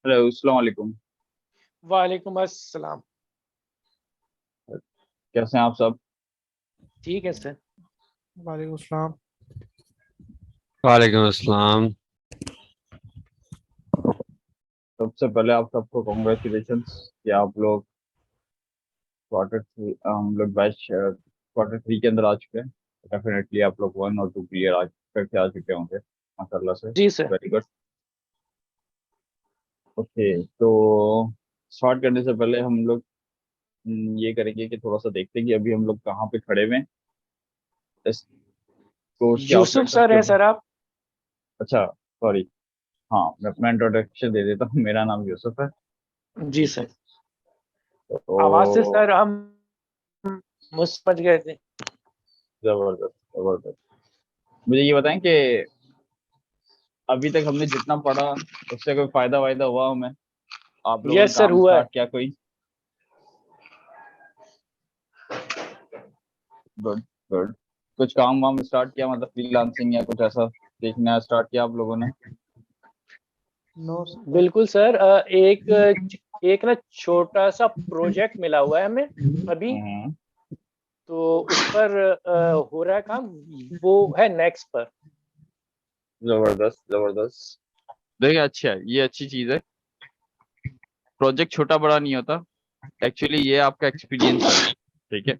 Hello, अस्सलाम वालेकुम। वालेकुम अस्सलाम। कैसे हैं आप सब? ठीक है सर। वालेकुम सलाम। वालेकुम अस्सलाम। सबसे पहले आप सबको कॉन्ग्रेचुलेशंस कि आप लोग क्वार्टर थ्री हम लोग बैच क्वार्टर 3 के अंदर आ चुके हैं। डेफिनेटली आप लोग 1 और 2 क्लियर आ करके आ चुके होंगे माशाल्लाह से। जी सर। Very good. ओके, तो स्टार्ट करने से पहले हम लोग ये करेंगे कि थोड़ा सा देखते हैं कि अभी हम लोग कहाँ पे खड़े हुए हैं इस कोर्स के यूसुफ आउटसाइड सर के। हैं सर आप? अच्छा, सॉरी। हाँ, मैं अपना इंट्रोडक्शन दे देता हूँ। मेरा नाम यूसुफ है। जी ठीक है। सर। आवाज से तो सर हम समझ गए थे। जबरदस्त जबरदस्त। मुझे ये बताएं कि अभी तक हमने जितना पढ़ा उससे कोई फायदा वायदा हुआ हमें? आप लोगों ने यस सर काम हुआ है। स्टार्ट किया कोई? Good good. कुछ काम वाम स्टार्ट किया, मतलब फ्रीलांसिंग या कुछ ऐसा देखना स्टार्ट किया आप लोगों ने? नो बिल्कुल सर। एक ना छोटा सा प्रोजेक्ट मिला हुआ है हमें अभी। हम्म। तो उस पर हो रहा है काम। वो है नेक्स्ट पर। जबरदस्त जबरदस्त। देखिए, अच्छा है, ये अच्छी चीज है। प्रोजेक्ट छोटा बड़ा नहीं होता। एक्चुअली ये आपका एक्सपीरियंस है। ठीक है।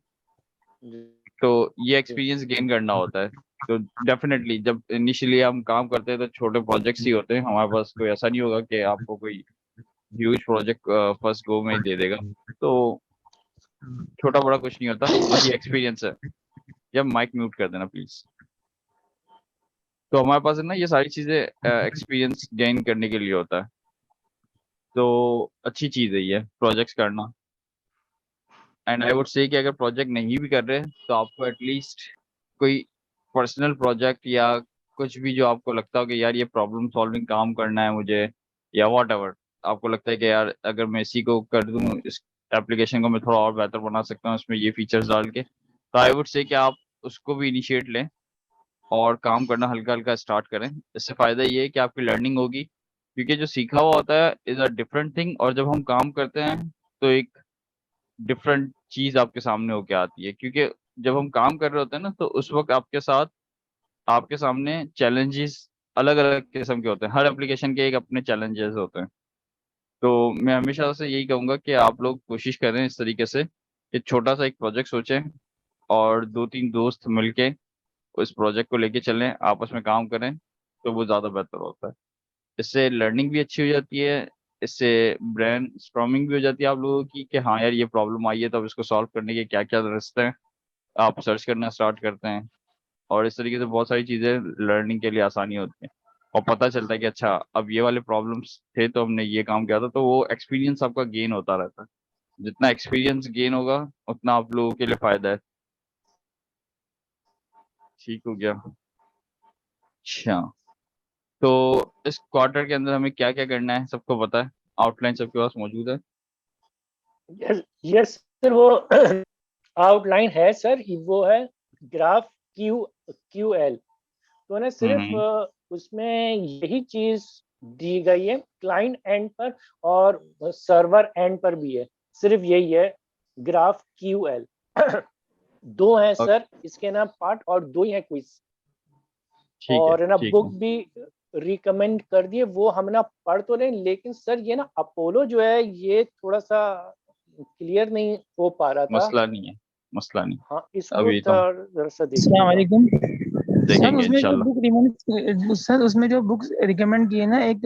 तो ये एक्सपीरियंस गेन करना होता है। तो डेफिनेटली जब इनिशियली हम काम करते हैं तो छोटे प्रोजेक्ट्स ही होते हैं हमारे पास। कोई ऐसा नहीं होगा कि आपको कोई ह्यूज प्रोजेक्ट फर्स्ट गो में ही दे देगा। तो छोटा बड़ा कुछ नहीं होता, बस ये एक्सपीरियंस है। जब माइक म्यूट कर देना प्लीज। तो हमारे पास है ना, ये सारी चीजें एक्सपीरियंस गेन करने के लिए होता है। तो अच्छी चीज है ये प्रोजेक्ट्स करना। एंड आई वुड से कि अगर प्रोजेक्ट नहीं भी कर रहे तो आपको एटलीस्ट कोई पर्सनल प्रोजेक्ट या कुछ भी जो आपको लगता हो कि यार ये प्रॉब्लम सॉल्विंग काम करना है मुझे, या वॉट एवर, आपको लगता है कि यार अगर मैं इसी को कर दूं, इस एप्लीकेशन को मैं थोड़ा और बेहतर बना सकता हूँ इसमें ये फीचर्स डाल के, तो आई वुड से कि आप उसको भी इनिशिएट लें और काम करना हल्का हल्का स्टार्ट करें। इससे फायदा ये है कि आपकी लर्निंग होगी, क्योंकि जो सीखा हुआ होता है इज अ डिफरेंट थिंग, और जब हम काम करते हैं तो एक डिफरेंट चीज आपके सामने होके आती है। क्योंकि जब हम काम कर रहे होते हैं ना, तो उस वक्त आपके साथ आपके सामने चैलेंजेस अलग अलग किस्म के होते हैं। हर एप्लीकेशन के एक अपने चैलेंजेस होते हैं। तो मैं हमेशा से यही कहूंगा कि आप लोग कोशिश करें इस तरीके से कि छोटा सा एक प्रोजेक्ट सोचें और 2-3 दोस्त मिलके उस प्रोजेक्ट को लेके चलें, आपस में काम करें, तो वो ज़्यादा बेहतर होता है। इससे लर्निंग भी अच्छी हो जाती है। इससे ब्रेन स्ट्रॉमिंग भी हो जाती है आप लोगों की कि हाँ यार ये प्रॉब्लम आई है, तो अब इसको सॉल्व करने के क्या क्या रास्ते हैं, आप सर्च करना स्टार्ट करते हैं। और इस तरीके से बहुत सारी चीज़ें लर्निंग के लिए आसानी होती है। और पता चलता है कि अच्छा अब ये वाले प्रॉब्लम्स थे तो हमने ये काम किया था, तो वो एक्सपीरियंस आपका गेन होता रहता है। जितना एक्सपीरियंस गेन होगा उतना आप लोगों के लिए फायदा है। ठीक हो गया? अच्छा, तो इस क्वार्टर के अंदर हमें क्या क्या करना है सबको पता है? आउटलाइन सबके पास मौजूद है? Yes yes sir. वो आउटलाइन है सर। वो है ग्राफ क्यू एल। तो ना सिर्फ हम्म। उसमें यही चीज दी गई है। क्लाइंट एंड पर और सर्वर एंड पर भी है। सिर्फ यही है, ग्राफ क्यू एल। दो है और सर इसके ना पार्ट, और दो ही है क्विज। ठीक है और ना ठीक बुक है। भी रिकमेंड कर दिए, वो हम ना पढ़ तो रहे हैं, लेकिन सर ये ना अपोलो जो है ये थोड़ा सा क्लियर नहीं हो पा रहा था। मसला नहीं है, मसला नहीं। हाँ, इसको अभी तो जरा सा अस्सलाम देखिएगा। वालेकुम। सर देखेंगे उसमें जो इंशाल्लाह। बुक रिकमेंड सर उसमें जो बुक्स रिकमेंड किए ना, एक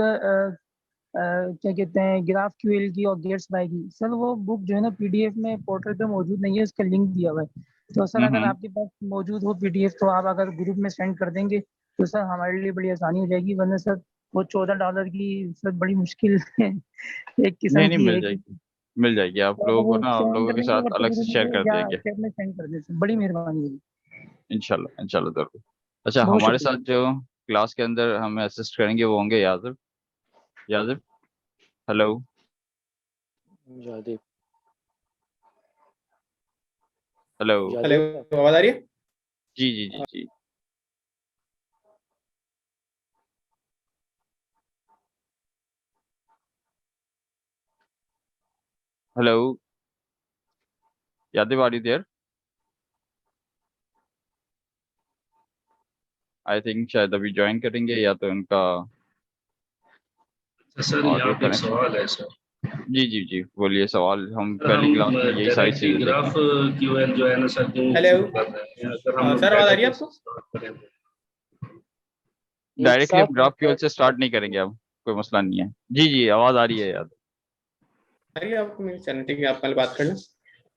क्या कहते हैं, ग्राफ क्यूएल की और गेट्स बाय की, सर वो बुक जो है ना पीडीएफ में पोर्टल पे मौजूद नहीं है, उसका लिंक दिया हुआ है। तो सर अगर हम्म। आपके पास मौजूद हो पीडीएफ तो आप अगर ग्रुप में सेंड कर देंगे तो सर हमारे लिए बड़ी आसानी हो जाएगी, वरना सर वो $14 की सर बड़ी मुश्किल है, एक नहीं किस्म नहीं, की मिल है कि जाएगी। मिल जाएगी आप तो लोगों अगर को वो ना, आप सेंड लोगों कर के देंगे साथ अलग व्हाट्सएप से ग्रुप शेयर में कर या देंगे। चैट में सेंड कर दें, बड़ी मेहरबानी होगी। इंशाल्लाह इंशाल्लाह जरूर। अच्छा, बहुत हमारे शुक्रिया। साथ जो क्लास के अंदर हमें असिस्ट करेंगे वो होंगे Yajib. Yajib, hello. Yadev. Hello. Hello, Yadev. आवाज आ रही है? जी जी जी जी। Hello Yadev, are you there? I think शायद अभी ज्वाइन करेंगे या तो उनका सर ऑडियो यहाँ पे एक कनेक्शन। सवाल है सर। जी जी जी, बोलिए सवाल। हम सर पहली हम क्लास में यही सारी डायरेक्टली चीजें ग्राफ देखते हैं। क्यूएल जो है ना सर जो हेलो। शुरू कर रहे हैं, अगर हम सर आवाज आ रही है database आपको? start करें तो। एक डायरेक्टली साथ हम ग्राफ क्यूएल से स्टार्ट नहीं करेंगे, अब कोई मसला नहीं है। जी जी, आवाज आ रही है यार। आ रही है आपको मेरी चैनल? ठीक है, आप कल बात कर लें।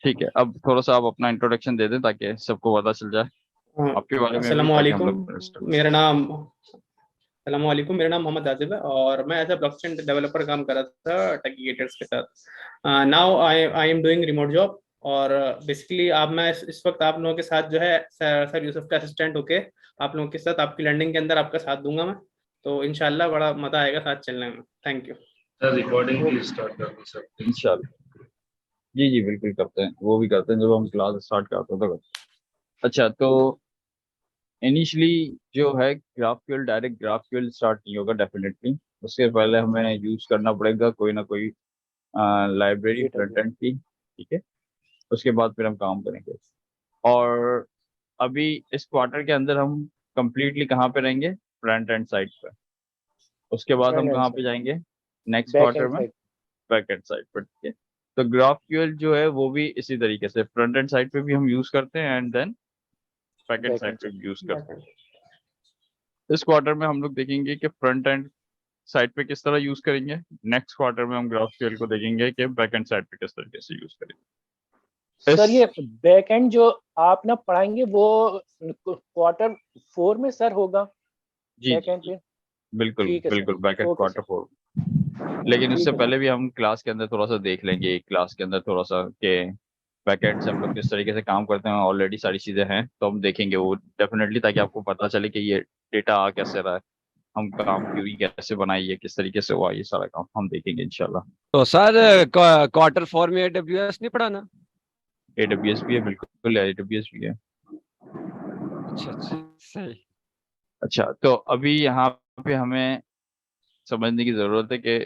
ठीक है, अब थोड़ा सा आप अपना इंट्रोडक्शन दे दें ताकि सबको पता चल जाए हाँ, आपके बारे में भी, अस्सलाम ताकि हम वालेकुम। लोग। मेरा नाम अस्सलाम वालेकुम, मेरा नाम मोहम्मद आजिब है और मैं एज ए ब्लॉकचेन डेवलपर काम कर रहा था टेकीगेटर्स के साथ। Now I am doing remote job. और बेसिकली आप मैं इस वक्त आप लोगों के साथ जो है सर यूसुफ का असिस्टेंट होके आप लोगों के साथ आपकी लर्निंग के अंदर आपका साथ दूंगा मैं। तो इंशाल्लाह बड़ा मजा आएगा साथ चलने में। Thank you. सर रिकॉर्डिंग भी स्टार्ट कर दो सर। इंशाल्लाह। जी जी बिल्कुल करते हैं, वो भी करते हैं जब हम क्लास स्टार्ट करते हैं तो करते हैं। अच्छा, तो इनिशियली जो है ग्राफक्यूएल, डायरेक्ट ग्राफक्यूएल स्टार्ट नहीं होगा डेफिनेटली। उसके पहले हमें यूज करना पड़ेगा कोई ना कोई लाइब्रेरी फ्रंट एंड की, ठीक है। उसके बाद फिर हम काम करेंगे। और अभी इस क्वार्टर के अंदर हम कंप्लीटली कहाँ पे रहेंगे? फ्रंट एंड साइड पे। उसके बाद हम कहाँ पे जाएंगे नेक्स्ट बैक क्वार्टर एंड में? साइड। बैक एंड साइड पर, ठीक है। तो ग्राफक्यूएल जो है वो भी इसी तरीके से फ्रंट एंड साइड पे भी हम यूज करते हैं and then back end back side and पे साइड। भी यूज करते हैं। इस क्वार्टर में हम लोग देखेंगे कि फ्रंट एंड साइड पे किस तरह यूज करेंगे। नेक्स्ट क्वार्टर में हम ग्राफक्यूएल को देखेंगे कि बैक एंड साइड पे किस तरीके से यूज करेंगे। सर ये बैक एंड जो आप ना पढ़ाएंगे वो क्वार्टर 4 में सर होगा? जी बैक जी एंड जी, पे? बिल्कुल ठीक है सर। बिल्कुल, back and okay quarter sir. 4। लेकिन ठीक उससे है पहले सर। भी हम क्लास के अंदर थोड़ा सा देख लेंगे, एक क्लास के अंदर थोड़ा सा कि बैकएंड से हम लोग किस तरीके से काम करते हैं। ऑलरेडी सारी चीजें हैं तो हम देखेंगे वो डेफिनेटली, ताकि आपको पता चले कि ये डेटा आ कैसे रहा है, हम काम क्यूरी कैसे बनाई है, किस तरीके से हुआ, ये सारा काम हम देखेंगे इंशाल्लाह। तो सर क्वार्टर 4 में AWS नहीं पढ़ाना? AWS भी है, बिल्कुल AWS भी है। अच्छा अच्छा, सही। अच्छा, तो अभी यहाँ पे हमें समझने की जरूरत है कि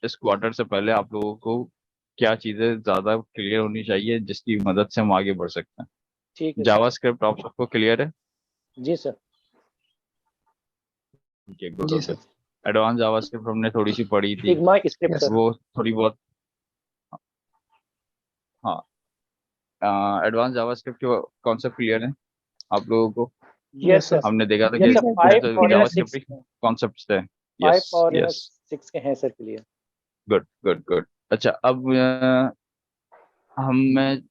इस क्वार्टर से पहले आप लोगों को क्या चीजें ज्यादा क्लियर होनी चाहिए जिसकी मदद से हम आगे बढ़ सकते हैं। ठीक है सर। जावास्क्रिप्ट आप सबको क्लियर है? जी सर। ठीक है, गुड, जी ओके। सर। एडवांस जावास्क्रिप्ट हमने थोड़ी सी पढ़ी थी, सिग्मा स्क्रिप्ट यस सर। वो थोड़ी बहुत। हाँ, एडवांस जावास्क्रिप्ट के कॉन्सेप्ट क्लियर है आप लोगों को? Yes yes sir. सर। हमने देखा था यस कि सर, 5 और है ना जावास्क्रिप्ट 6। के कॉन्सेप्ट्स थे। 5 यस और है ना यस, 6 के हैं sir clear. Good good good. अच्छा, अब हमें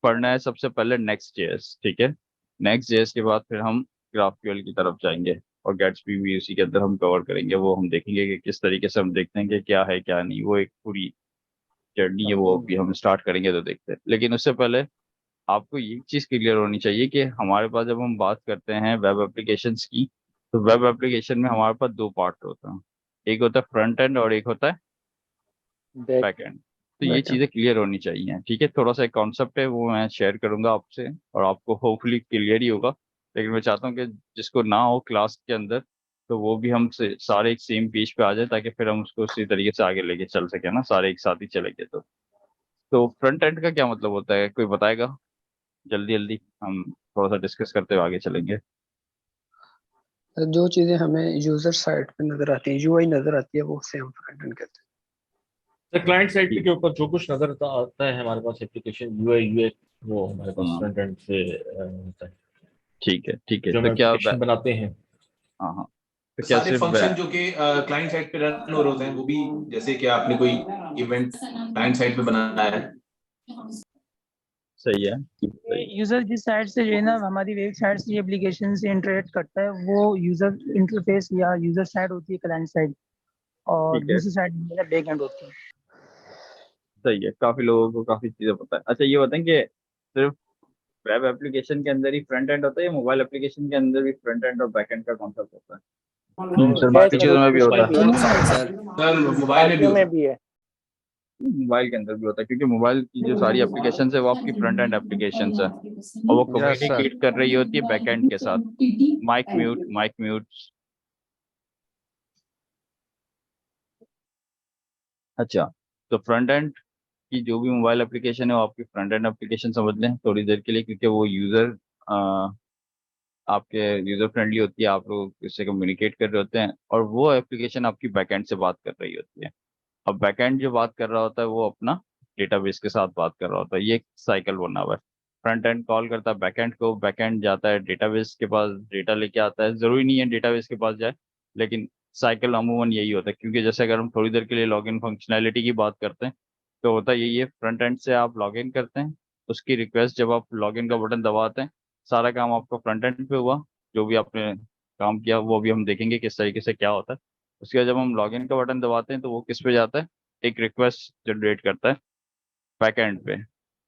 पढ़ना है सबसे पहले नेक्स्ट जेएस, ठीक है। नेक्स्ट जेएस के बाद फिर हम ग्राफक्यूएल की तरफ जाएंगे और गेट्सबी भी उसी के अंदर हम कवर करेंगे। वो हम देखेंगे कि किस तरीके से हम देखते हैं कि क्या है क्या नहीं, वो एक पूरी जर्नी है, वो अभी हम स्टार्ट करेंगे तो देखते हैं। लेकिन उससे पहले आपको ये चीज़ क्लियर होनी चाहिए कि हमारे पास जब हम बात करते हैं वेब एप्लीकेशंस की, तो वेब एप्लीकेशन में हमारे पास दो पार्ट होते हैं, एक होता है फ्रंट एंड और एक होता है बैक। Back and. तो ये बैक एंड। चीज़ें क्लियर होनी चाहिए, ठीक है। थोड़ा सा एक कॉन्सेप्ट है वो मैं शेयर करूंगा आपसे और आपको होपफुली क्लियर ही होगा। लेकिन मैं चाहता हूँ कि जिसको ना हो क्लास के अंदर, तो वो भी हम सारे एक सेम पेज पे आ जाए, ताकि फिर हम उसको उसी तरीके से आगे लेके चल सके ना, सारे एक साथ ही चलेंगे तो फ्रंट एंड का क्या मतलब होता है, कोई बताएगा? जल्दी जल्दी हम थोड़ा सा डिस्कस करते हुए आगे चलेंगे। जो चीजें हमें यूजर साइड पे नजर आती है, यूआई नजर आती है, वो उसे हम फ्रंट एंड कहते तो क्लाइंट साइड के ऊपर जो कुछ नजर आता है हमारे पास एप्लीकेशन यूआई यूएक्स, वो हमारे पास फ्रंट एंड से होता है। ठीक है ठीक है, जो हम तो क्या एप्लीकेशन बनाते हैं, हाँ हाँ, तो क्या सारे सिर्फ फंक्शन जो कि क्लाइंट साइड पे रन हो रहे होते हैं, वो भी जैसे कि आपने कोई इवेंट क्लाइंट साइड पे बनाया है। सही है, सही। यूजर जिस साइड से जो है ना हमारी वेबसाइट से एप्लीकेशन से इंटरेक्ट करता है, वो यूजर इंटरफेस या यूजर साइड होती है, क्लाइंट साइड। और ठीक है, दूसरी साइड मेरा बैक एंड होती है। सही है, काफी लोगों को काफी चीजें पता है। अच्छा, ये बताएं कि सिर्फ वेब एप्लीकेशन के अंदर ही फ्रंट एंड होता है या मोबाइल एप्लीकेशन के अंदर भी फ्रंट एंड और बैक एंड का कॉन्सेप्ट होता है? सर है बाकी सर, चीजों में भी उसमें होता भी है? है। सर मोबाइल में भी बाकियों होता में है। भी है। मोबाइल के अंदर भी होता है, क्योंकि मोबाइल की जो सारी एप्लीकेशन है वो आपकी फ्रंट एंड एप्लीकेशन है और वो यस सर। कम्युनिकेट कर रही होती है बैक एंड के साथ। Mike mute. अच्छा, तो फ्रंट एंड आपकी जो भी मोबाइल एप्लीकेशन है वो आपकी फ्रंट एंड एप्लीकेशन समझ लें थोड़ी देर के लिए, क्योंकि वो यूज़र आपके यूज़र फ्रेंडली होती है, आप लोग इससे कम्युनिकेट कर रहे होते हैं, और वो एप्लीकेशन आपकी बैकएंड से बात कर रही होती है। अब बैकएंड जो बात कर रहा होता है वो अपना डेटाबेस के साथ बात कर रहा होता है। ये एक साइकिल बना हुआ है। फ्रंट एंड कॉल करता है बैकएंड को, बैकएंड जाता है डेटाबेस के पास, डेटा लेके आता है। ज़रूरी नहीं है डेटाबेस के पास जाए, लेकिन साइकिल अमूमन यही होता है। क्योंकि जैसे अगर हम थोड़ी देर के लिए लॉगिन फंक्शनैलिटी की बात करते हैं तो होता यही है, फ्रंट एंड से आप लॉगिन करते हैं, उसकी रिक्वेस्ट जब आप लॉगिन का बटन दबाते हैं, सारा काम आपका फ्रंट एंड पे हुआ। जो भी आपने काम किया वो भी हम देखेंगे किस तरीके से क्या होता है। उसके बाद जब हम लॉगिन का बटन दबाते हैं तो वो किस पे जाता है, एक रिक्वेस्ट जनरेट करता है बैकएंड पे।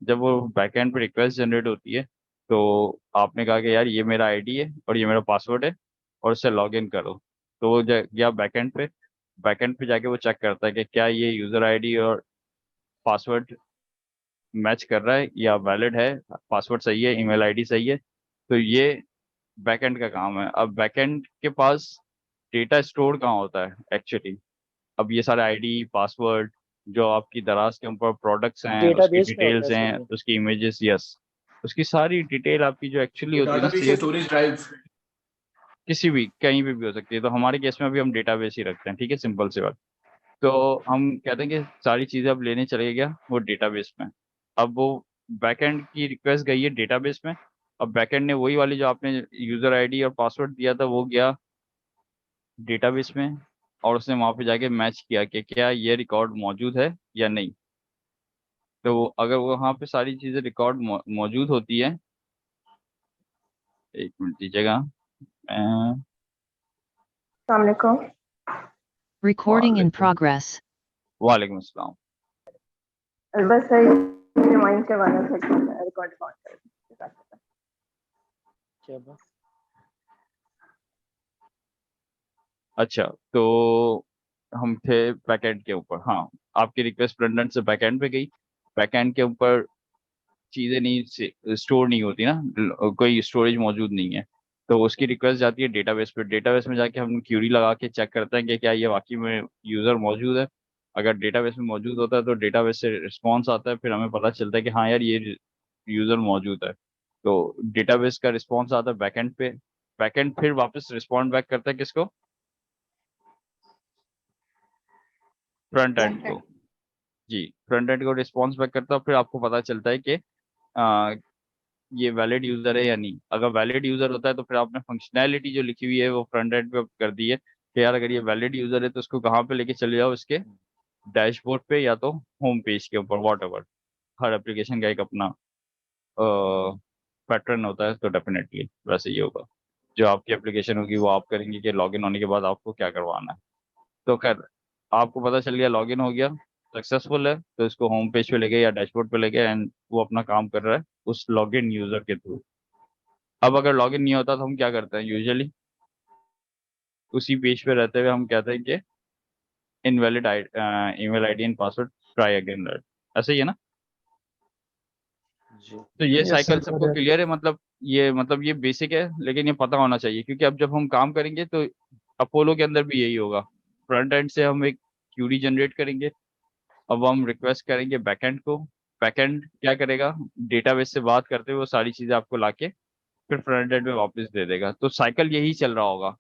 जब वो बैकएंड पे रिक्वेस्ट जनरेट होती है तो आपने कहा कि यार ये मेरा आईडी है और ये मेरा पासवर्ड है और इससे लॉगिन करो, तो वो गया बैकएंड पे जाके वो चेक करता है कि क्या ये यूज़र आईडी और पासवर्ड मैच कर रहा है या वैलिड है, पासवर्ड सही है, ईमेल आईडी सही है। तो ये बैकएंड का काम है। अब बैकएंड के पास डेटा स्टोर कहाँ होता है एक्चुअली? अब ये सारे आईडी पासवर्ड जो आपकी दराज के ऊपर प्रोडक्ट्स हैं, उसकी डेटाबेस में होता डिटेल्स है हैं, सर ये। उसकी इमेजेस, यस, उसकी सारी डिटेल आपकी जो एक्चुअली होती है ना, डाटाबेस या स्टोरेज ड्राइव किसी भी कहीं पे भी हो सकती है। तो हमारे केस में अभी हम डेटाबेस ही रखते हैं, ठीक है, सिंपल सी बात। तो हम कहते हैं कि सारी चीज़ें अब लेने चले गया वो डेटाबेस में। अब वो बैकएंड की रिक्वेस्ट गई है डेटाबेस में। अब बैकएंड ने वही वाली जो आपने यूज़र आईडी और पासवर्ड दिया था वो गया डेटाबेस में, और उसने वहाँ पे जाके मैच किया कि क्या ये रिकॉर्ड मौजूद है या नहीं। तो अगर वो वहाँ पे सारी चीज़ें रिकॉर्ड मौजूद होती है, एक मिनट दीजिएगा। Assalamualaikum. Recording in progress. वालेकुम अस्सलाम। बस सही रिमाइंड करवाना था कि रिकॉर्ड ऑन कर। क्या बात? अच्छा, तो हम थे बैकएंड के ऊपर। हाँ, आपकी रिक्वेस्ट फ्रंट एंड से बैकएंड पे गई। बैकएंड के ऊपर चीज़ें नहीं स्टोर नहीं होती ना, कोई स्टोरेज मौजूद नहीं है, तो उसकी रिक्वेस्ट जाती है डेटाबेस पे। डेटाबेस में जाके हम क्यूरी लगा के चेक करते हैं कि क्या ये वाकई में यूज़र मौजूद है। अगर डेटाबेस में मौजूद होता है तो डेटाबेस से रिस्पॉन्स आता है, फिर हमें पता चलता है कि हाँ यार ये यूज़र मौजूद है। तो डेटाबेस का रिस्पॉन्स आता है बैकएंड पे। बैकएंड फिर वापस रिस्पॉन्ड बैक करता है किसको? फ्रंट एंड को। जी, फ्रंट एंड को रिस्पॉन्स बैक करता है, फिर आपको पता चलता है कि ये वैलिड यूज़र है या नहीं। अगर वैलिड यूज़र होता है तो फिर आपने फंक्शनैलिटी जो लिखी हुई है वो फ्रंट एंड पे कर दी है कि यार अगर ये वैलिड यूज़र है तो उसको कहाँ पे लेके चले जाओ, इसके डैशबोर्ड पे या तो होम पेज के ऊपर, वॉटएवर। हर एप्लीकेशन का एक अपना पैटर्न होता है, तो डेफिनेटली वैसे ही होगा। जो आपकी एप्लीकेशन होगी वो आप करेंगे कि लॉगिन होने के बाद आपको क्या करवाना है। तो खैर आपको पता चल गया, लॉगिन हो गया, सक्सेसफुल है, तो इसको होम पेज पे ले गए या डैशबोर्ड पे ले गए एंड वो अपना काम कर रहा है उस लॉगिन यूज़र के थ्रू। अब अगर लॉगिन नहीं होता तो हम क्या करते हैं यूजुअली? उसी पेज पे रहते हुए हम कहते हैं कि invalid email ID and password, try again. ऐसे ही है ना? जी तो ये Yes, साइकिल sir, सबको correct. क्लियर है? मतलब ये बेसिक है, लेकिन ये पता होना चाहिए, क्योंकि अब जब हम काम करेंगे तो अपोलो के अंदर भी यही होगा। फ्रंट एंड से हम एक क्यूरी जनरेट करेंगे, अब हम रिक्वेस्ट करेंगे बैकएंड को। बैकएंड क्या करेगा? डेटाबेस से बात करते हुए वो सारी चीज़ें आपको लाके फिर फ्रंट एंड में वापस दे देगा। तो साइकिल यही चल रहा होगा।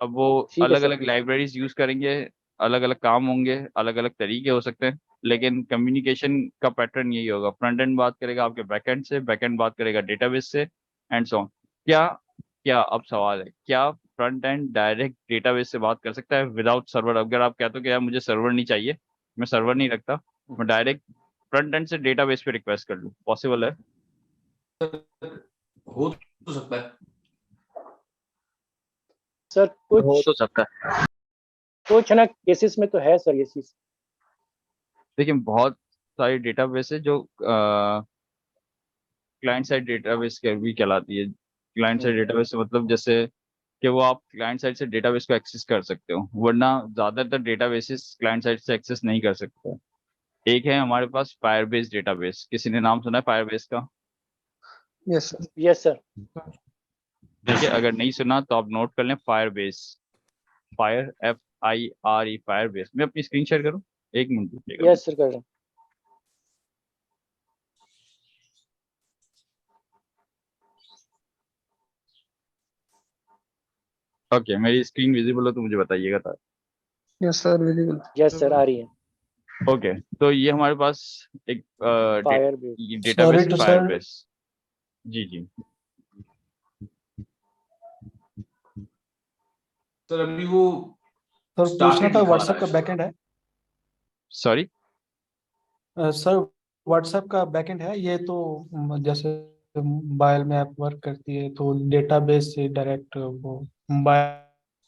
अब वो ठीक है अलग सर। अलग लाइब्रेरीज यूज करेंगे, अलग अलग काम होंगे, अलग अलग तरीके हो सकते हैं, लेकिन कम्युनिकेशन का पैटर्न यही होगा। फ्रंट एंड बात करेगा आपके बैकएंड से, बैकएंड बात करेगा डेटाबेस से, एंड सो ऑन। क्या क्या अब सवाल है, क्या फ्रंट एंड डायरेक्ट डेटाबेस से बात कर सकता है विदाउट सर्वर? अगर आप कहते हो कि यार मुझे सर्वर नहीं चाहिए, मैं सर्वर नहीं रखता, मैं डायरेक्ट फ्रंट एंड से डेटाबेस पे रिक्वेस्ट कर लूँ, पॉसिबल है? हो तो सकता है। सर हो कुछ तो सकता है। कुछ ना केसेस में तो है सर ये चीज। देखिए बहुत सारी डेटाबेस है जो क्लाइंट साइड डेटाबेस भी कहलाती है। क्लाइंट साइड डेटाबेस से मतलब जैसे कि वो आप क्लाइंट साइड से डेटाबेस को एक्सेस कर सकते हो, वरना ज़्यादातर डेटाबेसेस क्लाइंट साइड से एक्सेस नहीं कर सकते। एक है हमारे पास फायरबेस डेटाबेस, किसी ने नाम सुना है फायरबेस का? Yes, sir. Yes sir. देखिए अगर नहीं सुना तो आप नोट कर लें, फायरबेस, फायर FIRE, फायरबेस। मैं अपनी स्क्रीन शेयर करूँ एक मिनट रुकिएगा। यस सर कर रहे हैं। ओके, मेरी स्क्रीन विजिबल हो तो मुझे बताइएगा था। Yes sir visible. Yes sir आ रही है। ओके, तो ये हमारे पास एक Firebase। Database Sorry to Firebase. जी जी। सर अभी वो सर पूछना started था लिखा व्हाट्सएप रहा का है। बैकएंड है सॉरी, सर व्हाट्सएप का बैकएंड है ये तो जैसे मोबाइल में ऐप वर्क करती है तो डेटाबेस से डायरेक्ट वो मोबाइल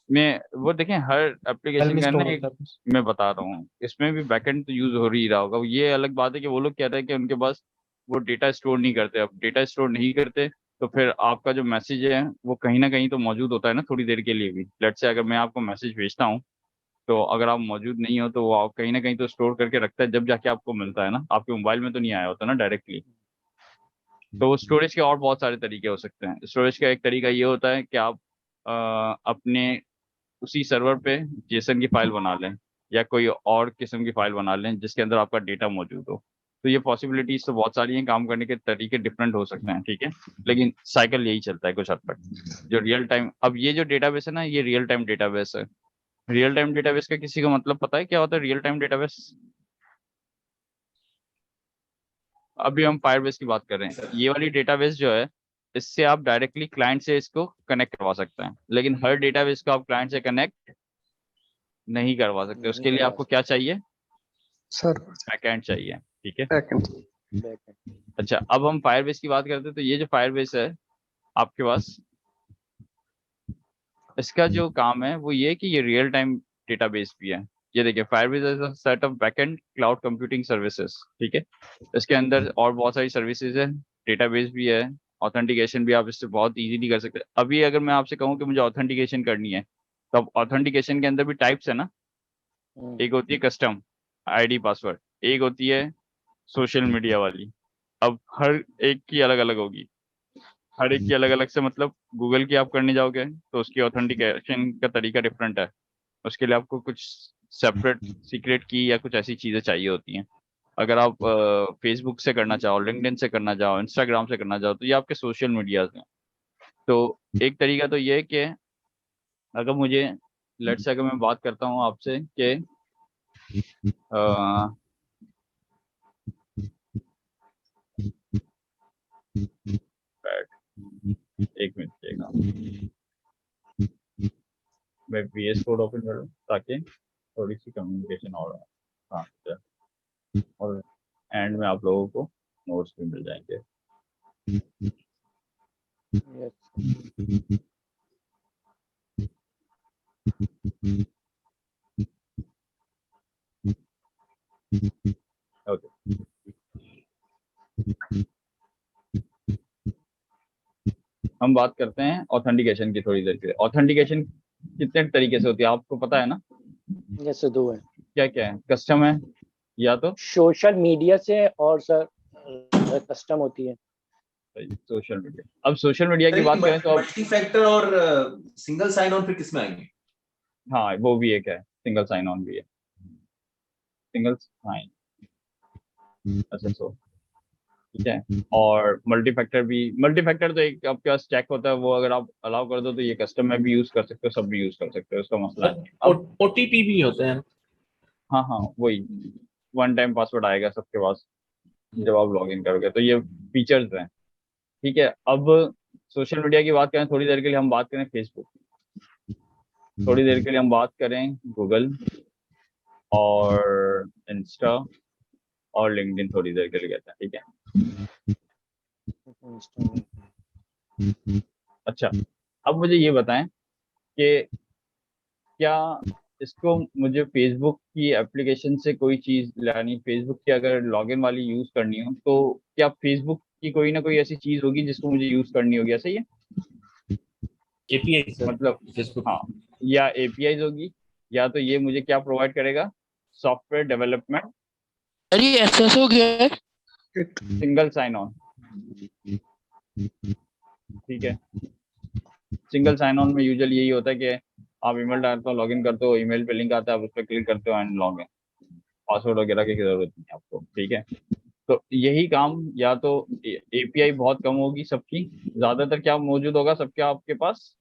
मैं वो देखें हर एप्लीकेशन में का स्टोर ना एक, होता है। मैं बता रहा हूँ इसमें भी बैकएंड तो यूज हो ही रहा होगा। ये अलग बात है कि वो लोग कह रहे हैं कि उनके पास वो डेटा स्टोर नहीं करते। अब डेटा स्टोर नहीं करते तो फिर आपका जो मैसेज है वो कहीं ना कहीं तो मौजूद होता है ना थोड़ी देर के लिए भी। लेट्स से अगर मैं आपको मैसेज भेजता हूँ तो अगर आप मौजूद नहीं हो तो वो आप कहीं ना कहीं तो स्टोर करके रखता है, जब जाके आपको मिलता है ना, आपके मोबाइल में तो नहीं आया होता ना डायरेक्टली। तो स्टोरेज के और बहुत सारे तरीके हो सकते हैं। स्टोरेज का एक तरीका ये होता है कि आप अपने उसी सर्वर पे जेसन की फाइल बना लें या कोई और किस्म की फाइल बना लें जिसके अंदर आपका डेटा मौजूद हो। तो ये पॉसिबिलिटीज तो बहुत सारी हैं, काम करने के तरीके डिफरेंट हो सकते हैं, ठीक है, लेकिन साइकिल यही चलता है कुछ हद तक। जो रियल टाइम, अब ये जो डेटाबेस है ना, ये रियल टाइम डेटाबेस है। रियल टाइम डेटाबेस का किसी को मतलब पता है क्या होता है रियल टाइम डेटाबेस? अभी हम फायरबेस की बात कर रहे हैं। ये वाली डेटाबेस जो है इससे आप डायरेक्टली क्लाइंट से इसको कनेक्ट करवा सकते हैं, लेकिन हर डेटाबेस को आप क्लाइंट से कनेक्ट नहीं करवा सकते। उसके लिए आपको क्या चाहिए? सर बैकएंड चाहिए, ठीक है। बैकएंड। बैकएंड। अच्छा, अब हम फायरबेस की बात करते हैं। तो ये जो फायरबेस है आपके पास, इसका जो काम है वो ये है कि ये रियल टाइम डेटाबेस भी है। ये देखिए, Firebase is a set of backend cloud computing services, ठीक है। इसके अंदर और बहुत सारी सर्विसेज है, डेटाबेस भी है, ऑथेंटिकेशन भी आप इससे बहुत इजीली कर सकते हैं। अभी अगर मैं आपसे कहूँ कि मुझे ऑथेंटिकेशन करनी है तो अब ऑथेंटिकेशन के अंदर भी टाइप्स है ना। एक होती है कस्टम आईडी पासवर्ड, एक होती है सोशल मीडिया वाली। अब हर एक की अलग अलग होगी। हर एक की अलग अलग से मतलब गूगल की आप करने जाओगे तो उसकी ऑथेंटिकेशन का तरीका डिफरेंट है। उसके लिए आपको कुछ सेपरेट सीक्रेट की या कुछ ऐसी चीज़ें चाहिए होती हैं। अगर आप फेसबुक से करना चाहो, लिंक्डइन से करना चाहो, इंस्टाग्राम से करना चाहो, तो ये आपके सोशल मीडियाज हैं। तो एक तरीका तो ये है कि अगर मुझे लेट्स से अगर मैं बात करता हूँ आपसे कि एक मिनट देगा, मैं VS कोड ओपन करूँ ताकि थोड़ी सी कम्युनिकेशन और हाँ और एंड में आप लोगों को नोट्स भी मिल जाएंगे। ओके, हम बात करते हैं ऑथेंटिकेशन की थोड़ी देर के लिए। ऑथेंटिकेशन कितने तरीके से होती है आपको पता है ना? यस सर दो है। क्या क्या है? कस्टम है या तो सोशल मीडिया से और सर कस्टम होती है। Social media. अब सोशल मीडिया की बात करें तो अब मल्टी फैक्टर और सिंगल साइन ऑन फिर किसमें आएंगे? हाँ, वो भी एक है, सिंगल साइन ऑन भी है। सिंगल साइन, अच्छा सो ठीक है। और मल्टी फैक्टर भी, मल्टी फैक्टर तो एक आपके पास चेक होता है, वो अगर आप अलाउ कर दो तो ये कस्टम में भी यूज कर सकते हो, सब भी यूज कर सकते हो, उसका मसला नहीं है। अब OTP भी होते हैं। हाँ हाँ वही, वन टाइम पासवर्ड आएगा सबके पास जब आप लॉग इन करोगे, तो ये फीचर्स हैं, ठीक है। अब सोशल मीडिया की बात करें थोड़ी देर के लिए, हम बात करें फेसबुक, थोड़ी देर के लिए हम बात करें गूगल और इंस्टा और लिंक्डइन, थोड़ी देर के लिए कहते हैं, ठीक है। अच्छा, अब मुझे ये बताएं कि क्या इसको मुझे फेसबुक की एप्लीकेशन से कोई चीज़ लानी, फेसबुक की अगर लॉगिन वाली यूज़ करनी हो तो क्या फेसबुक की कोई ना कोई ऐसी चीज़ होगी जिसको मुझे यूज़ करनी होगी, ऐसा ही है? API सर, मतलब फेसबुक। हाँ, या APIs होगी, या तो ये मुझे क्या प्रोवाइड करेगा, सॉफ्टवेयर डेवलपमेंट, अरे ऐसा हो गया है। सिंगल साइन ऑन, ठीक है। सिंगल साइन ऑन में यूजुअली यही होता है कि आप ईमेल डालते हो, लॉगिन करते हो, ईमेल पे लिंक आता है, आप उस पर क्लिक करते हो एंड लॉग इन। पासवर्ड वगैरह की जरूरत नहीं है आपको, ठीक है। तो यही काम, या तो एपीआई बहुत कम होगी सबकी, ज्यादातर क्या मौजूद होगा सबके आपके पास,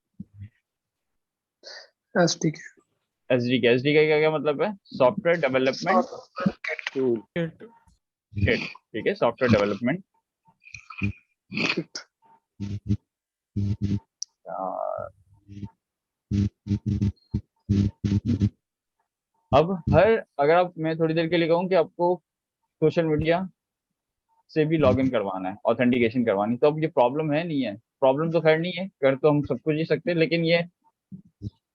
एसडीके। एसडीके का क्या मतलब है? सॉफ्टवेयर डेवलपमेंट किट, ठीक है, सॉफ्टवेयर डेवलपमेंट। अब अगर आप, मैं थोड़ी देर के लिए कहूँ कि आपको सोशल मीडिया से भी लॉगिन करवाना है, ऑथेंटिकेशन करवानी, तो अब ये प्रॉब्लम है नहीं है? प्रॉब्लम तो खैर नहीं है, कर तो हम सब कुछ ही सकते हैं, लेकिन ये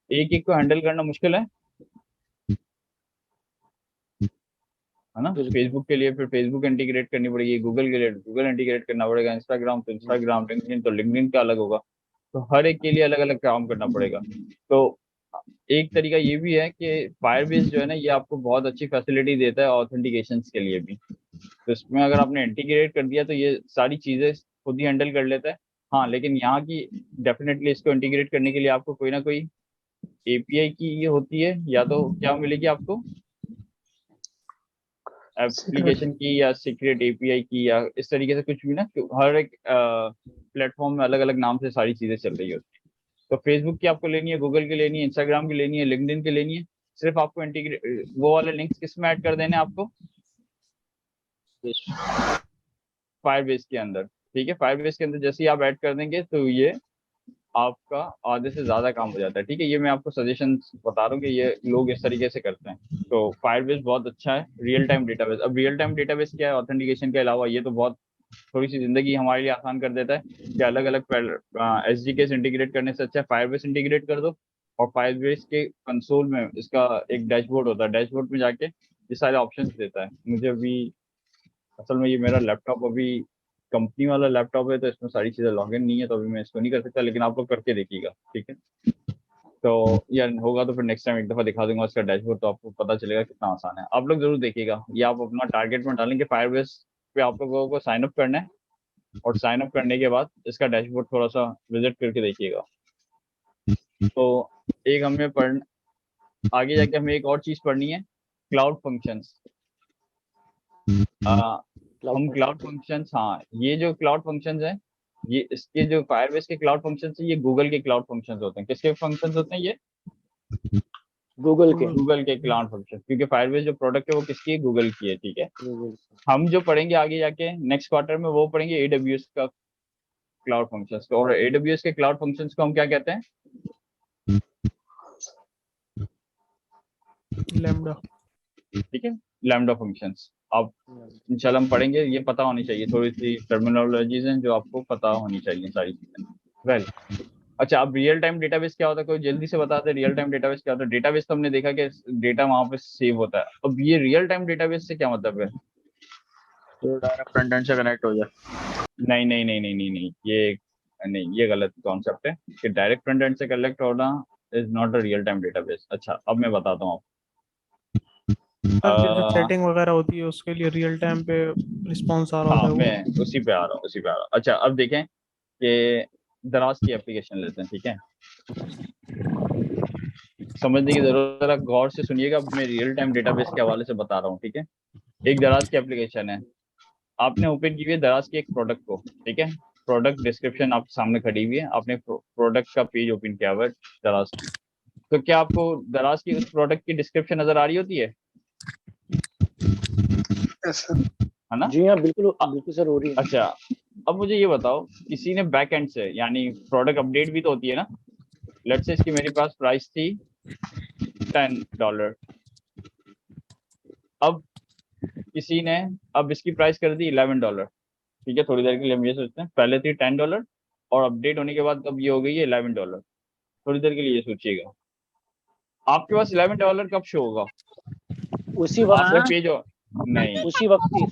एक एक को हैंडल करना मुश्किल है ना। फेसबुक के लिए फिर फेसबुक इंटीग्रेट करनी पड़ेगी, गूगल के लिए गूगल इंटीग्रेट करना पड़ेगा, इंस्टाग्राम तो इंस्टाग्राम, लिंक्डइन तो लिंक्डइन का अलग होगा। तो हर एक के लिए अलग अलग काम करना पड़ेगा। तो एक तरीका ये भी है कि फायरबेस जो है ना, ये आपको बहुत अच्छी फैसिलिटी देता है ऑथेंटिकेशन के लिए भी। तो इसमें अगर आपने इंटीग्रेट कर दिया तो ये सारी चीजें खुद ही हैंडल कर लेता है। हाँ, लेकिन यहाँ की डेफिनेटली इसको इंटीग्रेट करने के लिए आपको कोई ना कोई एपीआई की ये होती है, या तो क्या मिलेगी आपको, एप्लीकेशन की या सीक्रेट एपीआई की, या इस तरीके से कुछ भी ना। हर एक प्लेटफॉर्म में अलग अलग नाम से सारी चीजें चल रही होती है। तो फेसबुक की आपको लेनी है, गूगल की लेनी है, इंस्टाग्राम की लेनी है, लिंक्डइन की लेनी है, सिर्फ आपको इंटीग्रेट वो वाले लिंक्स किस में ऐड कर देने हैं आपको, फायरबेस के अंदर, ठीक है। फायरबेस के अंदर जैसे ही आप ऐड कर देंगे तो ये आपका आधे से ज्यादा काम हो जाता है, ठीक है। ये मैं आपको सजेशन बता रहा हूँ कि ये लोग इस तरीके से करते हैं। तो फायरबेस बहुत अच्छा है, रियल टाइम डेटाबेस। अब रियल टाइम डेटाबेस क्या है ऑथेंटिकेशन के अलावा? ये तो बहुत थोड़ी सी जिंदगी हमारे लिए आसान कर देता है कि अलग अलग एसडीके से इंटीग्रेट करने से अच्छा है फायरबेस इंटीग्रेट कर दो, और फायरबेस के कंसोल में इसका एक डैशबोर्ड होता है, डैशबोर्ड में जाके ये सारे ऑप्शंस देता है। मुझे अभी असल में ये मेरा लैपटॉप अभी कंपनी वाला लैपटॉप है, तो इसमें सारी चीजें लॉगिन नहीं है, तो अभी मैं इसको नहीं कर सकता, लेकिन आप लोग करके देखिएगा, ठीक है। तो यार होगा तो फिर नेक्स्ट टाइम एक दफा दिखा दूंगा उसका डैशबोर्ड, तो आपको पता चलेगा कितना आसान है। आप लोग जरूर देखिएगा, ये आप अपना टारगेट में डालेंगे, फायरबेस पे आप लोगों को साइन अप करना है, और साइन अप करने के बाद इसका डैशबोर्ड थोड़ा सा विजिट करके देखिएगा। तो एक हमें आगे जाके हमें एक और चीज पढ़नी है, क्लाउड फंक्शंस। हम क्लाउड फंक्शंस, हाँ, ये जो क्लाउड फंक्शंस है, ये इसके जो फायरबेस के क्लाउड फंक्शंस है, ये गूगल के क्लाउड फंक्शंस होते हैं। किसके फंक्शंस होते हैं ये? गूगल के क्लाउड फंक्शन, क्योंकि फायरबेस जो प्रोडक्ट है वो किसकी है? गूगल की है, ठीक है। हम जो पढ़ेंगे आगे जाके नेक्स्ट क्वार्टर में, वो पढ़ेंगे एडब्ल्यूएस का क्लाउड फंक्शंस। और एडब्ल्यूएस के क्लाउड फंक्शंस को हम क्या कहते हैं? लैम्डा, ठीक है, लैम्डा फंक्शंस। अब इंशाल्लाह हम पढ़ेंगे, ये पता होनी चाहिए, थोड़ी सी टर्मिनोलॉजीज हैं जो आपको पता होनी चाहिए सारी चीजें। वेल, अच्छा, अब रियल टाइम डेटाबेस क्या होता है? कोई जल्दी से बता दे, रियल टाइम डेटाबेस क्या होता है? डेटाबेस तो हमने देखा कि डेटा वहां पे सेव होता है। अब ये रियल टाइम डेटाबेस से क्या मतलब है? तो डायरेक्ट फ्रंट एंड से कनेक्ट हो जाए? नहीं नहीं नहीं नहीं नहीं नहीं, ये गलत कॉन्सेप्ट है कि डायरेक्ट फ्रंट एंड से कनेक्ट होना is not a real time database. अच्छा, अब मैं बताता हूँ जो चैटिंग वगैरह होती है उसके लिए रियल टाइम पे रिस्पॉन्स आ रहा होता है वो। मैं उसी पे आ रहा हूँ। अच्छा, अब देखें कि दराज की एप्लीकेशन लेते हैं, ठीक है। समझने की जरूरत, जरा गौर से सुनिएगा, मैं रियल टाइम डेटाबेस के हवाले से बता रहा हूँ, ठीक है। एक दराज की एप्लीकेशन है, आपने ओपन की हुई है दराज के एक प्रोडक्ट को, ठीक है। प्रोडक्ट डिस्क्रिप्शन आपके सामने खड़ी हुई है, आपने प्रोडक्ट का पेज ओपन किया हुआ है दराज की। तो क्या आपको दराज की उस प्रोडक्ट की डिस्क्रिप्शन नजर आ रही होती है? है ना? जी हाँ, बिल्कुल बिल्कुल सर, हो रही है। अच्छा, अब मुझे ये बताओ, किसी ने बैक एंड से, यानी प्रोडक्ट अपडेट भी तो होती है ना। लेट्स से इसकी मेरे पास प्राइस थी $10, अब किसी ने अब इसकी प्राइस कर दी $11, ठीक है। थोड़ी देर के लिए हम ये सोचते हैं, पहले थी $10 और अपडेट होने के बाद अब ये हो गई है $11। थोड़ी देर के लिए ये सोचिएगा, आपके पास $11 कब शो होगा? उसी वक्त पेज नहीं, उसी वक्त ही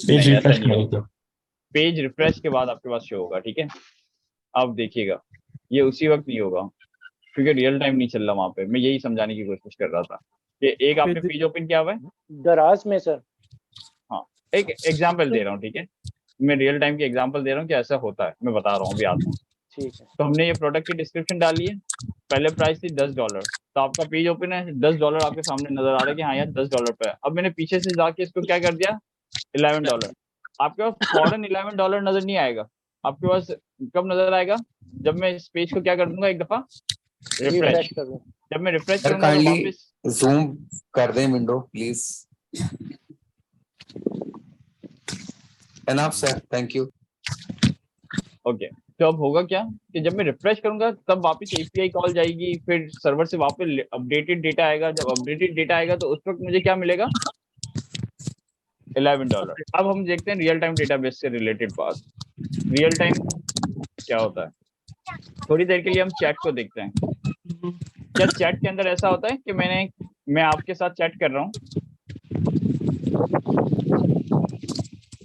पेज रिफ्रेश करो। पेज रिफ्रेश के बाद आपके पास शो होगा, ठीक है। अब देखिएगा, ये उसी वक्त नहीं होगा, क्योंकि रियल टाइम नहीं चल रहा वहां पे। मैं यही समझाने की कोशिश कर रहा था कि एक आपने पेज ओपन किया हुआ है दराज में सर। हाँ, एक एग्जांपल दे रहा हूँ, ठीक है। मैं रियल टाइम की एग्जांपल दे रहा हूँ कि ऐसा होता है, मैं बता रहा हूँ अभी आता हूँ। ठीक है। तो हमने ये प्रोडक्ट की डिस्क्रिप्शन डाली है, पहले प्राइस थी $10, तो आपका पेज ओपन है, $10 आपके सामने नजर आ रहा है कि हाँ यार $10 पे है। अब मैंने पीछे से जाके इसको क्या कर दिया, $11। आपके पास फॉरन $11 नजर नहीं आएगा, आपके पास कब नजर आएगा, जब मैं इस पेज को क्या कर दूंगा, एक दफा रिफ्रेश। रिफ्रेश करूँ। जब मैं रिफ्रेश सर करूंगा तो काइंडली वापस जूम कर दें window please. Enough sir, thank you. Okay. तो अब होगा क्या कि जब मैं रिफ्रेश करूंगा तब वापस एपीआई कॉल जाएगी, फिर सर्वर से वापस अपडेटेड डेटा आएगा। जब अपडेटेड डेटा आएगा तो उस वक्त मुझे क्या मिलेगा, $11। अब हम देखते हैं रियल टाइम डेटाबेस से रिलेटेड बात। रियल टाइम क्या होता है, थोड़ी देर के लिए हम चैट को देखते हैं। क्या चैट के अंदर ऐसा होता है कि मैं आपके साथ चैट कर रहा हूँ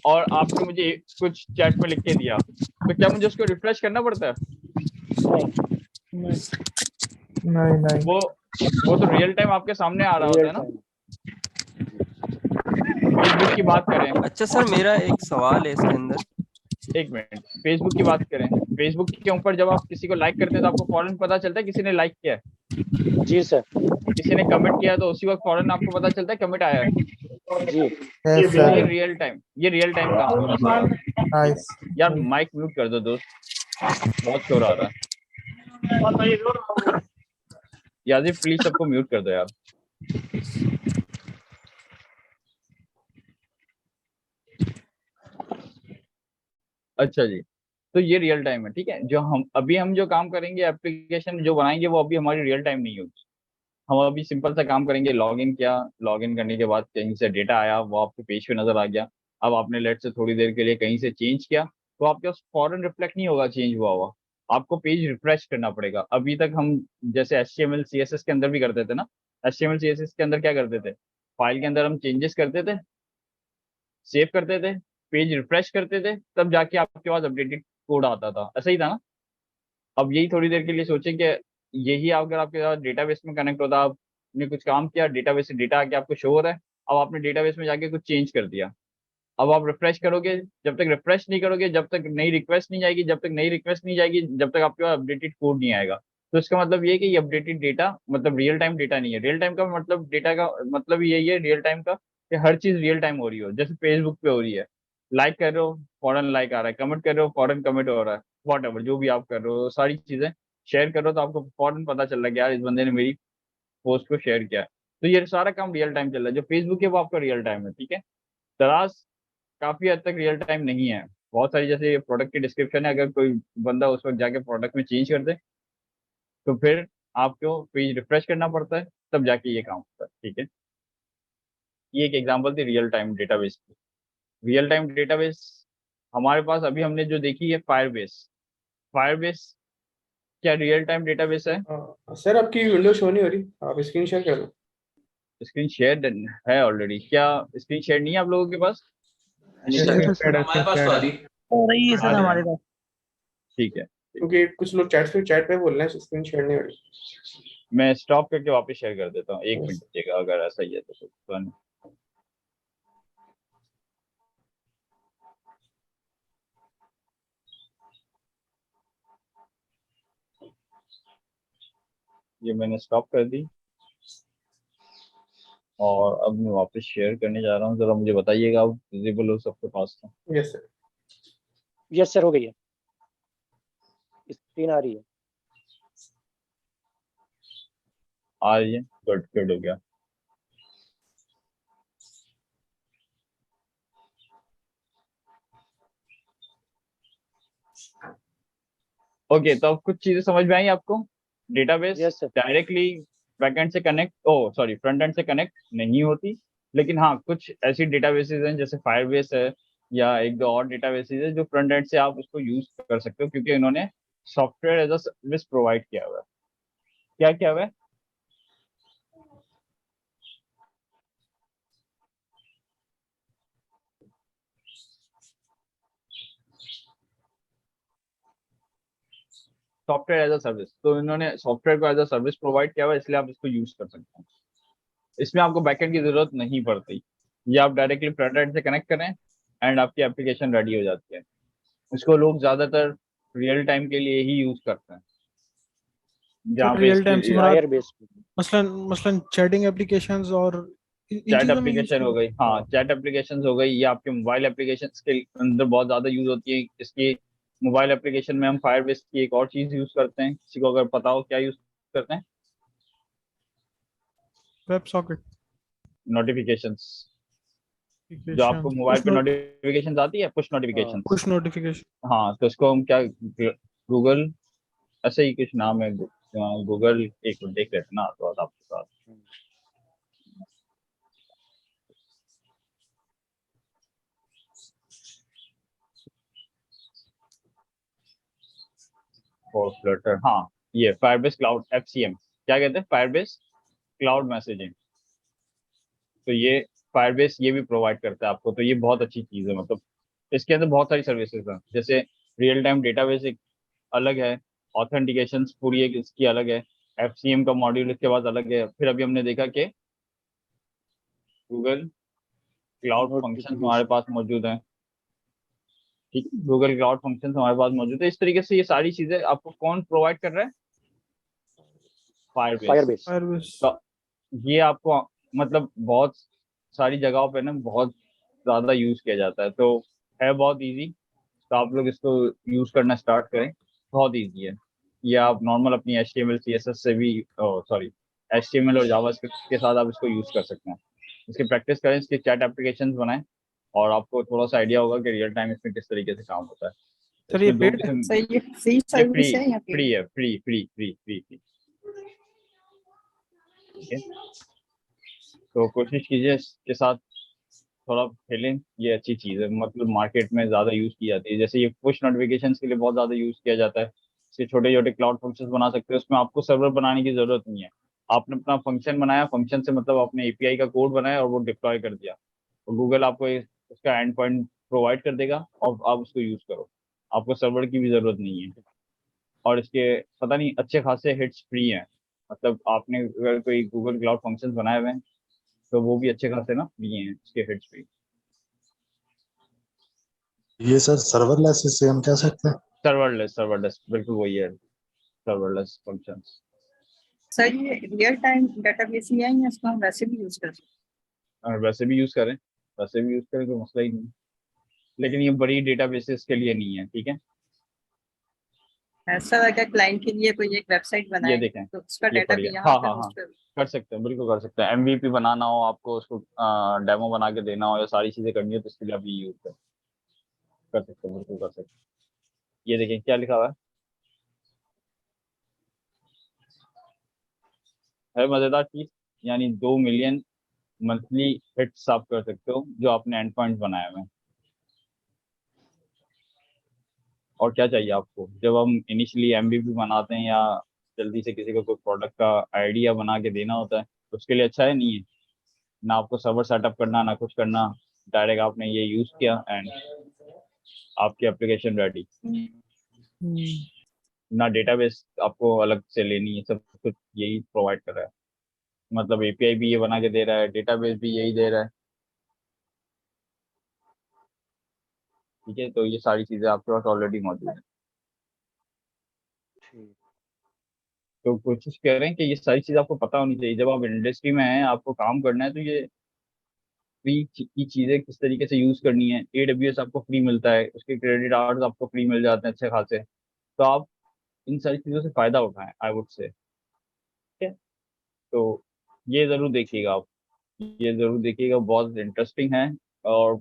और आपने मुझे कुछ चैट में लिख के दिया, तो क्या मुझे उसको रिफ्रेश करना पड़ता है? नहीं वो तो रियल टाइम आपके सामने आ रहा होता है ना। फेसबुक की बात करें, अच्छा सर, मेरा एक सवाल है इसके अंदर। एक मिनट, फेसबुक की बात करें, फेसबुक के ऊपर जब आप किसी को लाइक करते हैं तो आपको फौरन पता चलता है किसी ने लाइक किया है। जी सर। किसी ने कमेंट किया तो उसी वक्त फौरन आपको पता चलता है कमेंट आया है। जी ये रियल टाइम काम हो रहा है। यार माइक म्यूट कर दो दोस्त, बहुत शोर आ रहा है। याजिब प्लीज सबको म्यूट कर दो यार। अच्छा जी, तो ये रियल टाइम है, ठीक है। जो हम जो काम करेंगे, एप्लीकेशन जो बनाएंगे, वो अभी हमारी रियल टाइम नहीं होगी। हम अभी सिंपल सा काम करेंगे, लॉगिन किया, लॉगिन करने के बाद कहीं से डेटा आया, वो आपके पेज पे नजर आ गया। अब आपने लेट से थोड़ी देर के लिए कहीं से चेंज किया तो आपके पास फॉरन रिफ्लेक्ट नहीं होगा चेंज हुआ, आपको पेज रिफ्रेश करना पड़ेगा। अभी तक हम जैसे HTML CSS के अंदर भी करते थे ना, HTML CSS के अंदर क्या करते थे, फाइल के अंदर हम चेंजेस करते थे, सेव करते थे, पेज रिफ्रेश करते थे, तब जाके आपके पास अपडेटेड कोड आता था। ऐसा ही था ना। अब यही थोड़ी देर के लिए सोचें कि यही अगर आपके साथ डेटाबेस में कनेक्ट होता, आपने कुछ काम किया, डेटाबेस से डेटा आके आपको शो हो रहा है, अब आपने डेटाबेस में जाके कुछ चेंज कर दिया, अब आप रिफ्रेश करोगे, जब तक रिफ्रेश नहीं करोगे, जब तक नई रिक्वेस्ट नहीं जाएगी, जब तक आपके पास अपडेटेड कोड नहीं आएगा। तो इसका मतलब ये है कि ये अपडेटेड डेटा मतलब रियल टाइम डेटा नहीं है। रियल टाइम का मतलब, डेटा का मतलब यही है रियल टाइम का, कि हर चीज रियल टाइम हो रही हो। जैसे फेसबुक पे हो रही है, लाइक कर रहे हो फॉरन लाइक आ रहा है, कमेंट कर रहे हो फॉरन कमेंट हो रहा है, वॉट एवर जो भी आप कर रहे हो, सारी चीजें शेयर कर रहे हो तो आपको फॉरन पता चल रहा है कि यार इस बंदे ने मेरी पोस्ट को शेयर किया है। तो ये सारा काम रियल टाइम चल रहा है। जो फेसबुक है वो आपका रियल टाइम है, ठीक है। दराज काफी हद तक रियल टाइम नहीं है। बहुत सारी जैसे प्रोडक्ट की डिस्क्रिप्शन है, अगर कोई बंदा उस वक्त जाके प्रोडक्ट में चेंज कर दे तो फिर आपको पेज रिफ्रेश करना पड़ता है, तब जाके ये काम होता है, ठीक है। ये एक एग्जांपल थी रियल टाइम डेटाबेस की। रियल टाइम डेटाबेस हमारे पास अभी हमने जो देखी है फायरबेस। फायरबेस क्या रियल टाइम डेटाबेस है? सर आपकी विंडो शो नहीं हो रही, आप स्क्रीन शेयर कर दो। स्क्रीन शेयर है ऑलरेडी। क्या स्क्रीन शेयर नहीं है आप लोगों के पास? हमारे पास तो आ रही। हो रही है सर हमारे पास। ठीक है, क्योंकि कुछ लोग चैट पे बोल रहे हैं, स्क्रीन शेयर नहीं हो रही। मैं स्टॉप करके वापस शेयर कर देता हूँ, 1 मिनट दीजिएगा, अगर ऐसा ही है तो नहीं। ये मैंने स्टॉप कर दी और अब मैं वापस शेयर करने जा रहा हूँ। जरा मुझे बताइएगा, अब विजिबल हो सबके पास तो? Yes sir. यस सर, हो गई है, स्क्रीन आ रही है। आ रही है, गुड गुड हो गया। ओके, तो अब कुछ चीजें समझ में आई आपको। डेटाबेस डायरेक्टली बैकएंड से कनेक्ट, सॉरी फ्रंट एंड से कनेक्ट नहीं होती, लेकिन हाँ कुछ ऐसी डेटाबेसेस हैं जैसे फायरबेस है या एक दो और डेटाबेसेस है जो फ्रंट एंड से आप उसको यूज कर सकते हो, क्योंकि इन्होंने software as a service provide किया हुआ है। क्या किया हुआ है? Software as a service. तो इन्होंने सॉफ्टवेयर को एज अ सर्विस प्रोवाइड किया हुआ है, इसलिए आप इसको यूज कर सकते हैं। इसमें आपको बैकएंड की जरूरत नहीं पड़ती, ये आप डायरेक्टली फ्रंट एंड से कनेक्ट करें एंड आपकी एप्लीकेशन रेडी हो जाती है। इसको लोग ज्यादातर रियल टाइम के लिए ही यूज करते हैं। जहाँ पे रियल टाइम से मुराद वायर बेस्ड मसलन मसलन चैटिंग एप्लीकेशंस और इन चैट चीजों में यूज एप्लीकेशन हो गई, हाँ चैट एप्लीकेशन हो गई, ये आपके मोबाइल एप्लीकेशन के अंदर बहुत ज्यादा यूज होती है। इसकी मोबाइल एप्लीकेशन में हम फायरबेस की एक और चीज यूज करते हैं, किसी को अगर पता हो क्या यूज करते हैं? Web socket notifications. जो आपको मोबाइल पे नोटिफिकेशन आती है, पुश नोटिफिकेशन। Push notification. हाँ, तो इसको हम क्या, गूगल ऐसे ही कुछ नाम है, गूगल, एक मिनट देख लेते ना तो आपके साथ। और फ्लटर, हाँ ये फायरबेस क्लाउड FCM, क्या कहते हैं, फायरबेस क्लाउड मैसेजिंग। तो ये फायरबेस ये भी प्रोवाइड करता है आपको, तो ये बहुत अच्छी चीज़ है। मतलब इसके अंदर बहुत सारी सर्विसेज हैं, जैसे रियल टाइम डेटाबेस एक अलग है, ऑथेंटिकेशन पूरी एक इसकी अलग है, FCM का मॉड्यूल इसके बाद अलग है। फिर अभी हमने देखा कि गूगल क्लाउड फंक्शन हमारे पास मौजूद है, ठीक है, गूगल क्लाउड फंक्शन हमारे पास मौजूद है। इस तरीके से ये सारी चीजें आपको कौन प्रोवाइड कर रहा है? फायरबेस। तो ये आपको मतलब बहुत सारी जगहों पे ना बहुत ज्यादा यूज किया जाता है, तो है बहुत इजी। तो आप लोग इसको यूज करना स्टार्ट करें, बहुत इजी है। ये आप नॉर्मल अपनी HTML CSS से भी, सॉरी HTML और जावास्क्रिप्ट के साथ आप इसको यूज कर सकते हैं। इसकी प्रैक्टिस करें, इसके चैट एप्लीकेशंस बनाएं, और आपको थोड़ा सा आइडिया होगा कि रियल टाइम इसमें किस तरीके से काम होता है। सर ये पेड किस्म, सही है, फ्री ये सर्विस है या फ्री है, free free free free free. ठीक है, तो कोशिश कीजिए इसके साथ थोड़ा खेलें, ये अच्छी चीज़ है। मतलब मार्केट में ज़्यादा यूज़ की जाती है, जैसे ये पुश नोटिफिकेशंस के लिए बहुत ज़्यादा यूज़ किया जाता है। इसके छोटे छोटे क्लाउड फंक्शंस बना सकते हो, उसमें आपको सर्वर बनाने की ज़रूरत नहीं है। आपने अपना फंक्शन बनाया, फंक्शन से मतलब आपने API का कोड बनाया और वो डिप्लॉय कर दिया, तो गूगल आपको उसका एंड पॉइंट प्रोवाइड कर देगा और आप उसको यूज़ करो, आपको सर्वर की भी ज़रूरत नहीं है। और इसके पता नहीं अच्छे खासे हिट्स फ्री हैं, मतलब आपने अगर कोई गूगल क्लाउड फंक्शंस बनाए हुए हैं तो वो भी अच्छे खासे ना फ्री हैं, इसके हिट्स फ्री। ये सर सर्वरलेस से हम कह सकते हैं? सर्वरलेस बिल्कुल वही है, सर्वरलेस फंक्शंस। सर ये रियल टाइम डेटाबेस ही है या इसको हम वैसे भी यूज कर सकते और वैसे भी यूज करें, तो मसला ही नहीं, लेकिन ये बड़ी डेटाबेसेस के लिए नहीं है, ठीक है। हैं? ऐसा अगर क्लाइंट के लिए कोई एक वेबसाइट ये बनाए देखें, तो उसका ये डेटा भी पढ़िए, यहाँ हाँ पे हाँ हाँ, होस्ट कर कर सकते हैं, बिल्कुल कर सकते हैं। MVP बनाना हो आपको, उसको डेमो बना के देना हो या सारी चीजें करनी हो, तो इसके लिए आप ये यूज कर सकते हैं, बिल्कुल कर सकते हैं। ये देखें क्या लिखा हुआ है मजेदार चीज, यानी 2 मिलियन मंथली हिट्स आप कर सकते हो जो आपने एंड पॉइंट बनाए हुए हैं। और क्या चाहिए आपको, जब हम इनिशियली MVP बनाते हैं या जल्दी से किसी को कोई प्रोडक्ट का आइडिया बना के देना होता है, तो उसके लिए अच्छा है, नहीं है ना आपको सर्वर सेटअप करना ना कुछ करना, डायरेक्ट आपने ये यूज किया एंड आपकी एप्लीकेशन रेडी। ना डेटाबेस आपको अलग से लेनी है, सब कुछ यही प्रोवाइड कर रहा है। मतलब API भी ये बना के दे रहा है, डेटाबेस भी यही दे रहा है, ठीक है। तो ये सारी चीजें आपके पास ऑलरेडी मौजूद है, तो कोशिश करें कि ये सारी चीज़ आपको पता होनी चाहिए। जब आप इंडस्ट्री में हैं, आपको काम करना है, तो ये फ्री की चीज़ें किस तरीके से यूज़ करनी है। AWS आपको फ्री मिलता है, उसके क्रेडिट आवर्स आपको फ्री मिल जाते हैं अच्छे खासे, तो आप इन सारी चीज़ों से फ़ायदा उठाएं, आई वुड से, ठीक है। तो ये ज़रूर देखिएगा आप, ये ज़रूर देखिएगा, बहुत इंटरेस्टिंग है। और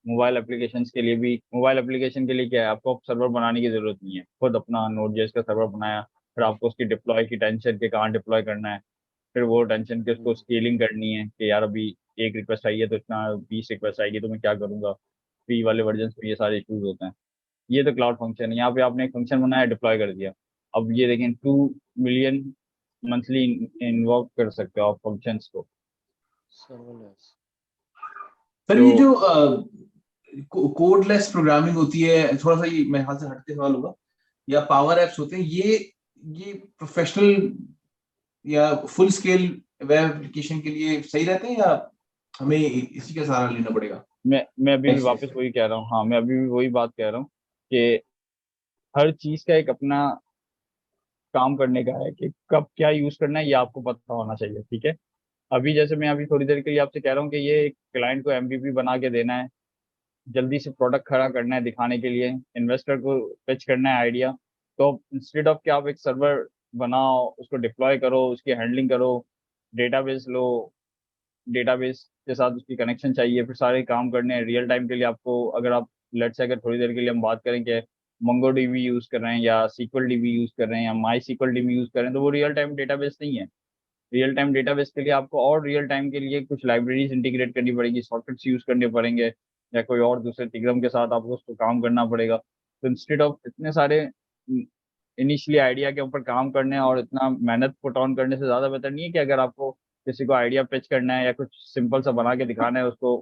मोबाइल एप्लीकेशंस के लिए भी, मोबाइल एप्लीकेशन के लिए क्या है, आपको सर्वर बनाने की ज़रूरत नहीं है, खुद अपना Node.js का सर्वर बनाया, फिर आपको उसकी डिप्लॉय की टेंशन के कहाँ डिप्लॉय करना है, फिर वो टेंशन के उसको स्केलिंग करनी है कि यार अभी एक रिक्वेस्ट आई है तो इतना 20 रिक्वेस्ट आएगी तो मैं क्या करूँगा। फ्री वाले वर्जन में ये सारे इशूज होते हैं। ये तो क्लाउड फंक्शन है, यहाँ पे आपने एक फंक्शन बनाया, डिप्लॉय कर दिया। अब ये देखें 2 मिलियन मंथली इन्वॉल्व कर सकते हो आप फंक्शंस को। सर ये जो कोडलेस प्रोग्रामिंग होती है, थोड़ा सा ये मेरे हाथ से हटके सवाल होगा, या पावर एप्स होते हैं, ये प्रोफेशनल या फुल स्केल वेब एप्लीकेशन के लिए सही रहते हैं, या हमें इसी का सहारा लेना पड़ेगा? मैं अभी भी वापस वही कह रहा हूँ, हाँ मैं अभी भी वही बात कह रहा हूँ कि हर चीज का एक अपना काम करने का है कि कब क्या यूज करना है, ये आपको पता होना चाहिए। ठीक है, अभी जैसे मैं अभी थोड़ी देर के लिए आपसे कह रहा हूँ कि ये क्लाइंट को एमवीपी बना के देना है, जल्दी से प्रोडक्ट खड़ा करना है दिखाने के लिए, इन्वेस्टर को पिच करना है आइडिया। तो इंस्टेड ऑफ कि आप एक सर्वर बनाओ, उसको डिप्लॉय करो, उसकी हैंडलिंग करो, डेटाबेस लो, डेटाबेस के साथ उसकी कनेक्शन चाहिए, फिर सारे काम करने हैं रियल टाइम के लिए आपको। अगर आप लेट्स से अगर थोड़ी देर के लिए हम बात करें कि मंगो डीबी यूज कर रहे हैं या सीक्वल डीबी यूज कर रहे हैं या माई सीक्वल डीबी यूज कर रहे हैं, तो वो रियल टाइम डेटाबेस नहीं है। रियल टाइम डेटाबेस के लिए आपको और रियल टाइम के लिए कुछ लाइब्रेरीज इंटीग्रेट करनी पड़ेगी, सॉकेट्स यूज करने पड़ेंगे, या कोई और दूसरे तिग्रम के साथ आपको उसको काम करना पड़ेगा। तो इंस्टेड ऑफ इतने सारे इनिशियली आइडिया के ऊपर काम करने और इतना मेहनत पुट ऑन करने से ज़्यादा बेहतर नहीं है कि अगर आपको किसी को आइडिया पिच करना है या कुछ सिंपल सा बना के दिखाना है उसको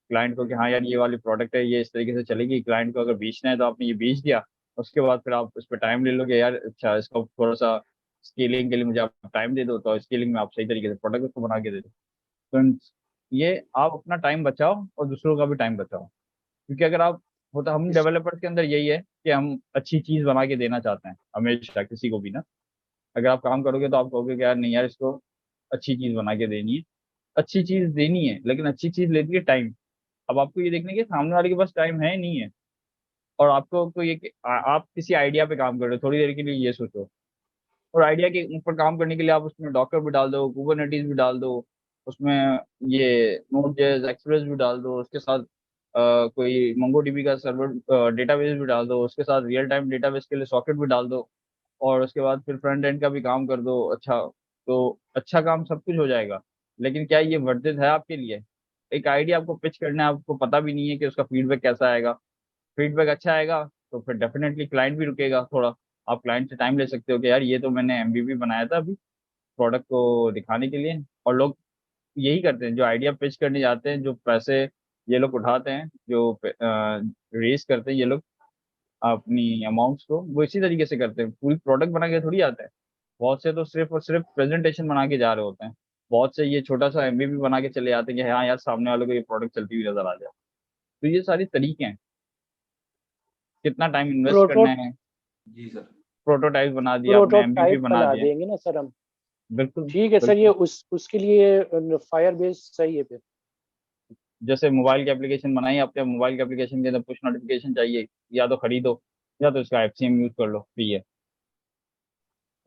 क्लाइंट को कि हाँ यार ये वाली प्रोडक्ट है, ये इस तरीके से चलेगी, क्लाइंट को अगर बेचना है तो आपने ये बेच दिया, उसके बाद फिर आप उस पर टाइम ले लोगे, यार अच्छा इसको थोड़ा सा स्केलिंग के लिए मुझे आप टाइम दे दो, तो स्केलिंग में आप सही तरीके से प्रोडक्ट उसको बना के दे दो। तो ये आप अपना टाइम बचाओ और दूसरों का भी टाइम बचाओ, क्योंकि अगर आप होता हम डेवलपर्स के अंदर यही है कि हम अच्छी चीज बना के देना चाहते हैं हमेशा किसी को भी ना। अगर आप काम करोगे तो आप कहोगे कि यार नहीं यार इसको अच्छी चीज बना के देनी है, अच्छी चीज देनी है, लेकिन अच्छी चीज लेती है टाइम। अब आपको ये देखने के सामने वाले के पास टाइम है नहीं है, और आपको कोई एक आप किसी आइडिया पे काम कर रहे हो, थोड़ी देर के लिए ये सोचो, और आइडिया के ऊपर काम करने के लिए आप उसमें डॉकर भी डाल दो, कुबरनेटीज भी डाल दो, उसमें ये नोड.जेएस एक्सप्रेस भी डाल दो, उसके साथ कोई मोंगोडीबी का सर्वर डेटाबेस भी डाल दो, उसके साथ रियल टाइम डेटाबेस के लिए सॉकेट भी डाल दो, और उसके बाद फिर फ्रंट एंड का भी काम कर दो। अच्छा, तो अच्छा काम सब कुछ हो जाएगा, लेकिन क्या ये वर्थ इट है आपके लिए? एक आइडिया आपको पिच करना है, आपको पता भी नहीं है कि उसका फीडबैक कैसा आएगा। फीडबैक अच्छा आएगा तो फिर डेफिनेटली क्लाइंट भी रुकेगा थोड़ा, आप क्लाइंट से टाइम ले सकते हो कि यार ये तो मैंने एमवीपी बनाया था अभी प्रोडक्ट को दिखाने के लिए। और लोग यही करते हैं, जो आइडिया पिच करने जाते हैं, जो पैसे ये लोग उठाते हैं, जो रेस करते हैं ये लोग अपनी अमाउंट्स को, वो इसी तरीके से करते हैं, पूरी प्रोडक्ट बना के थोड़ी आते हैं। बहुत से तो सिर्फ और सिर्फ प्रेजेंटेशन बना के जा रहे होते हैं, बहुत से ये छोटा सा एमवीपी बना के चले जाते हैं कि हाँ यार सामने वालों को ये प्रोडक्ट चलती हुई नजर आ जाए। तो ये सारी तरीके हैं, कितना टाइम इन्वेस्ट प्रोटो करना है। जी सर। प्रोटोटाइप बना दिया आपने, एमवीपी प्रोटोटाइप बना बना दिया। देंगे ना सर हम। बिल्कुल ठीक है सर, ये बिल्कुल। उसके लिए फायर बेस सही है फिर। जैसे मोबाइल की एप्लीकेशन बनाई आपने, मोबाइल की एप्लीकेशन के अंदर पुश नोटिफिकेशन चाहिए, या तो खरीदो या तो इसका एफसीएम यूज कर लो, फ्री है।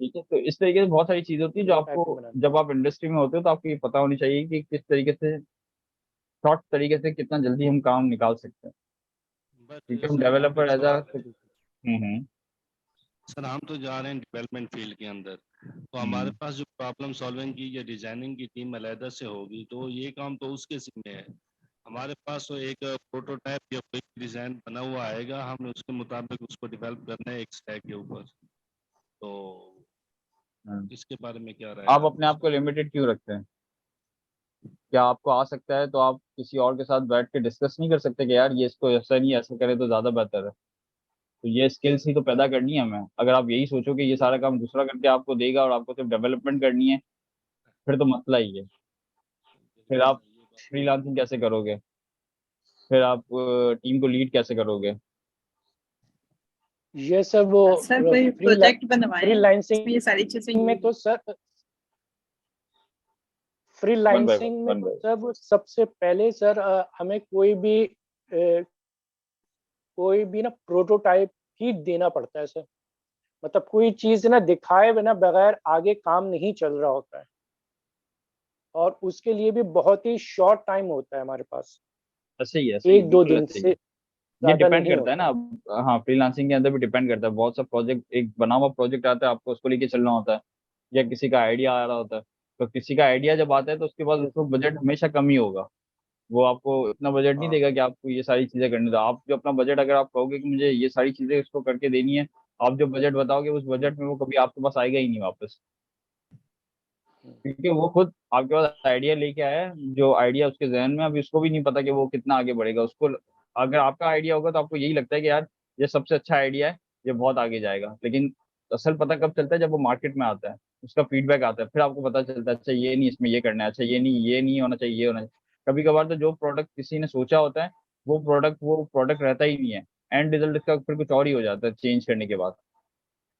ठीक है, तो इस तरीके से बहुत सारी चीजें होती है जो प्रोटोटाइप आपको, पे बनाना। जब आप इंडस्ट्री में होते हो तो आपको ये पता होनी चाहिए कि किस तरीके से शॉर्ट तरीके से कितना जल्दी हम काम निकाल सकते हैं, क्योंकि हम सर यहाँ पे डेवलपर एक एज अ। सवाल है। हम्म। सर हम तो जा रहे हैं डेवलपमेंट फील्ड के अंदर, तो हमारे पास जो प्रॉब्लम सॉल्विंग की या डिजाइनिंग की टीम अलहदा से होगी, तो ये काम तो उसके जिम्मे है। हमारे पास तो एक प्रोटोटाइप या कोई डिजाइन बना हुआ आएगा, हमने उसके मुताबिक उसको डेवलप करना है एक स्टैक के ऊपर। तो इसके बारे में क्या राय है आप आपकी? अपने आप को लिमिटेड क्यों रखते हैं? क्या आपको आ सकता है तो आप किसी और के साथ बैठ के डिस्कस नहीं कर सकते कि यार ये इसको ऐसा नहीं ऐसा करें तो ज्यादा बेहतर है? तो ये स्किल्स ही तो पैदा करनी है हमें। अगर आप यही सोचो कि ये सारा काम दूसरा करके आपको देगा और आपको सिर्फ डेवलपमेंट करनी है, फिर तो मसला ही है। फिर आप फ्रीलांसिंग कैसे करोगे? फिर आप टीम को लीड कैसे करोगे? ये सब वो सर कोई प्रोजेक्ट बनवाएं फ्रीलांसिंग इसमें ये सारी चीजें में तो सर, वन फ्रीलांसिंग में वन तो बाय सर सबसे पहले सर हमें कोई भी ना प्रोटोटाइप ही देना पड़ता है सर। मतलब कोई चीज ना दिखाए बिना बगैर आगे काम नहीं चल रहा होता है, और उसके लिए भी बहुत ही शॉर्ट टाइम होता है हमारे पास, ऐसे ही है, सही है, एक दो बिल्कुल दिन ऐसे ही से है। ये ज्यादा डिपेंड नहीं करता है होता ना है। अब। हाँ, फ्रीलांसिंग के अंदर भी डिपेंड करता है, बहुत सा प्रोजेक्ट एक बना हुआ प्रोजेक्ट आता है, आपको उसको लेके चलना होता है, या किसी का आइडिया आ रहा होता है। तो किसी का आइडिया जब आता है तो उसके बाद उसको बजट हमेशा कम ही होगा, वो आपको इतना बजट नहीं हाँ देगा कि आपको ये सारी चीजें करनी। तो आप जो अपना बजट, अगर आप कहोगे कि मुझे ये सारी चीजें इसको करके देनी है, आप जो बजट बताओगे उस बजट में वो कभी आपके पास आएगा ही नहीं वापस, क्योंकि वो खुद आपके पास आइडिया लेके आया है, जो आइडिया उसके जहन में, अभी उसको भी नहीं पता कि वो कितना आगे बढ़ेगा उसको। अगर आपका आइडिया होगा तो आपको यही लगता है कि यार ये सबसे अच्छा आइडिया है, ये बहुत आगे जाएगा, लेकिन असल पता कब चलता है? जब वो मार्केट में आता है, उसका फीडबैक आता है, फिर आपको पता चलता है अच्छा ये नहीं, इसमें ये करना है, अच्छा ये नहीं होना चाहिए, ये होना चाहिए। कभी कभार तो जो प्रोडक्ट किसी ने सोचा होता है वो प्रोडक्ट रहता ही नहीं है, एंड रिजल्ट इसका फिर कुछ और ही हो जाता है चेंज करने के बाद।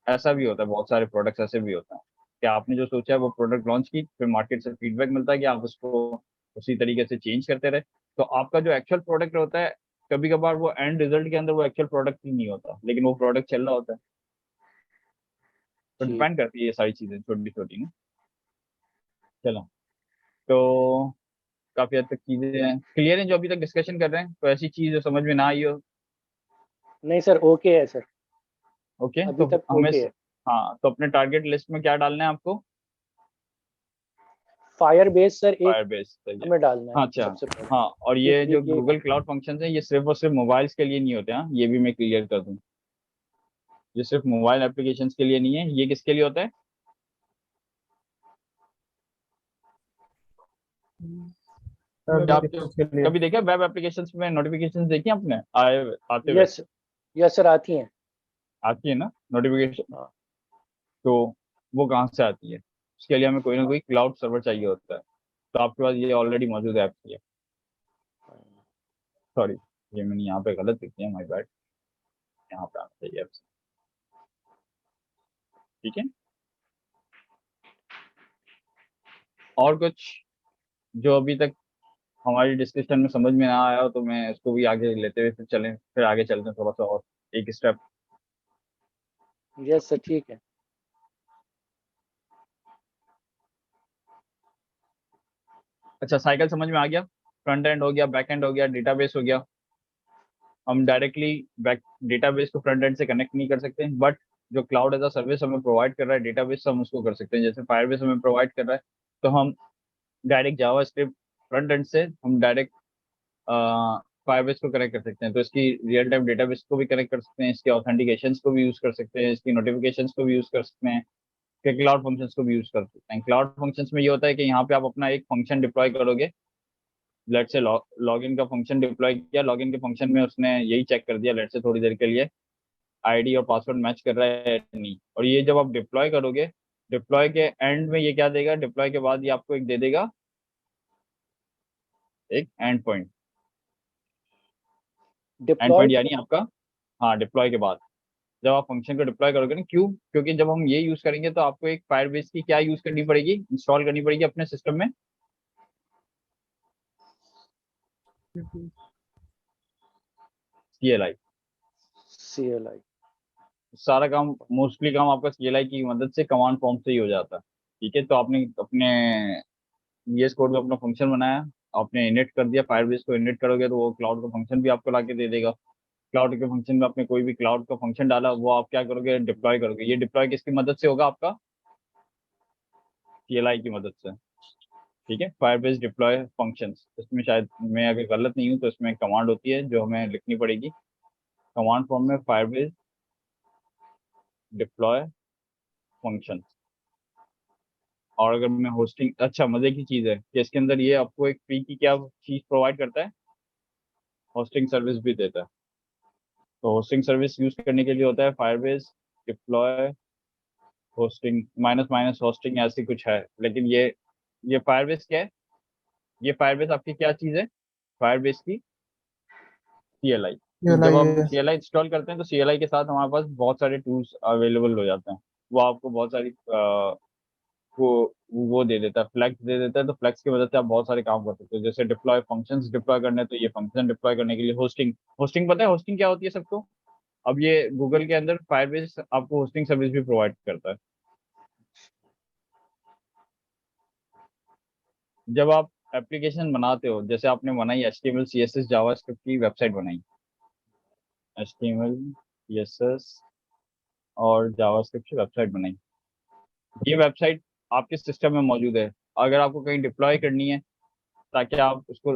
ऐसा भी होता है, बहुत सारे प्रोडक्ट्स ऐसे भी होते हैं कि आपने जो सोचा है वो प्रोडक्ट लॉन्च की, फिर मार्केट से फीडबैक मिलता है कि आप उसको उसी तरीके से चेंज करते रहे, तो आपका जो एक्चुअल प्रोडक्ट होता है कभी कभार वो एंड रिजल्ट के अंदर वो एक्चुअल प्रोडक्ट ही नहीं होता, लेकिन वो प्रोडक्ट चल रहा होता है। तो ठीक। डिपेंड करती है ये सारी चीजें छोटी छोटी ना। चलो, तो काफी हद तक चीजें क्लियर है जो अभी तक डिस्कशन कर रहे हैं, तो ऐसी चीज जो समझ में ना आई हो। नहीं सर, ओके है सर, ओके, अभी तो तक हमें ओके है। हाँ, तो अपने टारगेट लिस्ट में क्या डालना है आपको? फायर बेस सर एक फायर बेस, सही है। हमें डालना हाँ है अच्छा, सबसे पहले, हाँ, और ये जो क्योंकि गूगल क्लाउड फंक्शन है ये सिर्फ और सिर्फ मोबाइल्स के लिए नहीं होते हैं, ये भी मैं क्लियर कर दूं। ये सिर्फ मोबाइल एप्लीकेशन के लिए नहीं है, ये किसके लिए होता है? वेब क्या आप एप्लीकेशंस के लिए। कभी देखा वेब एप्लीकेशन में नोटिफिकेशन देखी आपने आते हुए? यस, यस सर आती हैं। आती है ना नोटिफिकेशन? हाँ। तो वो कहाँ से आती है? उसके लिए हमें कोई ना कोई क्लाउड सर्वर चाहिए होता है, तो आपके पास ये ऑलरेडी मौजूद है आपकी। सॉरी, ये मैंने यहाँ पे गलत लिख दिया, माय बैड, यहाँ पे आना चाहिए आपसे। ठीक है, और कुछ जो अभी तक हमारी डिस्कशन में समझ में ना आया हो तो मैं इसको भी आगे लेते हुए फिर आगे चलते हैं थोड़ा सा और एक स्टेप। यस सर ठीक है। अच्छा, साइकिल समझ में आ गया, फ्रंट एंड हो गया, बैक एंड हो गया, डेटाबेस हो गया। हम डायरेक्टली बैक डेटाबेस को फ्रंट एंड से कनेक्ट नहीं कर सकते, बट जो क्लाउड एज अ सर्विस हमें प्रोवाइड कर रहा है डेटाबेस, हम उसको कर सकते हैं। जैसे फायरबेस हमें प्रोवाइड कर रहा है, तो हम डायरेक्ट जावा स्क्रिप्ट फ्रंट एंड से हम डायरेक्ट फायरबेस को कनेक्ट कर सकते हैं, तो इसकी रियल टाइम डेटाबेस को भी कनेक्ट कर सकते हैं, इसके ऑथेंटिकेशंस को भी यूज कर सकते हैं, इसकी नोटिफिकेशंस को भी यूज कर सकते हैं, के क्लाउड फंक्शंस को भी यूज कर सकते हैं। क्लाउड फंक्शंस में ये होता है कि यहाँ पे आप अपना एक फंक्शन डिप्लॉय करोगे। लेट से लॉगिन का फंक्शन डिप्लॉय किया, लॉगिन के फंक्शन में उसने यही चेक कर दिया लेट से थोड़ी देर के लिए आईडी और पासवर्ड मैच कर रहा है या नहीं, और ये जब आप डिप्लॉय करोगे, डिप्लॉय के एंड में ये क्या देगा, डिप्लॉय के बाद ये आपको एक दे देगा, एक and point. And deploy point यानी आपका, हाँ, डिप्लॉय के बाद जब आप फंक्शन को डिप्लॉय करोगे ना, क्यों? क्योंकि जब हम ये यूज करेंगे तो आपको एक फायरबेस की क्या यूज करनी पड़ेगी, इंस्टॉल करनी पड़ेगी अपने सिस्टम में, CLI। CLI। सारा काम, मोस्टली काम आपका CLI की मदद से कमांड फॉर्म से ही हो जाता है। ठीक है, तो आपने अपने VS कोड में अपना फंक्शन बनाया, आपने इनिट कर दिया, फायरबेस को इनिट करोगे तो वो क्लाउड का फंक्शन भी आपको लाके दे देगा। क्लाउड के फंक्शन में आपने कोई भी क्लाउड का फंक्शन डाला, वो आप क्या करोगे, डिप्लॉय करोगे। ये डिप्लॉय किसकी मदद से होगा आपका? CLI की मदद से। ठीक है, फायरबेस डिप्लॉय फंक्शंस, इसमें शायद मैं अगर गलत नहीं हूँ तो इसमें कमांड होती है जो हमें लिखनी पड़ेगी कमांड फॉर्म में, फायरबेस डिप्लॉय फंक्शन। और अगर मैं होस्टिंग, अच्छा मजे की चीज है कि इसके अंदर ये आपको एक फ्री की क्या चीज प्रोवाइड करता है, होस्टिंग सर्विस भी देता है। तो होस्टिंग सर्विस यूज करने के लिए होता है Firebase deploy hosting minus minus hosting, ऐसी कुछ है, लेकिन ये फायरबेस क्या है, ये फायरबेस आपकी क्या चीज है, फायरबेस की CLI। ये जब आप लाइए। CLI इंस्टॉल करते हैं तो CLI के साथ हमारे पास बहुत सारे टूल्स अवेलेबल हो जाते हैं, वो आपको बहुत सारी वो वो दे देता है, फ्लैक्स दे देता है, तो फ्लैक्स की मदद से आप बहुत सारे काम कर सकते हो। जैसे डिप्लॉय फंक्शंस डिप्लॉय करने, तो ये फंक्शन डिप्लॉय करने के लिए होस्टिंग, होस्टिंग पता है होस्टिंग क्या होती है सबको? अब ये गूगल के अंदर फायरबेस आपको होस्टिंग सर्विस भी प्रोवाइड करता है। जब आप एप्लीकेशन बनाते हो, जैसे आपने बनाई HTML CSS जावास्क्रिप्ट की वेबसाइट बनाई, HTML CSS और जावास्क्रिप्ट की वेबसाइट बनाई, ये वेबसाइट आपके सिस्टम में मौजूद है। अगर आपको कहीं डिप्लॉय करनी है ताकि आप उसको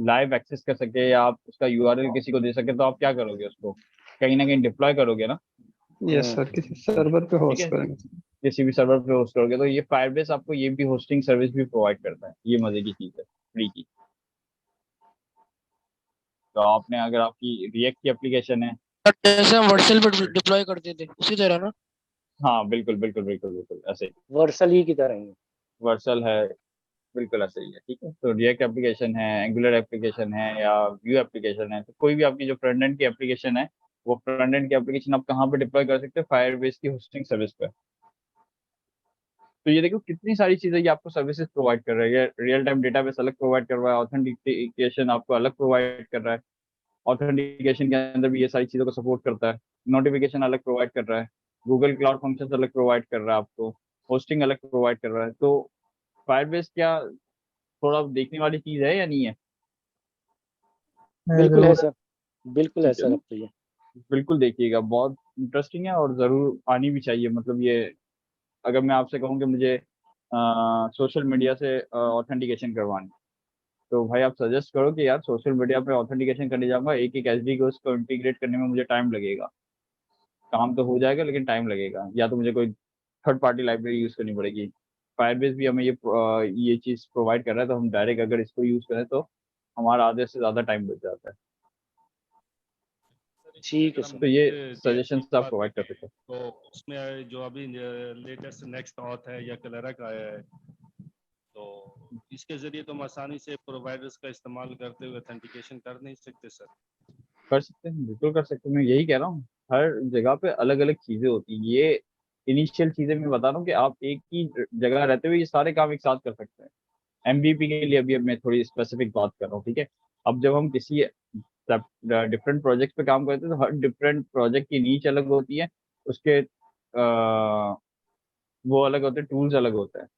लाइव एक्सेस कर सके या आप उसका URL किसी को दे सके, तो आप क्या करोगे, उसको कहीं ना कहीं डिप्लॉय करोगे ना। यस सर, किसी सर्वर पे ठीक होस्ट है, करेंगे। किसी भी सर्वर पे होस्ट करोगे, तो ये फायरबेस आपको ये भी होस्टिंग सर्विस भी प्रोवाइड करता है। ये मजे की चीज है, फ्री की। तो आपने अगर आपकी रिएक्ट की एप्लीकेशन है, जैसे हम व्हाट्सएप पे डिप्लॉय करते थे उसी तरह ना। हाँ बिल्कुल बिल्कुल बिल्कुल बिल्कुल ऐसे ही, वर्सल ही की तरह ही है। वर्सल है, बिल्कुल ऐसे ही है। ठीक है, तो रिएक्ट एप्लीकेशन है, एंगुलर एप्लीकेशन है या व्यू एप्लीकेशन है, तो कोई भी आपकी जो फ्रंट एंड की एप्लीकेशन है वो फ्रंट एंड की एप्लीकेशन आप कहाँ पे डिप्लॉय कर सकते हैं, फायरबेस की होस्टिंग सर्विस पे। तो ये देखो कितनी सारी चीजें ये आपको सर्विसेज प्रोवाइड कर रहा है। रियल टाइम डेटाबेस अलग प्रोवाइड कर रहा है, ऑथेंटिकेशन आपको अलग प्रोवाइड कर रहा है, ऑथेंटिकेशन के अंदर भी ये सारी चीज़ों को सपोर्ट करता है, नोटिफिकेशन अलग प्रोवाइड कर रहा है, गूगल क्लाउड फंक्शन अलग प्रोवाइड कर रहा है आपको, होस्टिंग अलग प्रोवाइड कर रहा है। तो फायरबेस क्या थोड़ा देखने वाली चीज़ है या नहीं है? बिल्कुल है सर, बिल्कुल है ठीक है सर। ना? अब तो ये बिल्कुल देखिएगा, बहुत इंटरेस्टिंग है और ज़रूर आनी भी चाहिए। मतलब ये अगर मैं आपसे कहूँ कि मुझे सोशल मीडिया से ऑथेंटिकेशन करवानी, तो भाई आप सजेस्ट करो कि यार सोशल मीडिया पे ऑथेंटिकेशन करने जाऊंगा, एक एक एचडी को उसको इंटीग्रेट करने में मुझे टाइम लगेगा। काम तो हो जाएगा लेकिन टाइम लगेगा, या तो मुझे कोई थर्ड पार्टी लाइब्रेरी यूज़ करनी पड़ेगी। फायरबेस भी हमें ये चीज़ प्रोवाइड कर रहा है, तो हम डायरेक्ट अगर इसको यूज़ करें तो हमारा आधे से ज़्यादा टाइम बच जाता है। ठीक है सर। तो ये DFT सजेशंस की आप बात प्रोवाइड कर सकते हैं। तो उसमें जो अभी लेटेस्ट नेक्स्ट ऑथ है या क्लरक आया है, तो इसके जरिए तुम आसानी से प्रोवाइडर्स का इस्तेमाल करते हुए ऑथेंटिकेशन कर नहीं सकते सर? कर सकते हैं, बिल्कुल कर सकते हैं। मैं यही कह रहा हूँ, हर जगह पे अलग अलग चीज़ें होती हैं। ये इनिशियल चीज़ें मैं बता रहा हूँ कि आप एक ही जगह रहते हुए ये सारे काम एक साथ कर सकते हैं। एमबीपी के लिए अभी अब मैं थोड़ी स्पेसिफिक बात कर रहा हूँ, ठीक है। अब जब हम किसी डिफरेंट प्रोजेक्ट पे काम करते हैं तो हर डिफरेंट प्रोजेक्ट की नीच अलग होती है, उसके वो अलग होते हैं, टूल्स अलग होते हैं।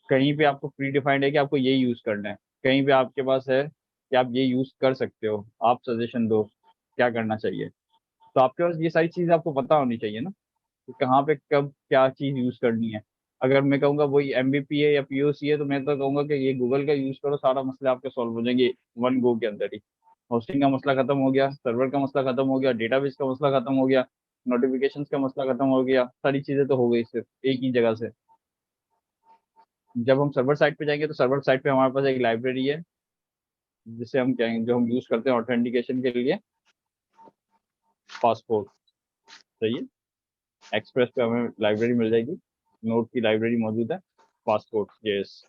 कहीं पे आपको प्री डिफाइंड है कि आपको ये यूज़ करना है, कहीं पे आपके पास है कि आप ये यूज़ कर सकते हो, आप सजेशन दो क्या करना चाहिए। तो आपके पास ये सारी चीज़ आपको पता होनी चाहिए ना, कि कहाँ पे कब क्या चीज़ यूज़ करनी है। अगर मैं कहूँगा वही एमबीपी है या पीओसी है, तो मैं तो कहूँगा कि ये गूगल का यूज़ करो, सारा मसले आपके सॉल्व हो जाएंगे वन गो के अंदर ही। होस्टिंग का मसला खत्म हो गया, सर्वर का मसला खत्म हो गया, डेटाबेस का मसला खत्म हो गया, नोटिफिकेशंस का मसला खत्म हो गया, सारी चीज़ें तो हो गई सिर्फ एक ही जगह से। जब हम सर्वर साइड पे जाएंगे तो सर्वर साइड पे हमारे पास एक लाइब्रेरी है जिसे हम कहेंगे, जो हम यूज़ करते हैं ऑथेंटिकेशन के लिए, पासपोर्ट। सही है, एक्सप्रेस पे हमें लाइब्रेरी मिल जाएगी, नोट की लाइब्रेरी मौजूद है, पासपोर्ट जेएस।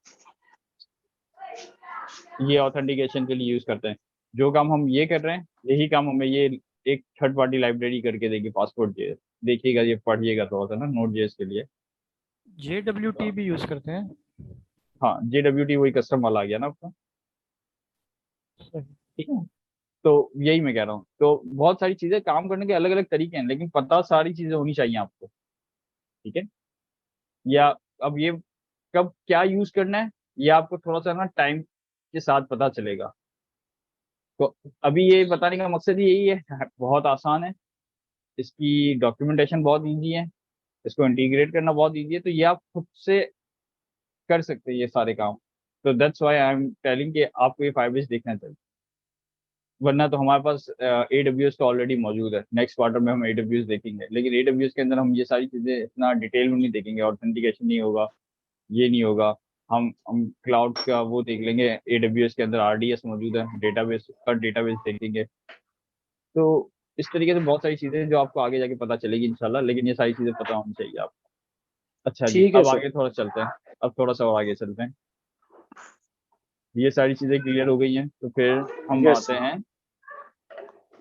ये ऑथेंटिकेशन के लिए यूज़ करते हैं। जो काम हम ये कर रहे हैं, यही काम हमें ये एक थर्ड पार्टी लाइब्रेरी करके देगी, पासपोर्ट जेएस। देखिएगा, ये पढ़िएगा थोड़ा सा ना नोट जेएस के लिए। JWT भी यूज करते हैं? हाँ, JWT वही कस्टम वाला आ गया ना आपका, ठीक है। तो यही मैं कह रहा हूँ, तो बहुत सारी चीज़ें काम करने के अलग अलग तरीके हैं, लेकिन पता सारी चीज़ें होनी चाहिए आपको, ठीक है। या अब ये कब क्या यूज़ करना है, ये आपको थोड़ा सा ना टाइम के साथ पता चलेगा। तो अभी ये बताने का मकसद ही यही है, बहुत आसान है, इसकी डॉक्यूमेंटेशन बहुत ईजी है, इसको इंटीग्रेट करना बहुत ईजी है, तो ये आप खुद से कर सकते हैं ये सारे काम। तो that's why I am telling कि आपको ये फाइव देखना चाहिए। वरना तो हमारे पास AWS तो ऑलरेडी मौजूद है, नेक्स्ट क्वार्टर में हम AWS देखेंगे, लेकिन AWS के अंदर हम ये सारी चीज़ें इतना डिटेल में नहीं देखेंगे, ऑथेंटिकेशन नहीं होगा, ये नहीं होगा। हम क्लाउड का वो देख लेंगे, AWS के अंदर RDS मौजूद है, डेटाबेस देखेंगे। तो इस तरीके से बहुत सारी चीज़ें जो आपको आगे जाके पता चलेगी इंशाल्लाह, लेकिन ये सारी चीज़ें पता होनी चाहिए आपको। अच्छा जी, ठीक है अब सर। आगे थोड़ा चलते हैं, अब थोड़ा सा और आगे चलते हैं। ये सारी चीज़ें क्लियर हो गई हैं, तो फिर हम यस आते हैं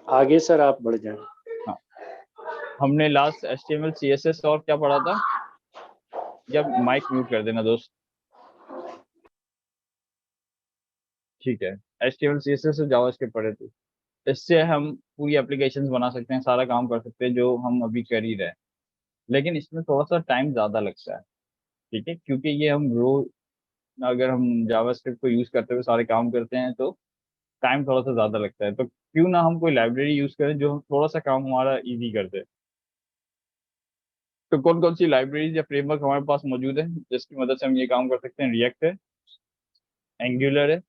आगे सर, आप बढ़ जाएं। हाँ, हमने लास्ट HTML CSS और क्या पढ़ा था? या माइक म्यूट कर देना दोस्त, ठीक है। HTML CSS और जावास्क्रिप्ट पढ़े थे। इससे हम पूरी एप्लीकेशंस बना सकते हैं, सारा काम कर सकते हैं जो हम अभी कर ही रहे हैं, लेकिन इसमें थोड़ा सा टाइम ज़्यादा लगता है, ठीक है। क्योंकि ये हम रोज अगर हम जावास्क्रिप्ट को यूज़ करते हुए सारे काम करते हैं तो टाइम थोड़ा सा ज़्यादा लगता है। तो क्यों ना हम कोई लाइब्रेरी यूज़ करें जो थोड़ा सा काम हमारा ईजी कर दे। तो कौन कौन सी लाइब्रेरीज या फ्रेमवर्क हमारे पास मौजूद है जिसकी मदद से हम ये काम कर सकते हैं? रिएक्ट है, एंगुलर है,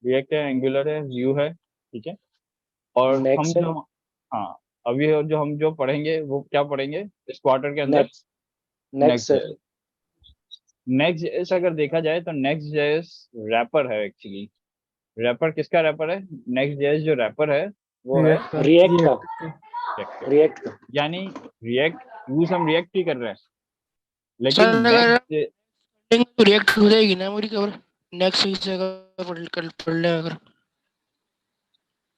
रिएक्ट है, एंगुलर है, व्यू है, ठीक है। और हम नेक्स्ट है, जो हाँ, अभी जो हम जो पढ़ेंगे वो क्या पढ़ेंगे इस क्वार्टर के अंदर? Next next next sir. Next JS अगर देखा जाए तो नेक्स्ट जेएस रैपर है एक्चुअली। रैपर किसका रैपर है? नेक्स्ट जेएस जो रैपर है वो है रिएक्ट का रिएक्ट का React का। रिएक्ट का यानी रिएक्ट यूज हम रिएक्ट ही कर रहे हैं, सर लेकिन अगर नेक्स्ट तो रिएक्ट हो जाएगी ना मेरी कवर, नेक्स्ट वीक से अगर पढ़ ले अगर।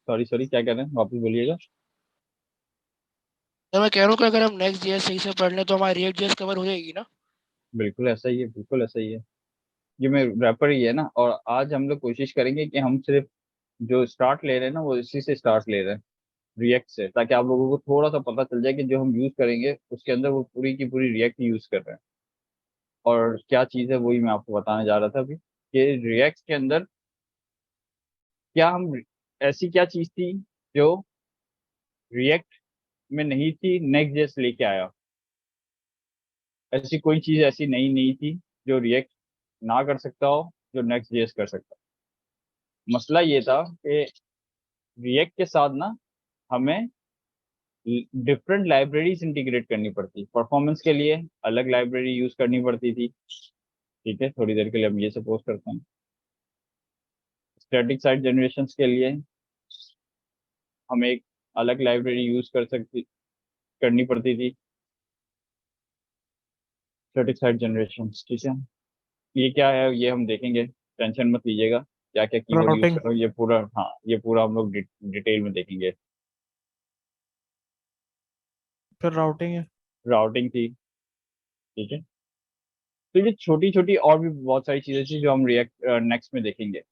सॉरी क्या कह रहे हैं, वापस बोलिएगा। तो मैं कह रहा हूँ कि अगर हम नेक्स्ट जेएस सही से पढ़ लें तो हमारी रिएक्ट जेएस कवर हो जाएगी ना। बिल्कुल ऐसा ही है, बिल्कुल ऐसा ही है। ये में रैपर ही है ना, और आज हम लोग कोशिश करेंगे कि हम सिर्फ जो स्टार्ट ले रहे हैं ना वो इसी से स्टार्ट ले रहे हैं, रिएक्ट से, ताकि आप लोगों को थोड़ा सा पता चल जाए कि जो हम यूज करेंगे उसके अंदर वो पूरी की पूरी रिएक्ट यूज कर रहे हैं। और क्या चीज़ है वही मैं आपको बताने जा रहा था अभी, कि रिएक्ट के अंदर क्या हम, ऐसी क्या चीज़ थी जो रिएक्ट में नहीं थी, नेक्स्ट जेएस लेके आया। ऐसी कोई चीज़ ऐसी नई नहीं थी जो रिएक्ट ना कर सकता हो, जो नेक्स्ट जेएस कर सकता। मसला ये था कि रिएक्ट के साथ ना हमें डिफरेंट लाइब्रेरीज इंटीग्रेट करनी पड़ती, परफॉर्मेंस के लिए अलग लाइब्रेरी यूज करनी पड़ती थी। ठीक है, थोड़ी देर के लिए हम ये सपोज करते हैं, स्टैटिक साइट जनरेशन के लिए हमें एक अलग लाइब्रेरी यूज करनी पड़ती थी, स्टैटिक साइट जनरेशन। ठीक है, ये क्या है ये हम देखेंगे, टेंशन मत लीजिएगा, क्या क्या कीवर्ड यूज Routing. करो ये पूरा, हाँ ये पूरा हम लोग डिटेल में देखेंगे। फिर राउटिंग है। राउटिंग थी। ठीक है, तो ये छोटी छोटी और भी बहुत सारी चीजें थी जो हम रिएक्ट नेक्स्ट में देखेंगे।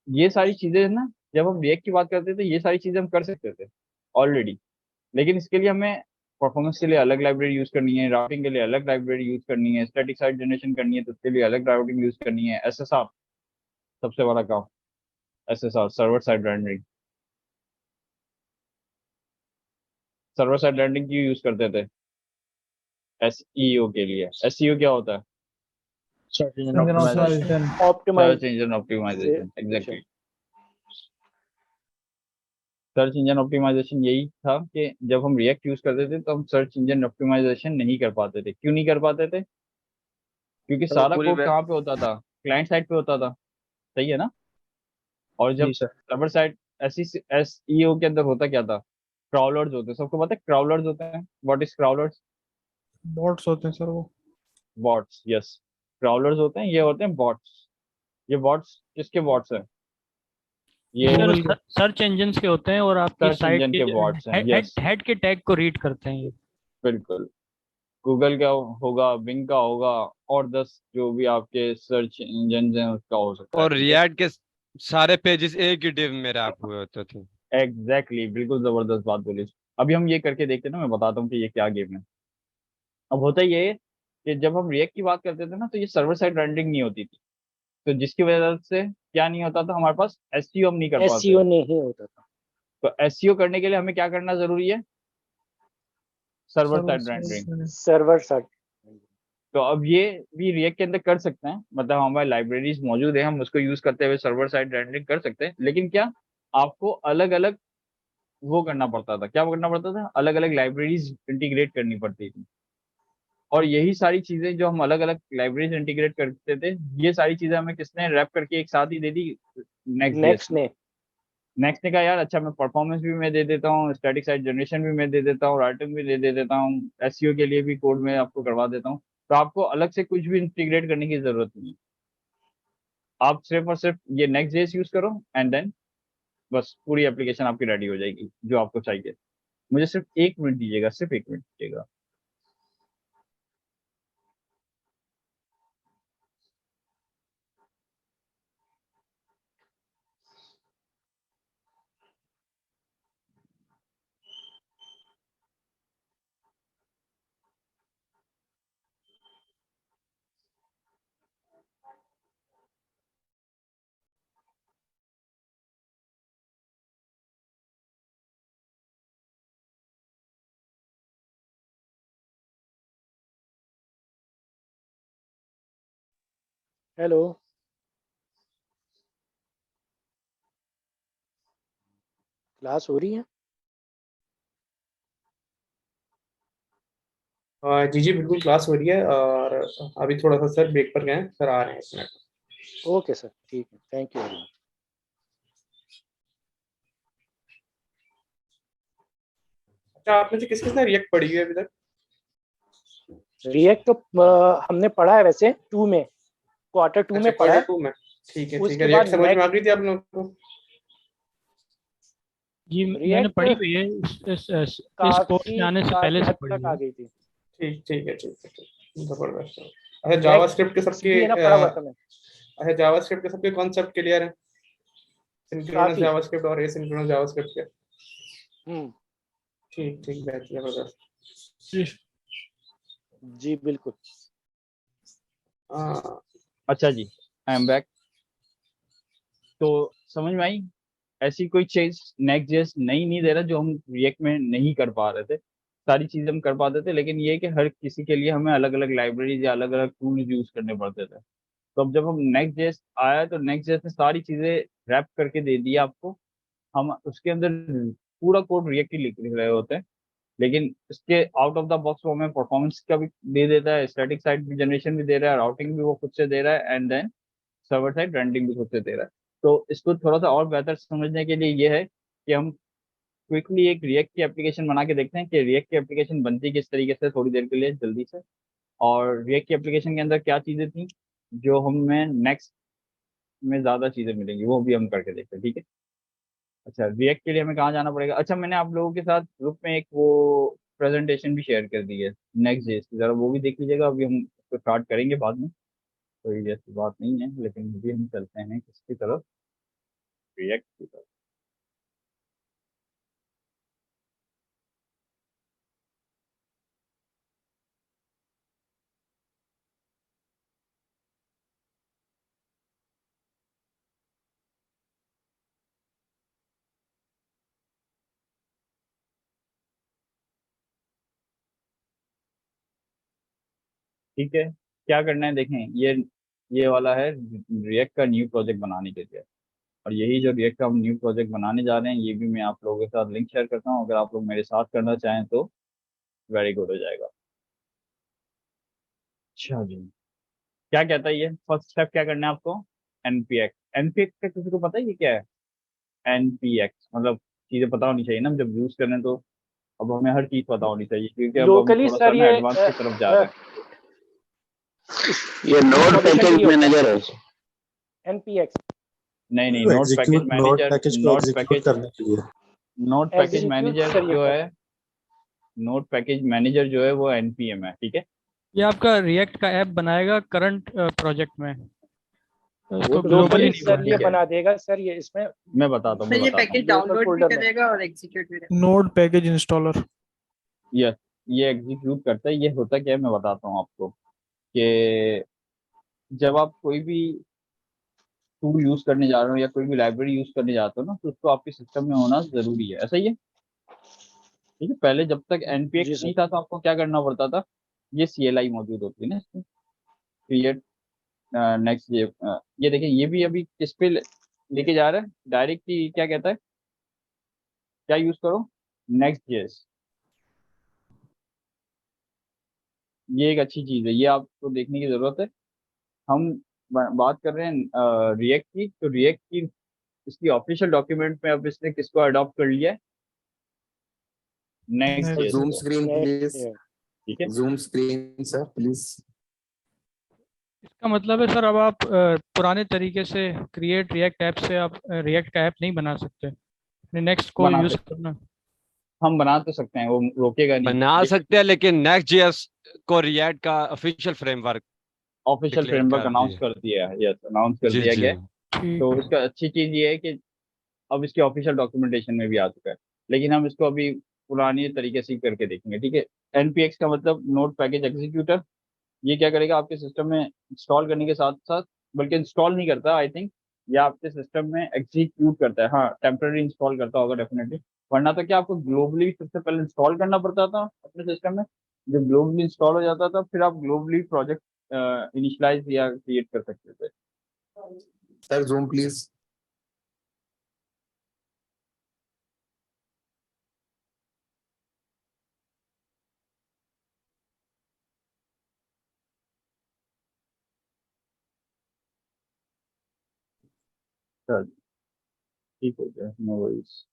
ये सारी चीजें ना, जब हम रिएक्ट की बात करते थे ये सारी चीजें हम कर सकते थे ऑलरेडी, लेकिन इसके लिए हमें परफॉर्मेंस के लिए अलग लाइब्रेरी यूज करनी है, राउटिंग के लिए अलग लाइब्रेरी यूज करनी है, स्टैटिक साइट जनरेशन करनी है तो उसके लिए अलग राउटिंग यूज करनी है। एसएसआर सबसे बड़ा काम, SSR server side rendering, server side rendering क्यों यूज करते थे? एसईओ के लिए। एसईओ क्या होता है? Search engine engine optimisation. Optimisation. Optimise search engine optimisation, exactly. Search engine optimisation यही था कि जब हम रिएक्ट यूज करते थे तो हम सर्च इंजन ऑप्टिमाइजेशन नहीं कर पाते थे। क्यों नहीं कर पाते थे? क्योंकि तो सारा पूरी कोड कहाँ पे होता था? क्लाइंट साइड पे होता था, सही है ना? और जब जी सर। सर्वर साइड एसईओ के अंदर होता क्या था? क्राउलर्स होते हैं, सबको पता है क्राउलर्स होते हैं। What is क्राउलर्स? बॉट्स होते हैं सर वो। Bots, yes. क्राउलर्स होते हैं, ये होते हैं बॉट्स। ये बॉट्स किसके बॉट्स हैं? ये सर सर्च सर्च इंजन के होते हैं और आपकी साइट इंजन के के बॉट्स हैं, हेड यस हेड के टैग को रीड करते हैं ये। बिल्कुल। गूगल का होगा, बिंग का होगा, और 10 जो भी आपके सर्च इंजन हैं उसका हो सकता है। और रिएक्ट के सारे पेजेस एक ही डिव में रैप हुए होते थे। एग्जैक्टली, बिल्कुल जबरदस्त बात बोली। अभी हम ये करके देखते हैं ना, मैं बताता हूँ कि ये क्या गेम है। अब होता ये है कि जब हम रिएक्ट की बात करते थे ना तो ये सर्वर साइड रेंडरिंग नहीं होती थी, तो जिसकी वजह से क्या नहीं होता था, हमारे पास एसईओ हम नहीं कर पाते। एसईओ नहीं होता था। तो एसईओ करने के लिए हमें क्या करना जरूरी है? Server side rendering. Server side. तो अब ये भी रिएक्ट के अंदर कर सकते हैं, मतलब हमारे लाइब्रेरीज मौजूद है, हम उसको यूज करते हुए सर्वर साइड रेंडरिंग कर सकते हैं, लेकिन क्या आपको अलग अलग वो करना पड़ता था? क्या करना पड़ता था? अलग अलग लाइब्रेरीज इंटीग्रेट करनी पड़ती थी। और यही सारी चीजें जो हम अलग अलग लाइब्रेरीज इंटीग्रेट करते थे, ये सारी चीजें हमें किसने रैप करके एक साथ ही दे दी? नेक्स्ट ने। नेक्स्ट ने कहा यार अच्छा मैं परफॉर्मेंस भी मैं दे देता हूँ, स्टैटिक साइट जनरेशन भी मैं दे देता हूँ, राइटिंग भी दे देता हूँ, एसईओ के लिए भी कोड में आपको करवा देता हूँ, तो आपको अलग से कुछ भी इंटीग्रेट करने की जरूरत नहीं है। आप सिर्फ और सिर्फ ये नेक्स्ट जेएस यूज करो एंड देन बस पूरी एप्लीकेशन आपकी रेडी हो जाएगी जो आपको चाहिए। मुझे सिर्फ 1 मिनट दीजिएगा, सिर्फ 1 मिनट दीजिएगा। हेलो, क्लास हो रही है? जी जी बिल्कुल क्लास हो रही है, और अभी थोड़ा सा सर ब्रेक पर गए हैं, सर आ रहे हैं 1 मिनट। ओके सर, ठीक है, थैंक यू वेरी मच। अच्छा, आप में से किस किसने रिएक्ट पढ़ी है अभी तक? रिएक्ट तो हमने पढ़ा है वैसे 2 में, क्वार्टर 2 में पढ़ा है। Q2 में। ठीक है ठीक उसके है, रिएक्ट बाद समझ में आ गई थी आप लोगों को? जी मैंने React पढ़ी हुई है इस कोर्स में आने से पहले से हद पढ़ी तक हुई आ है। गई थी। ठीक जबरदस्त। अच्छा जावास्क्रिप्ट के Next भी है ना, पढ़ा हुआ था मैं। अच्छा जावास्क्रिप्ट के सबके कॉन्सेप्ट क्लियर है, सिंक्रोनस काफी। जावास्क्रिप्ट और एसिंक्रोनस जावास्क्रिप्ट के। ठीक जबरदस्त। जी बिल्कुल। अच्छा जी, आई एम बैक। तो समझ में आई? ऐसी कोई चीज नेक्स्ट जेस नई नहीं दे रहा जो हम रिएक्ट में नहीं कर पा रहे थे। सारी चीजें हम कर पाते थे, लेकिन ये है कि हर किसी के लिए हमें अलग अलग लाइब्रेरीज या अलग अलग टूल्स यूज करने पड़ते थे। तो अब जब हम नेक्स्ट जेस आया तो नेक्स्ट जेस ने सारी चीजें रैप करके दे दी आपको। हम उसके अंदर पूरा कोड रिएक्ट ही लिख रहे होते हैं, लेकिन इसके आउट ऑफ द बॉक्स वो हमें परफॉर्मेंस का भी दे देता है, स्टैटिक साइड भी जनरेशन भी दे रहा है, राउटिंग भी वो खुद से दे रहा है, and then server side rendering भी खुद से दे रहा है। तो इसको थोड़ा सा और बेहतर समझने के लिए ये है कि हम क्विकली एक रिएक्ट की एप्लीकेशन बना के देखते हैं कि रिएक्ट की एप्लीकेशन बनती किस तरीके से, थोड़ी देर के लिए जल्दी से। और रिएक्ट की एप्लीकेशन के अंदर क्या चीज़ें थी जो हमें नेक्स्ट में ज़्यादा चीज़ें मिलेंगी, वो भी हम करके देखते हैं, ठीक है। अच्छा, रिएक्ट के लिए हमें कहाँ जाना पड़ेगा? अच्छा, मैंने आप लोगों के साथ ग्रुप में एक वो प्रेजेंटेशन भी शेयर कर दी है नेक्स्ट जेस की, ज़रा वो भी देख लीजिएगा। अभी हम उसको स्टार्ट करेंगे बाद में, कोई ऐसी बात नहीं है, लेकिन अभी हम चलते हैं किसकी तरफ, रिएक्ट की तरफ। ठीक है, क्या करना है देखें, ये वाला है रिएक्ट का न्यू प्रोजेक्ट बनाने के लिए। और यही जो रिएक्ट का हम न्यू प्रोजेक्ट बनाने जा रहे हैं, ये भी मैं आप लोगों के साथ लिंक शेयर करता हूँ। अगर आप लोग मेरे साथ करना चाहें तो वेरी गुड हो जाएगा। अच्छा जी, क्या कहता है ये? फर्स्ट स्टेप क्या करना है आपको? एनपीएक्स। एनपीएक्स का किसी को पता है ये क्या है? एनपीएक्स मतलब चीज़ें पता होनी चाहिए ना, हम जब यूज़ करें तो। अब हमें हर चीज़ पता होनी चाहिए, क्योंकि अब हम लोकली थोड़ा सा सर ना ये एडवांस की तरफ जा रहे हैं। ये नोड पैकेज मैनेजर है। एनपीएक्स नहीं नहीं, note package node manager, package को एग्जीक्यूट करने के लिए। नोट पैकेज एग्जीक्यूट मैनेजर करिए जो सर। है, नोट पैकेज मैनेजर जो है वो एनपीएम है, ठीक है। ये आपका रिएक्ट का ऐप बनाएगा करंट प्रोजेक्ट में, इसको तो ग्लोबली लोकली नहीं सर ये बनाएगा। बना देगा सर, ये इसमें मैं बताता हूँ, तो ये पैकेज डाउनलोड भी करेगा और एग्जीक्यूट भी करेगा। Node package installer. यस, ये एग्जीक्यूट करता है। ये होता क्या है मैं बताता हूँ आपको, कि जब आप कोई भी टूल यूज करने जा रहे हो या कोई भी लाइब्रेरी यूज करने जाते हो ना, तो उसको आपके सिस्टम में होना जरूरी है, ऐसा ही है, ठीक है। पहले जब तक जी एनपीएक्स नहीं सर। था तो आपको क्या करना पड़ता था, ये सीएलआई मौजूद होती है ना इसमें, क्रिएट नेक्स्ट। ये देखिए, ये भी अभी किस पे लेके जा रहा है डायरेक्ट ही, क्या कहता है, क्या यूज करो? Next JS. ये एक अच्छी चीज है, ये आपको देखने की जरूरत है। हम बात कर रहे हैं रिएक्ट की, तो रिएक्ट की इसकी ऑफिशियल डॉक्यूमेंट में अब इसने किसको अडॉप्ट कर लिया है? नेक्स्ट जेएस जूम को, स्क्रीन प्लीज, ठीक है। Zoom screen sir please. इसका मतलब है सर अब आप पुराने तरीके से क्रिएट रिएक्ट ऐप से आप रिएक्ट का ऐप नहीं बना सकते, नेक्स्ट को बना यूज सकते, करना। हम बना तो सकते हैं, वो रोकेगा नहीं। बना सकते हैं, लेकिन नेक्स्ट जेएस को रिएक्ट का official framework official declare framework कर अनाउंस दिया। कर दिया है, यस, अनाउंस कर जी दिया जी। गया है। तो इसका अच्छी चीज ये है कि अब इसके ऑफिशियल डॉक्यूमेंटेशन में भी आ चुका है, लेकिन हम इसको अभी पुरानी तरीके से ही करके देखेंगे, ठीक है। एनपीएक्स का मतलब नोट पैकेज एग्जीक्यूटर। ये क्या करेगा, आपके सिस्टम में इंस्टॉल करने के साथ साथ, बल्कि इंस्टॉल नहीं करता आई थिंक, ये आपके सिस्टम में एग्जीक्यूट करता है। हाँ, टेम्पररी इंस्टॉल करता होगा डेफिनेटली, वरना तो क्या आपको ग्लोबली सबसे पहले इंस्टॉल करना पड़ता था अपने सिस्टम में। जब ग्लोबली इंस्टॉल हो जाता था, फिर आप ग्लोबली प्रोजेक्ट इनिशियलाइज या क्रिएट कर सकते थे। Sir zoom please. चल, ठीक हो गया, नो वरीज।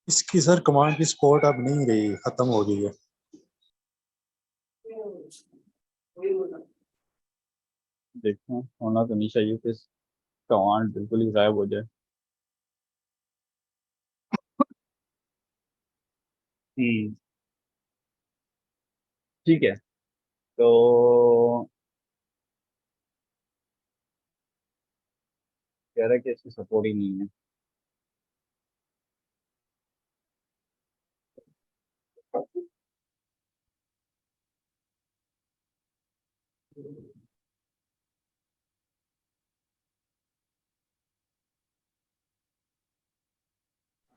इसकी सर कमांड की सपोर्ट अब नहीं रही, खत्म हो गई है। देखते हैं, होना तो नहीं चाहिए कि कमांड बिल्कुल ही गायब हो जाए। ठीक है, तो कह रहा है कि इसकी सपोर्ट ही नहीं है।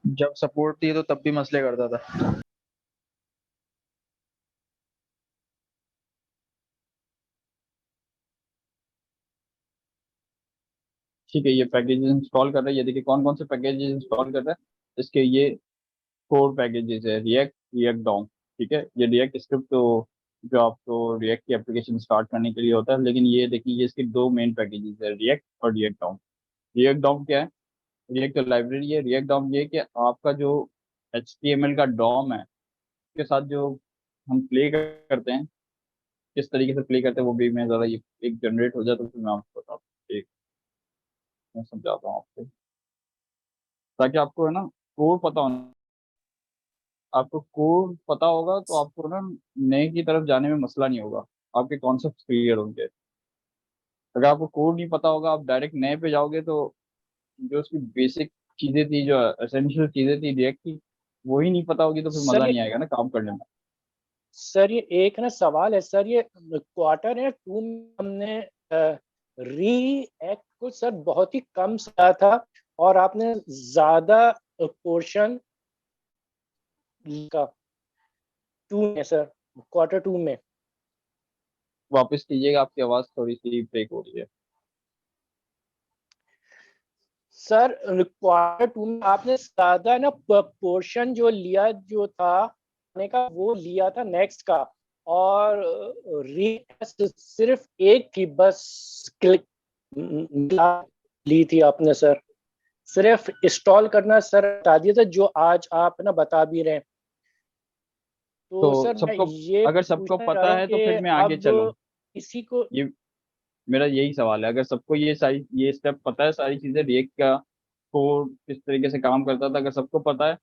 जब सपोर्ट थी तो तब भी मसले करता था। ठीक है, ये पैकेजेस इंस्टॉल कर रहा है। ये देखिए कौन कौन से पैकेजेस इंस्टॉल कर रहा है। इसके ये कोर पैकेजेस है, रिएक्ट, रिएक्ट डाउन। ठीक है, ये रिएक्ट स्क्रिप्ट तो जो आपको रिएक्ट की एप्लीकेशन स्टार्ट करने के लिए होता है, लेकिन ये देखिए ये इसके दो मेन पैकेजेस है, रिएक्ट और रिएक्ट डाउन। रिएक्ट डाउन क्या है? रिएक्ट लाइब्रेरी है। रिएक्ट डाउन ये कि आपका जो HTML का डॉम है उसके साथ जो हम प्ले करते हैं, किस तरीके से प्ले करते हैं वो भी मैं ज़रा ये एक जनरेट हो जाए तो फिर मैं आपको बताता हूँ। एक मैं समझाता हूँ आपको, ताकि आपको है ना कोड पता होना। आपको कोड पता होगा तो आपको ना नए की तरफ जाने में मसला नहीं होगा, आपके कॉन्सेप्ट क्लियर होंगे। अगर आपको कोड नहीं पता होगा, आप डायरेक्ट नए पे जाओगे तो जो उसकी बेसिक चीज़ें थी, जो एसेंशियल चीज़ें थी रिएक्ट की, वो ही नहीं पता होगी तो फिर सर मज़ा ये नहीं आएगा ना काम करने में। सर ये एक ना सवाल है सर, ये क्वार्टर है 2 में हमने रिएक्ट को सर बहुत ही कम समझा था और आपने ज्यादा पोर्शन का 2 में सर, क्वार्टर 2 में। वापस कीजिएगा, आपकी आवाज़ थोड़ी सी ब्रेक हो रही है। सर क्वार्टर 2 में आपने ज्यादा ना पोर्शन जो लिया जो था ने का वो लिया था नेक्स्ट का, और सिर्फ एक थी बस, क्लिक ली थी आपने सर, सिर्फ इंस्टॉल करना सर बता दिया था जो आज आप ना बता भी रहे हैं। तो तो सर मैं सबको, ये अगर सबको पूछना चाह रहा पता हूँ है तो कि फिर मैं आगे चलूँ। अब इसी को ये मेरा यही सवाल है, अगर सबको ये स्टेप पता है, सारी चीज़ें रिएक्ट का कोड किस तरीके से काम करता था, अगर सबको पता है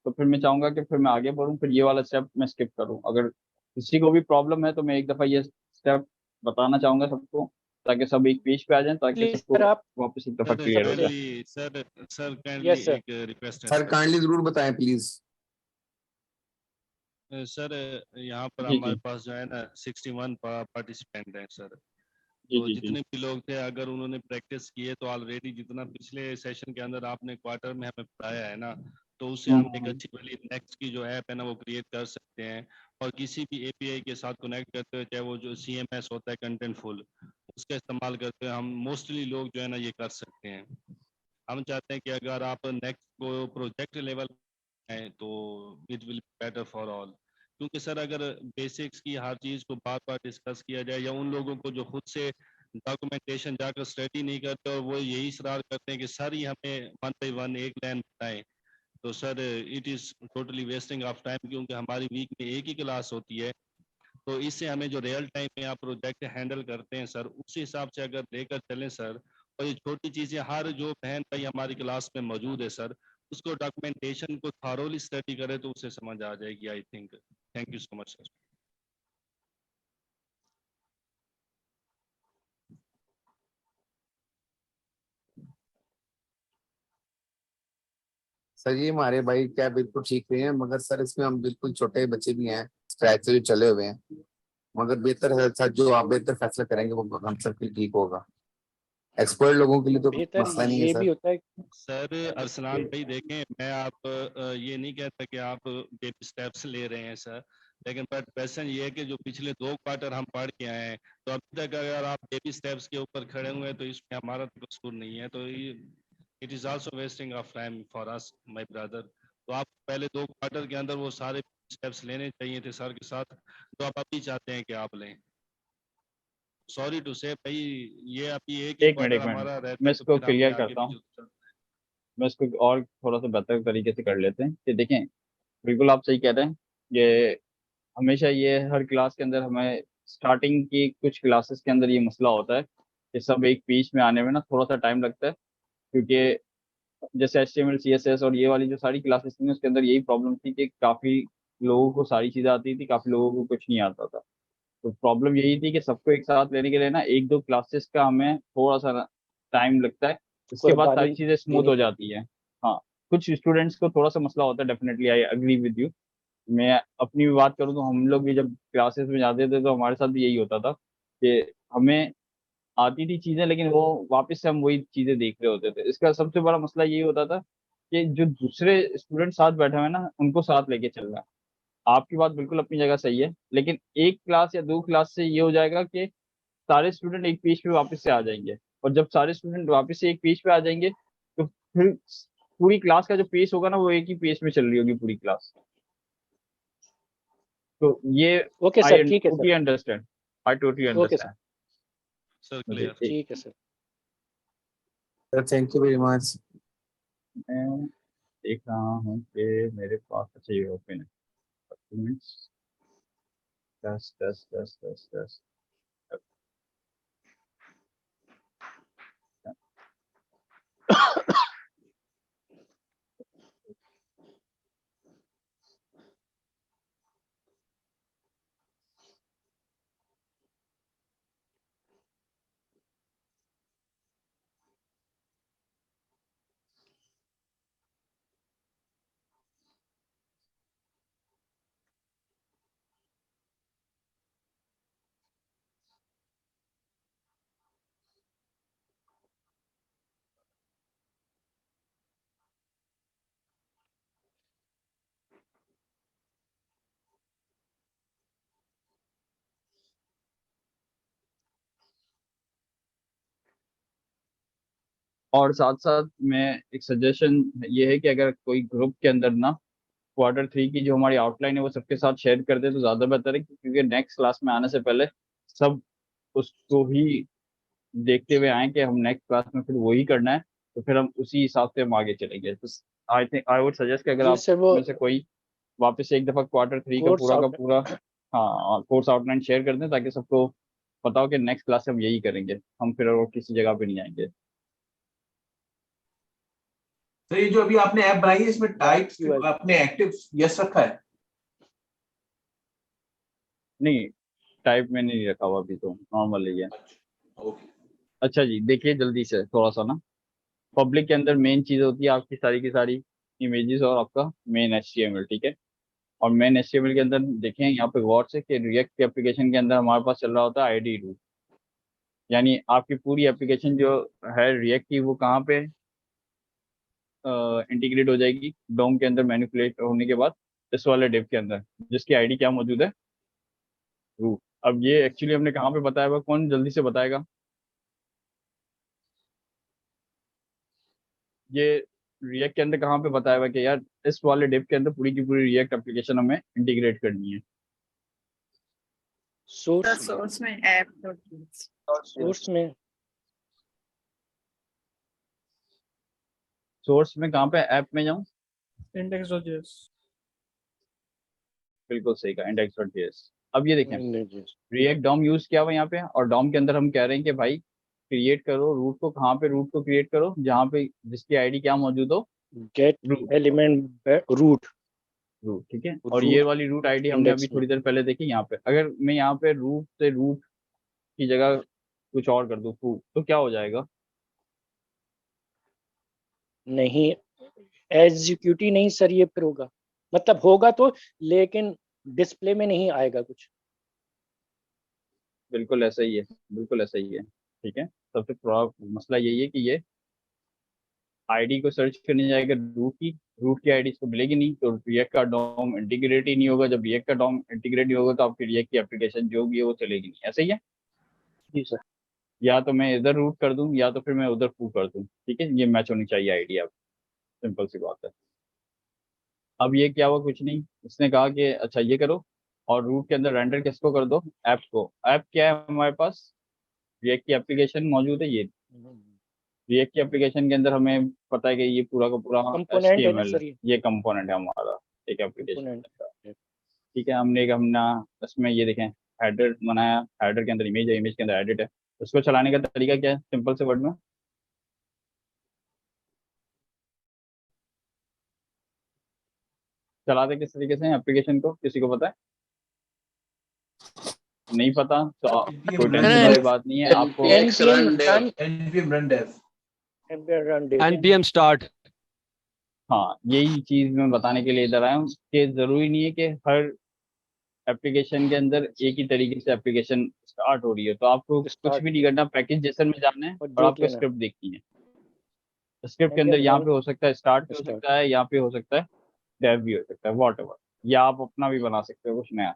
तो फिर मैं चाहूंगा कि फिर मैं आगे बढ़ूं, फिर ये वाला स्टेप मैं स्किप करूं। अगर किसी को भी प्रॉब्लम है तो मैं एक दफ़ा ये स्टेप बताना चाहूंगा सबको, ताकि सब एक पेज पे आ जाएं, ताकि प्लीज सबको सर आप वापस एक दफ़ा सर क्लियर हो जाए। Kindly sir kindly yes sir. एक रिक्वेस्ट है सर काइंडली जरूर बताएं प्लीज। सर यहाँ पर जी हमारे जी पास जो है ना 61 पार्टिसिपेंट हैं सर। जी तो जी जी जितने भी लोग थे, अगर उन्होंने प्रैक्टिस की है तो ऑलरेडी जितना पिछले सेशन के अंदर आपने क्वार्टर में हमें पढ़ाया है ना, तो उससे हम एक अच्छी वाली नेक्स्ट की जो ऐप है ना वो क्रिएट कर सकते हैं, और किसी भी एपीआई के साथ कनेक्ट करते हुए, चाहे वो जो CMS होता है कंटेंटफुल, उसका इस्तेमाल करते हुए हम मोस्टली लोग जो है ना ये कर सकते हैं। हम चाहते हैं कि अगर आप नेक्स्ट को प्रोजेक्ट लेवल है तो it will better for all, क्योंकि सर अगर बेसिक्स की हर चीज़ को बार बार डिस्कस किया जाए, या उन लोगों को जो खुद से डॉक्यूमेंटेशन जाकर स्टडी नहीं करते और वो यही इसरार करते हैं कि सर ही हमें 1 by 1 एक लाइन बताएं, तो sir it is totally wasting of time, क्योंकि हमारी वीक में एक ही क्लास होती है। तो इससे हमें जो रियल टाइम में आप प्रोजेक्ट हैंडल करते हैं सर, उस हिसाब से अगर लेकर चलें सर, और ये छोटी चीज़ें हर जो बहन भाई हमारी क्लास में मौजूद है सर, उसको डॉक्यूमेंटेशन को थॉरोली स्टडी करें तो उसे समझ आ जाएगी I think. Thank you so much sir. Sir ये हमारे भाई क्या बिल्कुल ठीक नहीं है, मगर सर इसमें हम बिल्कुल छोटे बच्चे भी हैं, स्क्रैच से जो चले हुए हैं, मगर बेहतर है सर, जो आप बेहतर फैसला करेंगे वो हम सब के लिए ठीक होगा। एक्सपर्ट लोगों के लिए तो बेहतर मसला नहीं है ये भी सर। होता है सर अरसलान भाई देखें, मैं आप ये नहीं कहता कि आप बेबी स्टेप्स ले रहे हैं सर, लेकिन बट क्वेश्चन ये है कि जो पिछले 2 क्वार्टर हम पढ़ के आए हैं, तो अभी तक अगर आप बेबी स्टेप्स के ऊपर खड़े हुए हैं तो इसमें हमारा तो कसूर नहीं है। तो it is also wasting of time for us my brother. तो आप पहले 2 क्वार्टर के अंदर वो सारे स्टेप्स लेने चाहिए थे सर के साथ, जो आप अभी चाहते हैं कि आप लें। सॉरी टू से भाई, ये अभी एक ही एक मिनट क्वार्टर एक मिनट, हमारा रहता मैं है, तो इसको फिर हम ये क्लियर आगे करता भी हूँ। जो चलते हैं। मैं इसको और थोड़ा सा बेहतर तरीके से कर लेते हैं कि देखें, बिल्कुल आप सही कह रहे हैं। ये हमेशा ये हर क्लास के अंदर हमें स्टार्टिंग की कुछ क्लासेस के अंदर ये मसला होता है ये सब एक पेज में आने में ना थोड़ा सा टाइम लगता है, क्योंकि जैसे HTML CSS और ये वाली जो सारी क्लासेस थी उसके अंदर यही प्रॉब्लम थी कि काफ़ी लोगों को सारी चीज़ें आती थी, काफ़ी लोगों को कुछ नहीं आता था। तो प्रॉब्लम यही थी कि सबको एक साथ लेने के लिए ना 1-2 क्लासेस का हमें थोड़ा-सा टाइम लगता है, उसके बाद कुर्बानी सारी चीज़ें स्मूथ देनी हो पड़ती जाती हैं। हाँ, कुछ स्टूडेंट्स को थोड़ा-सा मसला होता है, definitely I agree with you. मैं अपनी भी बात करूँ तो हम लोग भी जब क्लासेस में जाते थे तो हमारे साथ भी यही होता था कि हमें आती थी चीज़ें, लेकिन वो वापस से हम वही चीज़ें देख रहे होते थे। इसका सबसे बड़ा मसला यही होता था कि जो दूसरे स्टूडेंट साथ बैठे हुए हैं ना, उनको साथ लेके चलना है। आपकी बात बिल्कुल अपनी जगह सही है, लेकिन 1 क्लास या 2 क्लास से ये हो जाएगा कि सारे स्टूडेंट एक पेज पे वापस से आ जाएँगे, और जब सारे स्टूडेंट वापस से एक पेज पे आ जाएँगे, तो फिर पूरी क्लास का जो पेस होगा ना, वो एक ही पेज में चल रही होगी पूरी क्लास। तो ये ओके आई सर, ठीक है sir. Totally understand, I totally okay sir, understand. Sir मुझे क्लियर। ठीक है sir. Sir thank you very much. मैं देख रहा हूँ कि मेरे पास अच्छा ये ओपन है। डॉक्यूमेंट्स 10 10 10 10 10 और साथ-साथ मैं एक सजेशन ये है कि अगर कोई ग्रुप के अंदर ना क्वार्टर 3 की जो हमारी आउटलाइन है वो सबके साथ शेयर कर दें तो ज़्यादा बेहतर है, क्योंकि नेक्स्ट क्लास में आने से पहले सब उसको ही देखते हुए आएँ कि हम नेक्स्ट क्लास में फिर वही करना है, तो फिर हम उसी हिसाब से हम आगे चलेंगे। तो I think I would suggest कि अगर जी आप सर, वो में से कोई वापस से एक दफ़ा क्वार्टर 3 कोर्स का आउट पूरा हाँ, कोर्स आउटलाइन शेयर कर दें ताकि सबको पता हो कि नेक्स्ट क्लास से हम यही करेंगे, हम फिर और किसी जगह पे नहीं आएँगे। तो ये जो अभी आपने ऐप बनाई है इसमें टाइप UI आपने एक्टिव यस रखा है? नहीं, टाइप में नहीं रखा हुआ अभी तो, नॉर्मल ही है। ओके। अच्छा जी, देखिए जल्दी से थोड़ा-सा ना, पब्लिक के अंदर मेन चीज़ होती है आपकी सारी की सारी इमेजेस और आपका मेन HTML, ठीक है? और मेन HTML के अंदर देखें यहाँ पे गौर से कि रिएक्ट के एप्लीकेशन के अंदर हमारे पास चल रहा होता है आईडी रूट। यानी आपकी पूरी एप्लीकेशन जो है रिएक्ट की वो कहाँ पे इंटीग्रेट हो जाएगी, डोम के अंदर मैनिपुलेट होने के बाद इस वाले डिव के अंदर, जिसकी आईडी क्या मौजूद है? रूट। अब ये एक्चुअली हमने कहाँ पे बताया हुआ, कौन जल्दी से बताएगा? ये रिएक्ट के अंदर कहाँ पे बताया हुआ है कि यार इस वाले डिव के अंदर पूरी की पूरी रिएक्ट एप्लीकेशन हमें इंटीग्रेट करनी है? सर सोर्स सोर्स में ऐप सोर्स में सोर्स में कहाँ पे, ऐप में जाऊँ? index.js। बिल्कुल सही कहा, index.js। अब ये देखें, नहीं, रिएक्ट डॉम यूज किया हुआ यहाँ पे, और डॉम के अंदर हम कह रहे हैं कि भाई क्रिएट करो रूट को, कहाँ पे रूट को क्रिएट करो? जहाँ पे जिसकी आईडी क्या मौजूद हो? Get root. Element root root, ठीक है। और ये वाली रूट आईडी हमने अभी इंडेक्स में। थोड़ी देर पहले देखी यहाँ पे। अगर मैं यहाँ पे रूट से रूट की जगह कुछ और कर दूँ फू, तो क्या हो जाएगा? नहीं, एग्जीक्यूट ही नहीं सर, ये फिर होगा, मतलब होगा तो, लेकिन डिस्प्ले में नहीं आएगा कुछ। बिल्कुल ऐसा ही है, बिल्कुल ऐसा ही है, ठीक है। सबसे थोड़ा मसला यही है कि ये आईडी को सर्च करने जाएगा रूट की आईडी इसको मिलेगी नहीं, तो रिएक्ट का डॉम इंटीग्रेट ही नहीं होगा। जब रिएक्ट का डॉम इंटीग्रेट नहीं होगा तो आपकी रिएक्ट की एप्लीकेशन जो भी है वो चलेगी नहीं, ऐसा ही है। जी सर। या तो मैं इधर रूट कर दूं या तो फिर मैं उधर फू कर दूं, ठीक है। ये मैच होनी चाहिए आईडी, अब सिंपल सी बात है। अब ये क्या हुआ, कुछ नहीं, इसने कहा कि अच्छा ये करो और रूट के अंदर रेंडर किसको कर दो? ऐप को। ऐप क्या है हमारे पास? रिएक्ट की एप्लीकेशन मौजूद है। ये रिएक्ट की एप्लीकेशन के अंदर हमें पता है कि ये पूरा का पूरा कंपोनेंट है ना HTML है, सर, ये ये कंपोनेंट है हमारा एक एप्लीकेशन कंपोनेंट। का, ठीक है। हमने इसमें ये देखें हेडर बनाया, हेडर के अंदर इमेज है, इमेज के अंदर एडिट है, उसको चलाने का तरीका क्या है सिंपल से वर्ड में? चलाते किस तरीके से एप्लीकेशन को, किसी को पता है? नहीं पता तो कोई टेंशन वाली बात नहीं है आपको। npm run dev npm start। हाँ, यही चीज मैं बताने के लिए इधर आया हूँ कि जरूरी नहीं है कि हर एप्लीकेशन के अंदर एक ही तरीके से एप्लीकेशन स्टार्ट हो रही है, तो आपको कुछ भी नहीं करना, पैकेज जेसन में जाना है और आपको स्क्रिप्ट देखनी है। स्क्रिप्ट के अंदर यहाँ पे हो सकता है स्टार्ट भी हो सकता है, यहाँ पे हो सकता है डेव भी हो सकता है, वॉट या आप अपना भी बना सकते हो कुछ नया।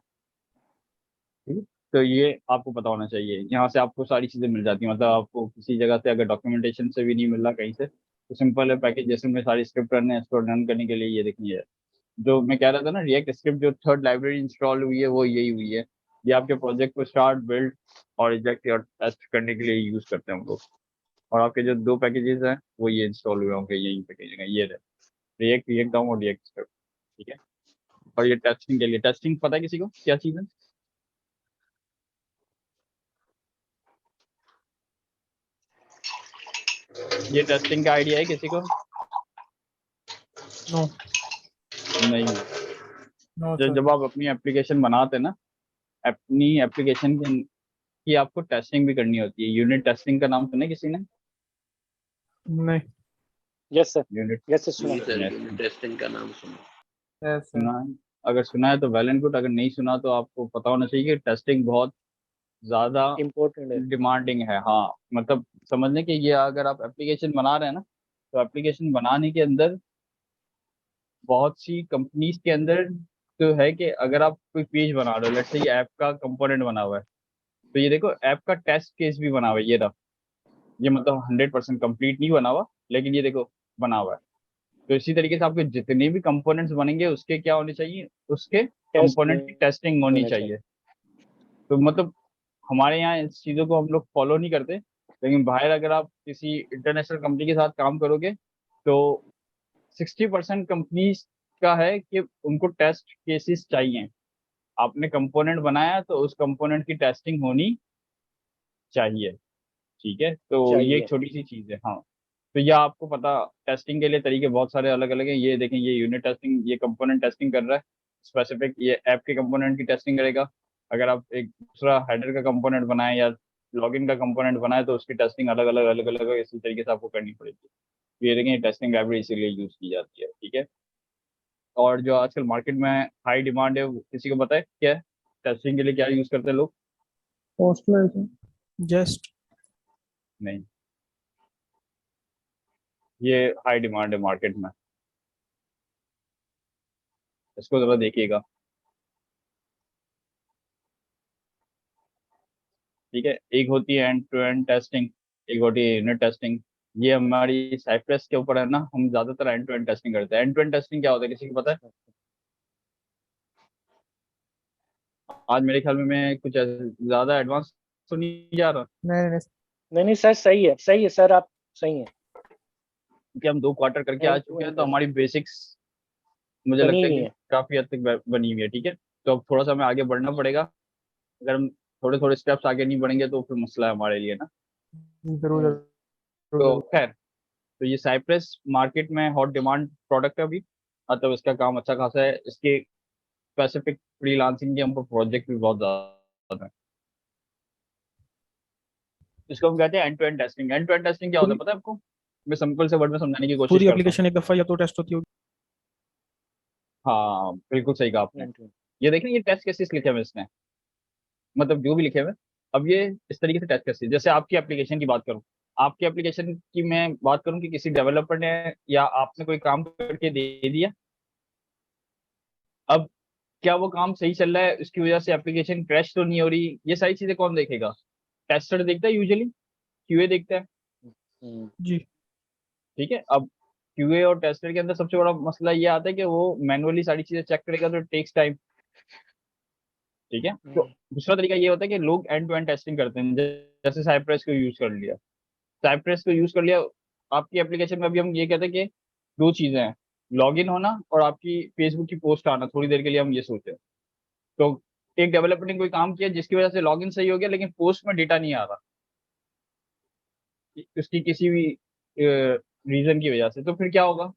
ठीक है? तो ये आपको पता होना चाहिए, यहाँ से आपको सारी चीज़ें मिल जाती हैं, मतलब आपको किसी जगह से अगर डॉक्यूमेंटेशन से भी नहीं मिल रहा कहीं से, तो सिंपल है पैकेज जैसे में सारी स्क्रिप्ट रन है, इसको रन करने के लिए ये देखनी है। जो मैं कह रहा था ना, रिएक्ट स्क्रिप्ट जो थर्ड लाइब्रेरी इंस्टॉल हुई है वो यही हुई है। ये आपके प्रोजेक्ट को स्टार्ट, बिल्ड और इजेक्ट और टेस्ट करने के लिए यूज़ करते हैं हम लोग। और आपके जो दो पैकेजेस हैं वो ये इंस्टॉल हुए होंगे, यही पैकेज है, ये रिएक्ट डाउन और रिएक्ट स्क्रिप्ट। ठीक है, और ये टेस्टिंग के लिए, टेस्टिंग पता है किसी को क्या चीज़ है? ये टेस्टिंग का आइडिया है किसी को? नो नहीं। नो जब आप अपनी एप्लीकेशन बनाते हैं ना, अपनी एप्लीकेशन की आपको टेस्टिंग भी करनी होती है। यूनिट टेस्टिंग का नाम सुना है किसी ने? नहीं। यस सर, यूनिट टेस्टिंग का नाम सुना। सुना है? अगर सुना है तो वेल एंड गुड, अगर नहीं सुना तो आपको पता होना चाहिए कि टेस्टिंग बहुत ज़्यादा इम्पोर्टेंट है, डिमांडिंग है। हाँ, मतलब समझने कि ये अगर आप एप्लीकेशन बना रहे हैं ना, तो एप्लीकेशन बनाने के अंदर बहुत सी कंपनीज के अंदर तो है कि अगर आप कोई पेज बना रहे हो, लेट्स से ये ऐप का कंपोनेंट बना हुआ है, तो ये देखो ऐप का टेस्ट केस भी बना हुआ है, ये रहा। ये मतलब 100% कंप्लीट नहीं बना हुआ, लेकिन ये देखो बना हुआ है। तो इसी तरीके से आपके जितने भी कंपोनेंट्स बनेंगे उसके क्या होने चाहिए, उसके कंपोनेंट की टेस्टिंग होनी चाहिए। तो मतलब हमारे यहाँ इस चीज़ों को हम लोग फॉलो नहीं करते, लेकिन बाहर अगर आप किसी इंटरनेशनल कंपनी के साथ काम करोगे तो 60% कंपनीज का है कि उनको टेस्ट केसेस चाहिए। आपने कंपोनेंट बनाया तो उस कंपोनेंट की टेस्टिंग होनी चाहिए। ठीक है, तो ये एक छोटी सी चीज़ है। हाँ, तो यह आपको पता, टेस्टिंग के लिए तरीके बहुत सारे अलग अलग हैं। ये देखें, ये यूनिट टेस्टिंग, ये कंपोनेंट टेस्टिंग कर रहा है स्पेसिफिक, ये ऐप के कंपोनेंट की टेस्टिंग करेगा। अगर आप एक दूसरा हेडर का कंपोनेंट बनाए या लॉगिन का कंपोनेंट बनाए तो उसकी टेस्टिंग अलग अलग इसी तरीके से आपको करनी पड़ेगी। ये देखें, टेस्टिंग लाइब्रेरी इसीलिए यूज़ की जाती है। ठीक है, और जो आजकल मार्केट में हाई डिमांड है, वो किसी को पता है क्या है टेस्टिंग के लिए क्या यूज़ करते हैं लोग? पोस्टल जस्ट नहीं, ये हाई डिमांड है मार्केट में, इसको ज़रा देखिएगा। ठीक है, एक होती है एंड टू एंड टेस्टिंग, एक होती है यूनिट टेस्टिंग। ये हमारी साइप्रस के ऊपर है ना, हम ज़्यादातर एंड टू एंड टेस्टिंग करते हैं। एंड टू एंड टेस्टिंग क्या होता है, किसी को पता है? आज मेरे ख्याल में मैं कुछ ज़्यादा एडवांस तो नहीं जा रहा, नहीं सर, सही है सर, आप सही हैं। क्योंकि हम 2 क्वार्टर करके आ चुके हैं, तो हमारी बेसिक्स मुझे बनी लगता है हुई कि है। काफ़ी हद तक बनी हुई है। ठीक है, तो अब थोड़ा सा हमें आगे बढ़ना पड़ेगा। अगर हम थोड़े थोड़े स्टेप्स आगे नहीं बढ़ेंगे तो फिर मसला है हमारे लिए ना। जरूर तो खैर, तो ये साइप्रस मार्केट में हॉट डिमांड प्रोडक्ट है अभी, मतलब इसका काम अच्छा खासा है। इसके स्पेसिफिक फ्रीलांसिंग के हम पर प्रोजेक्ट भी बहुत ज़्यादा है। इसको हम कहते हैं end to end testing. End to end testing क्या होता है पता है आपको? मैं सिंपल से वर्ड में समझाने की कोशिश पूरी करता हूँ। एप्लीकेशन एक दफा या तो टेस्ट होती होगी। हाँ, बिल्कुल सही कहा आपने। ये देखें, ये टेस्ट केसेस लिखे हुए इसने, मतलब जो भी लिखे हुए, अब ये इस तरीके से टेस्ट केसेस, जैसे आपकी एप्लीकेशन की बात करूँ, आपकी एप्लीकेशन की मैं बात करूँ कि किसी डेवलपर ने या आपने कोई काम करके दे दिया, अब क्या वो काम सही चल रहा है, उसकी वजह से एप्लीकेशन क्रैश तो नहीं हो रही, ये सारी चीजें कौन देखेगा? टेस्टर देखता है यूजुअली, क्यूए देखता है। जी ठीक है, अब क्यूए और टेस्टर के अंदर सबसे बड़ा मसला ये आता है कि वो मैनुअली सारी चीजें चेक करेगा तो टेक्स टाइम। ठीक है, तो दूसरा तरीका ये होता है कि लोग एंड टू एंड टेस्टिंग करते हैं, जैसे साइप्रस को यूज कर लिया। साइप्रस को यूज कर लिया, आपकी एप्लीकेशन में अभी हम ये कहते हैं कि 2 चीजें हैं, लॉगिन होना और आपकी फेसबुक की पोस्ट आना, थोड़ी देर के लिए हम ये सोचते हैं। तो एक डेवलपर ने कोई काम किया जिसकी वजह से लॉगिन सही हो गया लेकिन पोस्ट में डेटा नहीं आ रहा, उसकी किसी भी रीजन की वजह से, तो फिर क्या होगा,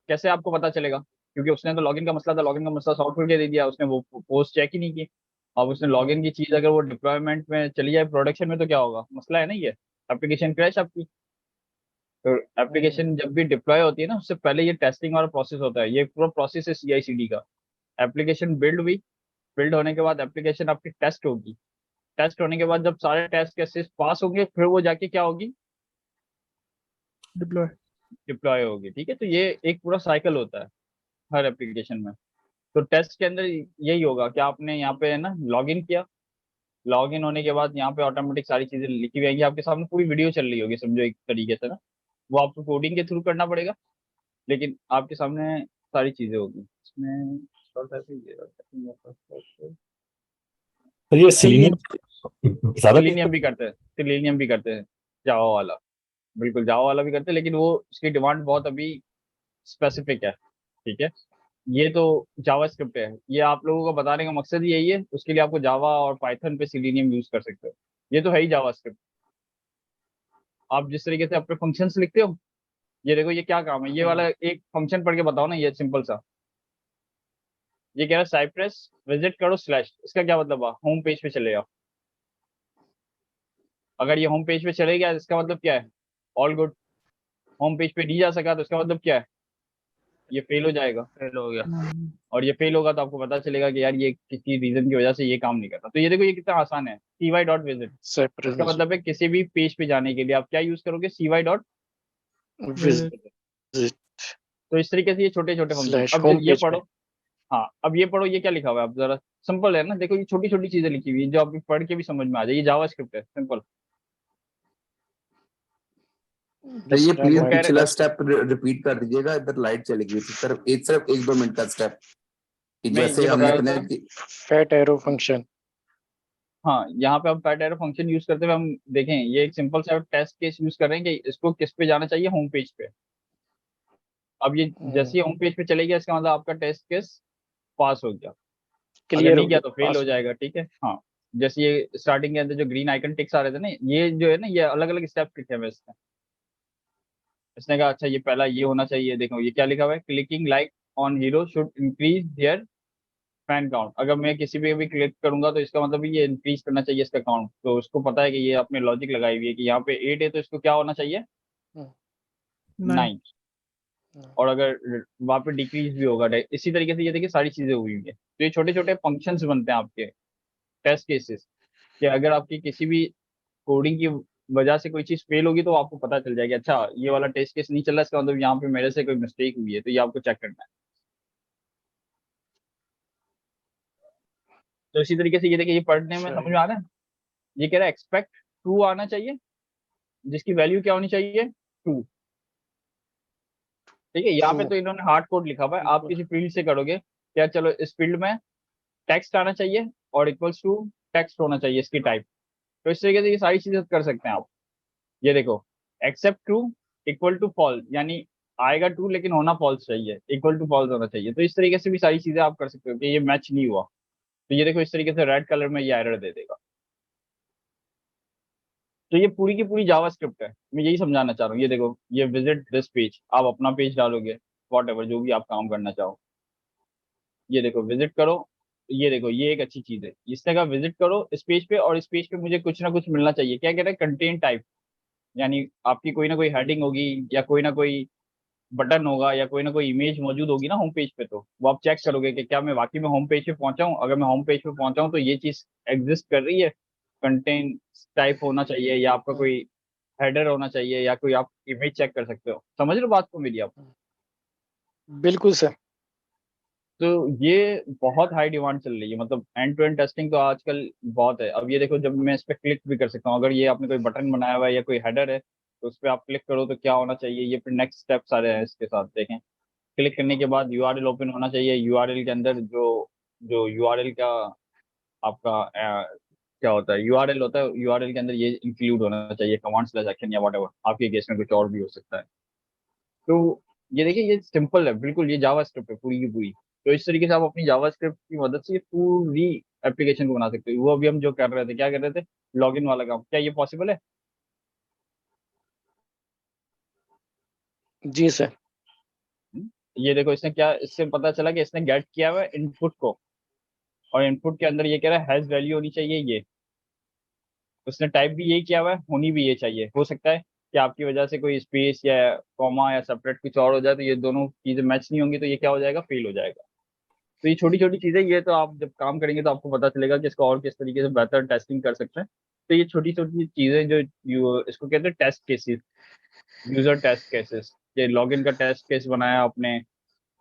कैसे आपको पता चलेगा? क्योंकि उसने तो लॉगिन का मसला था, लॉगिन का मसला सॉल्व करके दे दिया, उसने वो पोस्ट चेक ही नहीं की। अब उसने लॉगिन की चीज अगर वो डिप्लॉयमेंट में चली जाए प्रोडक्शन में तो क्या होगा? मसला है ना, ये एप्लीकेशन क्रैश आपकी। तो एप्लीकेशन जब भी डिप्लॉय होती है ना, उससे पहले ये टेस्टिंग वाला प्रोसेस होता है, ये पूरा प्रोसेस है CI/CD का। एप्लीकेशन बिल्ड हुई, बिल्ड होने के बाद एप्लीकेशन आपकी टेस्ट होगी, टेस्ट होने के बाद जब सारे टेस्ट केसेस पास होंगे फिर वो जाके क्या होगी, डिप्लॉय। डिप्लॉय होगी। ठीक है, तो ये एक पूरा साइकिल होता है हर एप्लीकेशन में। तो टेस्ट के अंदर यही होगा कि आपने यहाँ पे है ना लॉगिन किया, लॉगिन होने के बाद यहाँ पे ऑटोमेटिक सारी चीजें लिखी हुई आएंगी आपके सामने, पूरी वीडियो चल रही होगी समझो एक तरीके से ना। वो आपको कोडिंग के थ्रू करना पड़ेगा, लेकिन आपके सामने सारी चीजें होगी इसमें। तो ये सेलेनियम ज्यादा सिलेनियम भी करते हैं, सिलेनियम भी करते हैं, जावा वाला, बिल्कुल जावा वाला भी करते हैं, लेकिन वो उसकी डिमांड बहुत अभी स्पेसिफिक है। ठीक है, ये तो जावा स्क्रिप्ट है, ये आप लोगों को बताने का मकसद ही यही है, उसके लिए आपको जावा और पाइथन पे सिलेनियम यूज कर सकते हो। ये तो है ही जावा स्क्रिप्ट। आप जिस तरीके से अपने फंक्शंस लिखते हो, ये देखो ये क्या काम है, ये वाला एक फंक्शन पढ़ के बताओ ना, ये सिंपल सा। ये कह रहा है साइप्रस विजिट करो स्लैश, इसका क्या मतलब है? होम पेज पे चले जाओ। अगर ये होम पेज पे चले गया इसका मतलब क्या है? All good. होम पेज पे नहीं जा सका तो इसका मतलब क्या है? ये फेल हो जाएगा। फेल हो गया। और ये फेल होगा तो आपको पता चलेगा कि यार ये किसी रीजन की वजह से ये काम नहीं कर रहा। तो ये देखो ये कितना आसान है, cy.visit। इसका मतलब है किसी भी पेज पे जाने के लिए आप क्या यूज करोगे? cy.visit। तो इस तरीके से ये छोटे छोटे फंक्शन। अब ये पढ़ो, हाँ अब ये पढ़ो, ये क्या लिखा हुआ है? अब जरा सिंपल है ना, देखो ये छोटी छोटी चीजें लिखी हुई है जो आप पढ़ के भी समझ में आ जाए। ये जावा स्क्रिप्ट है, सिंपल। तो ये प्लीज वो कह पिछला रहे स्टेप रिपीट कर दीजिएगा, इधर लाइट चली गई थी, सिर्फ एक दो मिनट का स्टेप मैं जैसे ये हमने बताया था, कनेक्ट। Fat arrow function. हाँ यहाँ पे हम फैट एरो फंक्शन यूज करते हुए हम देखें, ये एक सिंपल सा टेस्ट केस यूज कर रहे हैं कि इसको किस पे जाना चाहिए, होम पेज पे। अब ये जैसे ही होम पेज पे चले गया इसका मतलब आपका टेस्ट केस पास हो गया, अगर क्लियर हो नहीं गया, किया तो फेल पास हो जाएगा। ठीक है, हाँ जैसे ये स्टार्टिंग के अंदर जो ग्रीन आइकन टिक्स आ रहे थे ना, ये जो है ना, ये अलग अलग स्टेप लिखे हुए इसमें। इसने कहा अच्छा ये पहला ये होना चाहिए, देखो ये क्या लिखा हुआ है, clicking like on hero should increase their fan count. अगर मैं किसी पे भी क्लिक करूंगा तो इसका मतलब ये इंक्रीज करना चाहिए इसका काउंट। तो उसको पता है कि ये अपने लॉजिक लगाई हुई है कि यहाँ पे 8 है तो इसको क्या होना चाहिए, 9। और अगर वहाँ पे डिक्रीज भी होगा, इसी तरीके से ये देखिए सारी चीजें हुई हुई है। तो ये छोटे छोटे फंक्शंस बनते हैं आपके टेस्ट केसेस, कि अगर आपकी किसी भी कोडिंग की वजह से कोई चीज फेल होगी तो आपको पता चल जाएगी, अच्छा ये वाला टेस्ट केस नहीं चल रहा, इसका मतलब यहाँ पे मेरे से कोई मिस्टेक हुई है, तो ये आपको चेक करना है। तो इसी तरीके से ये देखिए, ये पढ़ने में समझ में आ रहा है। ये कह रहा है एक्सपेक्ट ट्रू आना चाहिए, जिसकी वैल्यू क्या होनी चाहिए, ट्रू। ठीक है, यहाँ पे तो इन्होंने हार्ड कोड लिखा हुआ है, आप किसी फील्ड से करोगे क्या, चलो इस फील्ड में टेक्स्ट आना चाहिए और इक्वल्स टू टेक्स्ट होना चाहिए इसकी टाइप। तो इस तरीके से ये सारी चीजें कर सकते हैं आप। ये देखो expect true equal to false, यानी आएगा ट्रू लेकिन होना फॉल्स चाहिए, इक्वल टू फॉल्स होना चाहिए। तो इस तरीके से भी सारी चीजें आप कर सकते हो कि ये मैच नहीं हुआ तो ये देखो इस तरीके से रेड कलर में ये एरर दे देगा। तो ये पूरी की पूरी जावा स्क्रिप्ट है, मैं यही समझाना चाह रहा हूँ। ये देखो ये विजिट दिस पेज, आप अपना पेज डालोगे, वॉट एवर जो भी आप काम करना चाहो। ये देखो विजिट करो, ये देखो ये एक अच्छी चीज है, इसने कहा विजिट करो इस पेज पे, और इस पेज पे मुझे कुछ ना कुछ मिलना चाहिए। क्या कह रहे हैं, कंटेंट टाइप, यानी आपकी कोई ना कोई हेडिंग होगी या कोई ना कोई बटन होगा या कोई ना कोई इमेज मौजूद होगी ना होम पेज पे, तो वो आप चेक करोगे कि क्या मैं वाकई में होम पेज पे पहुंचा हूँ। अगर मैं होम पेज पे पहुंचा हूँ तो ये चीज एग्जिस्ट कर रही है, कंटेंट टाइप होना चाहिए या आपका कोई हेडर होना चाहिए या कोई आप इमेज चेक कर सकते हो। समझ रहे हो बात को मेरी आप? बिल्कुल सर। तो ये बहुत हाई डिमांड चल रही है, मतलब एंड टू एंड टेस्टिंग तो आजकल बहुत है। अब ये देखो जब मैं इस पर क्लिक भी कर सकता हूँ, अगर ये आपने कोई बटन बनाया हुआ है या कोई हेडर है तो उस पर आप क्लिक करो तो क्या होना चाहिए, ये फिर नेक्स्ट स्टेप सारे हैं इसके साथ। देखें क्लिक करने के बाद यूआरएल ओपन होना चाहिए, यूआरएल के अंदर जो जो यूआरएल का आपका क्या होता है, यूआरएल होता है, यूआरएल के अंदर ये इंक्लूड होना चाहिए कमांड स्लैश एक्शन या व्हाटएवर, आपके केस में कुछ और भी हो सकता है। तो ये देखिए ये सिंपल है बिल्कुल, ये जावा स्क्रिप्ट है पूरी की पूरी। तो इस तरीके से आप अपनी जावा स्क्रिप्ट की मदद से ये पूरी एप्लीकेशन को बना सकते हो। वो अभी हम जो कर रहे थे, क्या कर रहे थे, लॉगिन वाला काम, क्या ये पॉसिबल है? जी सर। ये देखो इसने क्या, इससे पता चला कि इसने गेट किया हुआ है इनपुट को, और इनपुट के अंदर ये कह रहा है हैज वैल्यू होनी चाहिए ये, उसने टाइप भी यही किया हुआ है, होनी भी ये चाहिए। हो सकता है कि आपकी वजह से कोई स्पेस या कॉमा या सेपरेट कुछ और हो जाए, तो ये दोनों चीजें मैच नहीं होंगी, तो ये क्या हो जाएगा, फेल हो जाएगा। तो ये छोटी छोटी चीजें, ये तो आप जब काम करेंगे तो आपको पता चलेगा कि इसको और किस तरीके से बेहतर टेस्टिंग कर सकते हैं। तो ये छोटी छोटी चीजें जो इसको कहते हैं test cases, user test cases. ये लॉगिन का टेस्ट केस बनाया आपने,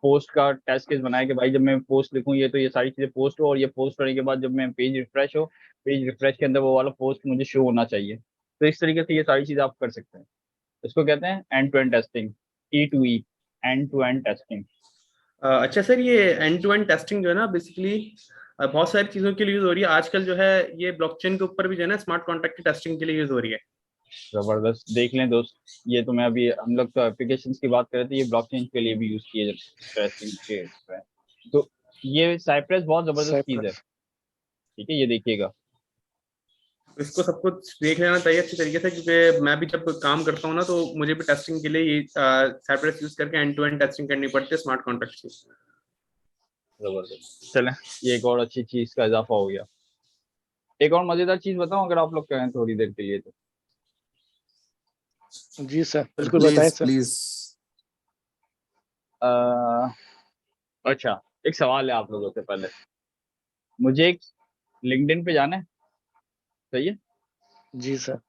पोस्ट का टेस्ट केस बनाया कि भाई जब मैं पोस्ट लिखूं ये तो ये सारी चीजें पोस्ट हो, और ये पोस्ट करने के बाद जब मैं पेज रिफ्रेश हो, पेज रिफ्रेश के अंदर वो वाला पोस्ट मुझे शो होना चाहिए। तो इस तरीके से ये सारी चीजें आप कर सकते हैं। इसको कहते हैं end to end testing, E2E, end to end testing. अच्छा सर, ये एंड टू एंड टेस्टिंग जो है ना बेसिकली बहुत सारी चीजों के लिए यूज हो रही है आजकल, जो है ये ब्लॉकचेन के ऊपर भी जो है ना स्मार्ट कॉन्ट्रैक्ट की टेस्टिंग के लिए यूज हो रही है। जबरदस्त, देख लें दोस्त, ये तो मैं अभी, हम लोग तो एप्लीकेशंस की बात कर रहे थे, ये ब्लॉकचेन के लिए भी यूज किए टेस्टिंग के पे। तो ये साइप्रस बहुत जबरदस्त चीज है, ठीक है, ये देखिएगा। इसको सबको देख लेना चाहिए अच्छी तरीके से, क्योंकि मैं भी जब काम करता हूँ ना तो मुझे भी टेस्टिंग के लिए ये साइप्रस यूज करके एंड टू एंड टेस्टिंग करनी पड़ती है स्मार्ट कॉन्ट्रैक्ट की। जबरदस्त। चलें, ये एक और अच्छी चीज का इजाफा हो गया। एक और मजेदार चीज बताऊं अगर आप लोग कहें थोड़ी देर के लिए तो। जी सर, बिल्कुल बताएं सर। प्लीज। अच्छा, एक सवाल है आप लोगों से पहले, मुझे एक लिंक्डइन पे जाना है, सही है? जी सर।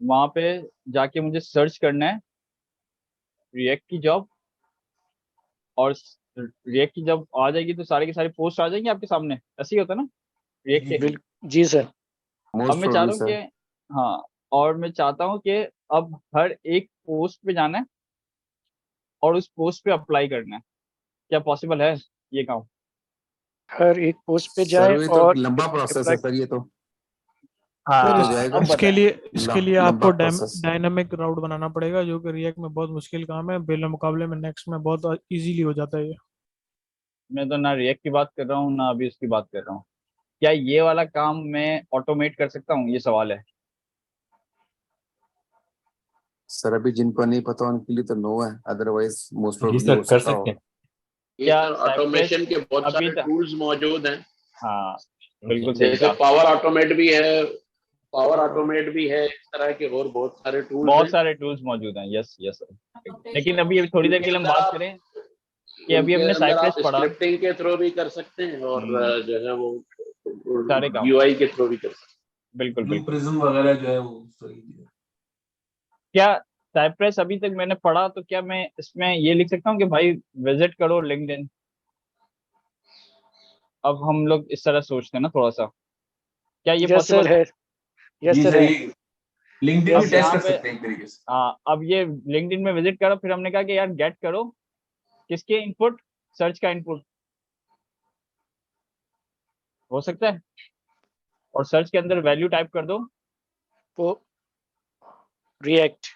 वहां पे जाके मुझे सर्च करना है रिएक्ट की जॉब, और रिएक्ट की जब आ जाएगी तो सारे के सारे पोस्ट आ जाएंगे आपके सामने, ऐसे ही होता है ना रिएक्ट के? जी सर। अब मैं चाह रहा हूँ कि, हाँ, और मैं चाहता हूँ कि अब हर एक पोस्ट पे जाना है और उस पोस्ट पे अप्लाई करना है। क्या पॉसिबल है ये काम? हर एक पोस्ट पे जाएं सर ये तो और लंबा प्रोसेस है सर, ये तो हाँ, हो जाएगा। अब इसके लिए आपको लंबा प्रोसेस। डायनामिक राउट बनाना पड़ेगा, जो कि रिएक्ट में बहुत मुश्किल काम है, बिल मुकाबले में नेक्स्ट में बहुत इजीली हो जाता है ये। मैं तो ना रिएक्ट की बात कर रहा हूँ ना अभी उसकी बात कर रहा हूँ। क्या ये वाला काम मैं ऑटोमेट कर सकता हूँ, ये सवाल है। सर अभी जिनको नहीं पता उनके लिए तो नो है, अदरवाइज मोस्ट जी प्रोबेबली सर हो कर सकता सकते होगा। हैं। क्या ऑटोमेशन के बहुत अभी सारे टूल्स मौजूद हैं। हाँ, बिल्कुल सही जैसे कहा। पावर ऑटोमेट भी है, पावर ऑटोमेट भी है, इस तरह के और बहुत सारे टूल्स बहुत हैं। सारे टूल्स मौजूद हैं, यस यस सर। लेकिन अभी थोड़ी देर के लिए हम बात करें कि अभी उनके हमने अंदर साइप्रस आप पढ़ा, स्क्रिप्टिंग के थ्रू भी कर सकते हैं और जो है वो सारे काम यूआई के थ्रू भी कर सकते हैं। बिल्कुल ब्लू बिल्कुल। प्रिज्म वगैरह जो है वो सही है। क्या साइप्रस अभी तक मैंने पढ़ा, तो क्या मैं इसमें ये लिख सकता हूँ कि भाई विजिट करो लिंक्डइन? अब हम लोग इस तरह सोचते हैं ना थोड़ा सा, क्या ये यस सर पॉसिबल है? है। यस जी सर सर, है। ये लिंक्डइन भी अब टेस्ट यहाँ कर पे, सकते हैं एक तरीके से। हाँ, अब ये लिंक्डइन में विजिट करो, फिर हमने कहा कि यार गेट करो किसके इनपुट, सर्च का इनपुट हो सकता है, और सर्च के अंदर वैल्यू टाइप कर दो, वो रिएक्ट।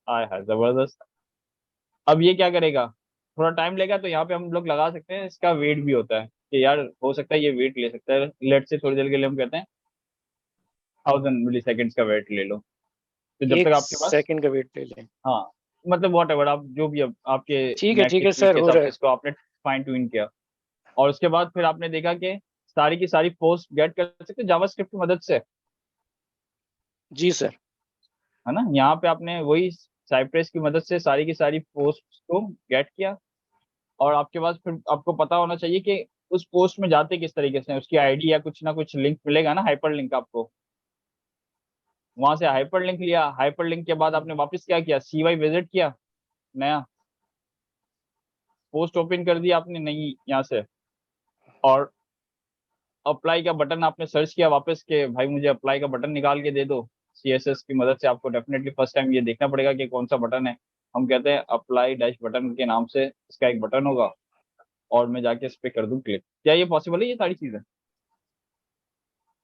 आय हाय जबरदस्त। अब ये क्या करेगा, थोड़ा टाइम लेगा, तो यहाँ पे हम लोग लगा सकते हैं इसका वेट भी होता है कि यार हो सकता है ये वेट ले सकता है, लेट से थोड़ी देर के लिए हम कहते हैं 1000 मिली सेकेंड्स का वेट ले लो, तो जब तक एक आपके पास, सेकंड का वेट ले लें। हाँ, मतलब वॉट एवर आप जो भी, अब आपके ठीक है नेट के स्पीड सर, के हो हिसाब रहा से है। इसको आपने फाइन ट्यून किया, और उसके बाद फिर आपने देखा कि सारी की सारी पोस्ट गेट कर सकते जावास्क्रिप्ट की मदद से, जी सर। है ना? यहाँ पे आपने वही साइप्रस की मदद से सारी की सारी पोस्ट को गेट किया, और आपके पास फिर आपको पता होना चाहिए कि उस पोस्ट में जाते किस तरीके से, उसकी आईडी या कुछ ना कुछ लिंक मिलेगा ना, हाइपर लिंक आपको, वहां से हाइपर लिंक लिया, हाइपर लिंक के बाद आपने वापस क्या किया, CY विजिट किया, नया पोस्ट ओपन कर दिया आपने नहीं यहाँ से, और अप्लाई का बटन आपने सर्च किया वापस के भाई मुझे अप्लाई का बटन निकाल के दे दो, CSS की मदद से। आपको डेफिनेटली फर्स्ट टाइम ये देखना पड़ेगा कि कौन सा बटन है, हम कहते हैं अप्लाई डैश बटन के नाम से इसका एक बटन होगा, और मैं जाके इस पे कर दूं क्लिक। क्या ये पॉसिबल है, ये सारी चीजें?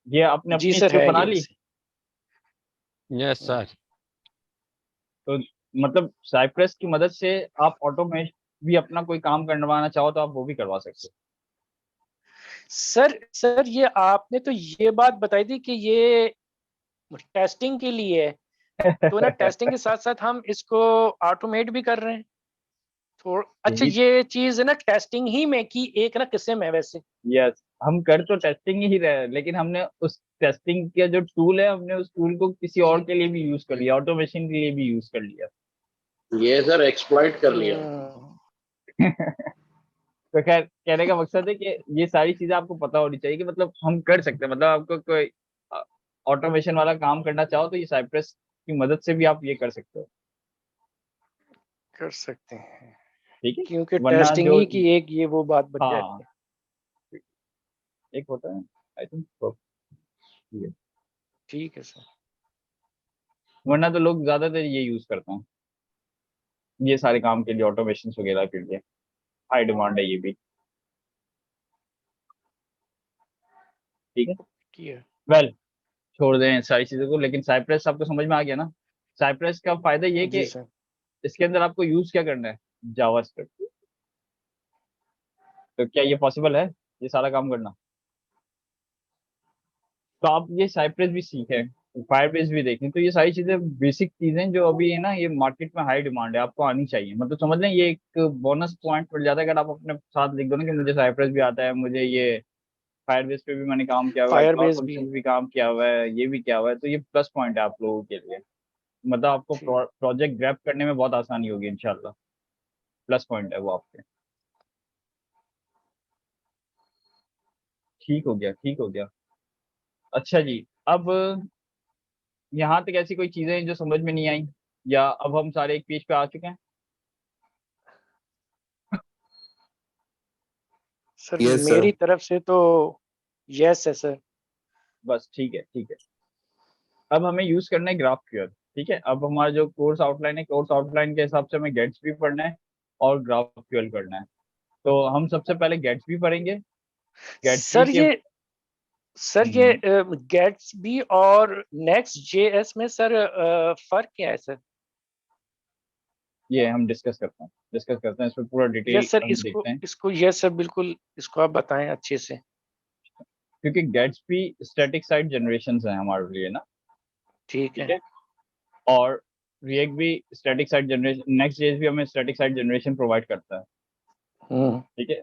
ये आपने जी अपनी सर स्क्रिप्ट है बना ये। ली? Yes sir. तो मतलब साइप्रस की मदद से आप ऑटोमेट भी अपना कोई काम करवाना चाहो तो आप वो भी करवा सकते हो। सर ये आपने तो ये बात बताई थी कि ये टेस्टिंग के लिए है, तो ना टेस्टिंग के साथ साथ हम इसको ऑटोमेट भी कर रहे हैं। तो अच्छा, ये चीज है ना टेस्टिंग ही में की एक ना किस्म है वैसे। यस, हम कर तो टेस्टिंग ही रहे हैं, लेकिन हमने उस टेस्टिंग का जो टूल है, हमने उस टूल को किसी और के लिए भी यूज कर लिया, ऑटोमेशन के लिए भी यूज कर लिया। ये सर एक्सप्लॉइट कर लिया। तो खैर, कहने का मकसद है कि ये सारी चीजें आपको पता होनी चाहिए कि मतलब हम कर सकते हैं, मतलब आपको कोई ऑटोमेशन वाला काम करना चाहो तो ये साइप्रस की मदद से भी आप ये कर सकते हो। कर सकते हैं, ठीक है, क्योंकि वरना टेस्टिंग जो ही की एक ये वो बात बन हाँ जाती है। एक होता है, आई थिंक ठीक है सर। वरना तो लोग ज्यादातर ये यूज करते हैं ये सारे काम के लिए, ऑटोमेशन वगैरह के लिए। हाई डिमांड है ये भी। ठीक है, किया। वेल छोड़ दें इन सारी चीजों को, लेकिन साइप्रस आपको समझ में आ गया ना। साइप्रस का फायदा ये कि जी सर। इसके अंदर आपको यूज क्या करना है, जावास्क्रिप्ट। तो क्या ये पॉसिबल है ये सारा काम करना? तो आप ये साइप्रस भी सीखें, फायरबेस भी देखें, तो ये सारी चीजें बेसिक चीजें जो अभी है ना, ये मार्केट में हाई डिमांड है, आपको आनी चाहिए। मतलब समझ लें ये एक बोनस पॉइंट पड़ जाता है अगर आप अपने साथ लिख दो ना कि मुझे साइप्रस भी आता है, मुझे ये फायरबेस पे भी मैंने काम किया हुआ है, फायर क्लाउड बेस भी। फंक्शन भी काम किया हुआ है, ये भी किया हुआ है, तो ये प्लस पॉइंट है आप लोगों के लिए। मतलब आपको ठीक। प्रोजेक्ट ग्रैब करने में बहुत आसानी होगी इंशाल्लाह। प्लस पॉइंट है वो आपके। ठीक हो गया, ठीक हो गया। अच्छा जी, अब यहाँ तक ऐसी कोई चीजें हैं जो समझ में नहीं आई, या अब हम सारे एक पेज पे आ चुके हैं? Sir yes sir. मेरी तरफ से तो यस है सर। बस ठीक है, ठीक है। अब हमें यूज करना है ग्राफ क्यूएल। ठीक है, अब हमारा जो कोर्स आउटलाइन है, कोर्स आउटलाइन के हिसाब से हमें गेट्स भी पढ़ना है और ग्राफ क्यूएल करना है। तो हम सबसे पहले गेट्स भी पढ़ेंगे। गेट्स भी सर के ये गेट्स भी और नेक्स्ट जेएस में सर फर्क क्या है सर? ये हम डिस्कस करते हैं इस पर पूरा डिटेल यस सर, हम इसको देखते हैं। इसको यस सर बिल्कुल, इसको आप बताएं अच्छे से। क्योंकि गेट्स भी स्टैटिक साइट जनरेशन है हमारे लिए ना। ठीक ठीक है। है, और रिएक्ट भी static site generation, next JS भी हमें स्टैटिक साइट जनरेशन प्रोवाइड करता है। ठीक है,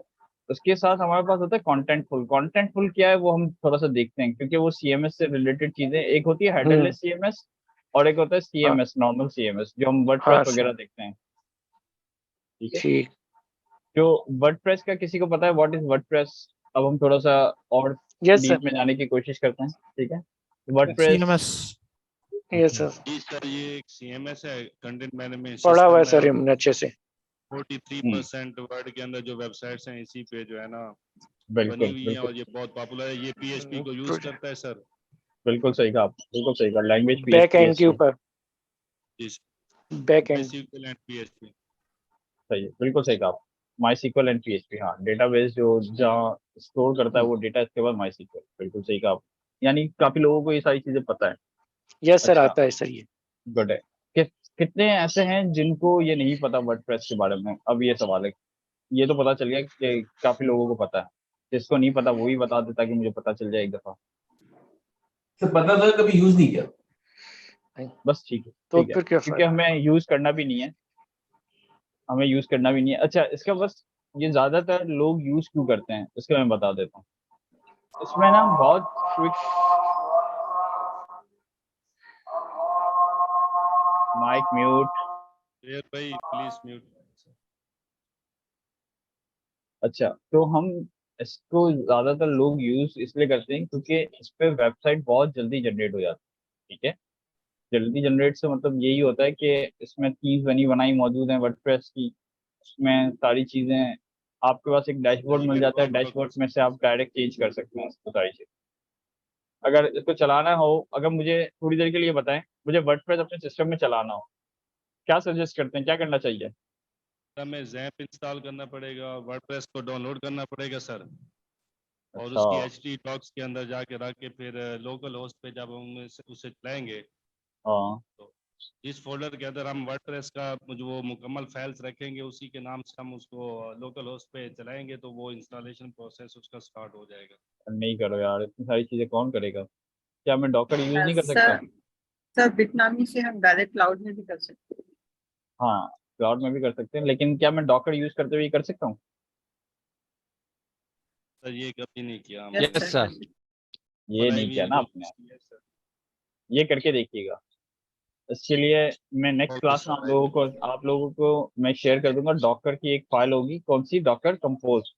उसके साथ हमारे पास होता है कॉन्टेंटफुल। कॉन्टेंटफुल क्या है वो हम थोड़ा सा देखते हैं, क्योंकि वो सीएमएस से रिलेटेड चीजें, एक होती है हेडरलेस सीएमएस और एक होता है हाँ सीएमएस, नॉर्मल सीएमएस, जो हम वर्डप्रेस हाँ वगैरह सर। देखते हैं। ठीक है, ठीक। जो वर्डप्रेस का किसी को पता है व्हाट इज वर्डप्रेस? अब हम थोड़ा सा और यस डीप सर। में जाने की कोशिश करते हैं। ठीक है, वर्डप्रेस CMS। यस सर, जी सर, ये एक सीएमएस है, कंटेंट मैनेजमेंट पढ़ा हुआ है सिस्टम है। सर हमने अच्छे से। 43% वर्ल्ड के अंदर जो वेबसाइट्स हैं इसी पे जो है ना बनी बिल्कुल हुई हैं, बिल्कुल और ये बहुत पॉपुलर है। ये पीएचपी को यूज करता है सर। बिल्कुल सही कहा आपने, बिल्कुल सही कहा। लैंग्वेज बैक पीएचपी है एंड के इसकी। ऊपर। जी back end. MySQL and PHP. सही है, बिल्कुल सही कहा। माई सीक्वल एंड पीएचपी, हाँ, डेटाबेस जो जहाँ स्टोर करता है वो डेटा, इसके बाद माई सीक्वल। बिल्कुल सही कहा आपने। यानी काफी लोगों को ये सारी चीजें पता है। यस सर, अच्छा, आता है सर ये। गुड है। कितने ऐसे हैं जिनको ये नहीं पता वर्डप्रेस के बारे में? अब ये सवाल है। ये तो पता चल गया कि काफी लोगों को पता है। जिसको नहीं पता वो ही बता देता कि मुझे पता चल जाए एक दफा। सर पता था, कभी यूज नहीं किया। बस ठीक है, तो ठीक है, फिर क्या क्योंकि फायदा? हमें यूज करना भी नहीं है। हमें यूज करना भी नहीं है। अच्छा, इसका बस ये ज्यादातर लोग यूज क्यों करते हैं इसका मैं बता देता हूँ। इसमें ना बहुत क्विक, माइक म्यूट। भाई प्लीज म्यूट। अच्छा, तो हम इसको ज्यादातर लोग यूज इसलिए करते हैं क्योंकि इस पे वेबसाइट बहुत जल्दी जनरेट हो जाती है। ठीक है, जल्दी जनरेट से मतलब यही होता है कि इसमें 30 बनी बनाई मौजूद है वर्डप्रेस की। उसमें सारी चीजें, आपके पास एक डैशबोर्ड मिल जाता है, डैशबोर्ड में से आप डायरेक्ट चेंज कर सकते हैं इसको सारी चीजें। अगर इसको चलाना हो, अगर मुझे थोड़ी देर के लिए बताएं, मुझे वर्डप्रेस अपने सिस्टम में चलाना हो, क्या सजेस्ट करते हैं, क्या करना चाहिए? हमें जैप इंस्टॉल करना पड़ेगा, वर्डप्रेस को डाउनलोड करना पड़ेगा सर, और अच्छा, उसकी एचटी टॉक्स के अंदर जाके रख के फिर लोकल होस्ट पे जब हम उसे चलाएंगे हाँ, तो जिस फोल्डर के अंदर हम वर्डप्रेस का जो वो मुकम्मल फाइल्स रखेंगे उसी के नाम से हम उसको लोकल होस्ट पे चलाएंगे तो वो इंस्टॉलेशन प्रोसेस उसका स्टार्ट हो जाएगा। नहीं करो यार, इतनी सारी चीजें कौन करेगा? क्या मैं डॉकर यूज नहीं कर सकता? सर बिटनामी से हम डायरेक्ट क्लाउड में भी कर सकते हैं। हाँ, क्लाउड में भी कर सकते हैं, लेकिन क्या मैं डॉकर यूज करते हुए कर सकता हूँ? सर ये कभी नहीं किया हमने। Yes sir. ये नहीं किया ना आपने, ये करके देखिएगा। इसके लिए मैं नेक्स्ट क्लास में आप लोगों को मैं शेयर कर दूंगा। डॉकर की एक फाइल होगी, कौन सी? Docker compose.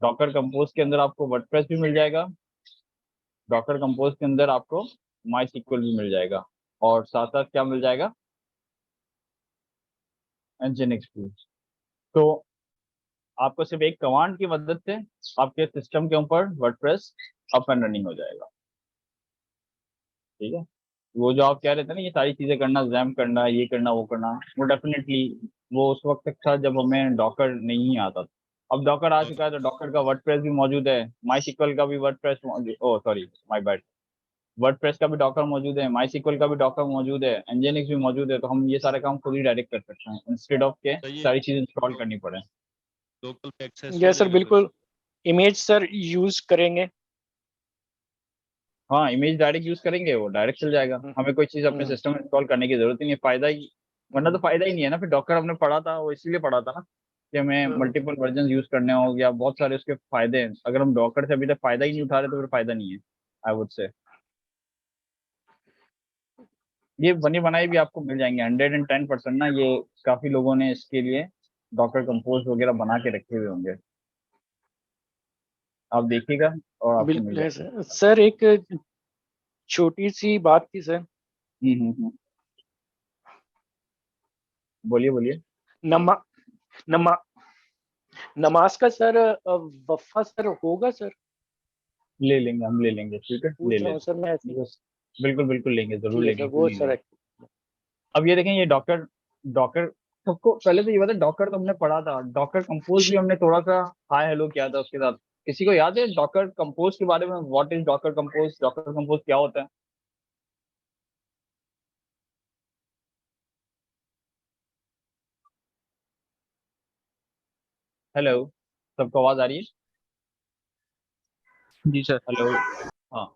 डॉकर कंपोज के अंदर आपको वर्डप्रेस भी मिल जाएगा, डॉकर कंपोज के अंदर आपको माई सिक्वल भी मिल जाएगा, और साथ साथ क्या मिल जाएगा? nginx भी। तो आपको सिर्फ एक कमांड की मदद से आपके सिस्टम के ऊपर वर्डप्रेस अप एंड रनिंग हो जाएगा। ठीक है, वो जो आप कह रहे थे ना, ये सारी चीजें करना, जैम्प करना, ये करना, वो करना, वो डेफिनेटली वो उस वक्त तक था जब हमें डॉकर नहीं आता था। अब डॉकर आ चुका है तो डॉकर का वर्डप्रेस भी मौजूद है, माई सिक्वल का भी WordPress oh sorry my bad, WordPress का भी डॉकर मौजूद है, माई सिक्वल का भी डॉकर मौजूद है, nginx भी मौजूद है। तो हम ये सारे काम खुद ही डायरेक्ट कर सकते हैं, इंस्टेड ऑफ के सारी चीजें इंस्टॉल करनी पड़े। लोकल पे एक्सेस यस सर, बिल्कुल। इमेज सर यूज करेंगे? हाँ, इमेज डायरेक्ट यूज करेंगे, वो डायरेक्ट चल जाएगा। हमें कोई चीज अपने सिस्टम में इंस्टॉल करने की जरूरत ही नहीं है, फायदा ही, वरना तो फायदा ही नहीं है ना। फिर डॉकर हमने पढ़ा था, वो इसीलिए पढ़ा था ना कि हमें मल्टीपल वर्जन यूज करने हो, या बहुत सारे उसके फायदे हैं। अगर हम डॉकर से अभी तक फायदा ही नहीं उठा रहे तो फिर फायदा नहीं है, आई वुड से। ये बनी बनाई भी आपको मिल जाएंगे 110% ना, ये काफी लोगों ने इसके लिए डॉकर कंपोज वगैरह बना के रखे हुए होंगे, आप देखिएगा और आपको मिल बिल्कुल जाएगा। सर। एक छोटी सी बात थी सर। बोलिए बोलिए। नमाज का सर वफ़ा सर होगा सर? ले लेंगे, हम ले लेंगे, ठीक है, ले पूछ रहा हूँ लेंगे सर मैं। बिल्कुल बिल्कुल लेंगे, जरूर ठीक है सर, लेंगे, वो क्यों नहीं सर लेंगे। अब ये देखें, ये डॉकर डॉकर सबको पहले तो ये बता, डॉकर तो हमने पढ़ा था, डॉकर कंपोज भी हमने थोड़ा सा हाय हेलो किया था उसके साथ। किसी को याद है डॉकर कंपोज के बारे में? What is Docker compose? Docker compose क्या होता है? हेलो, सबको आवाज आ रही है? जी सर। हेलो, हाँ,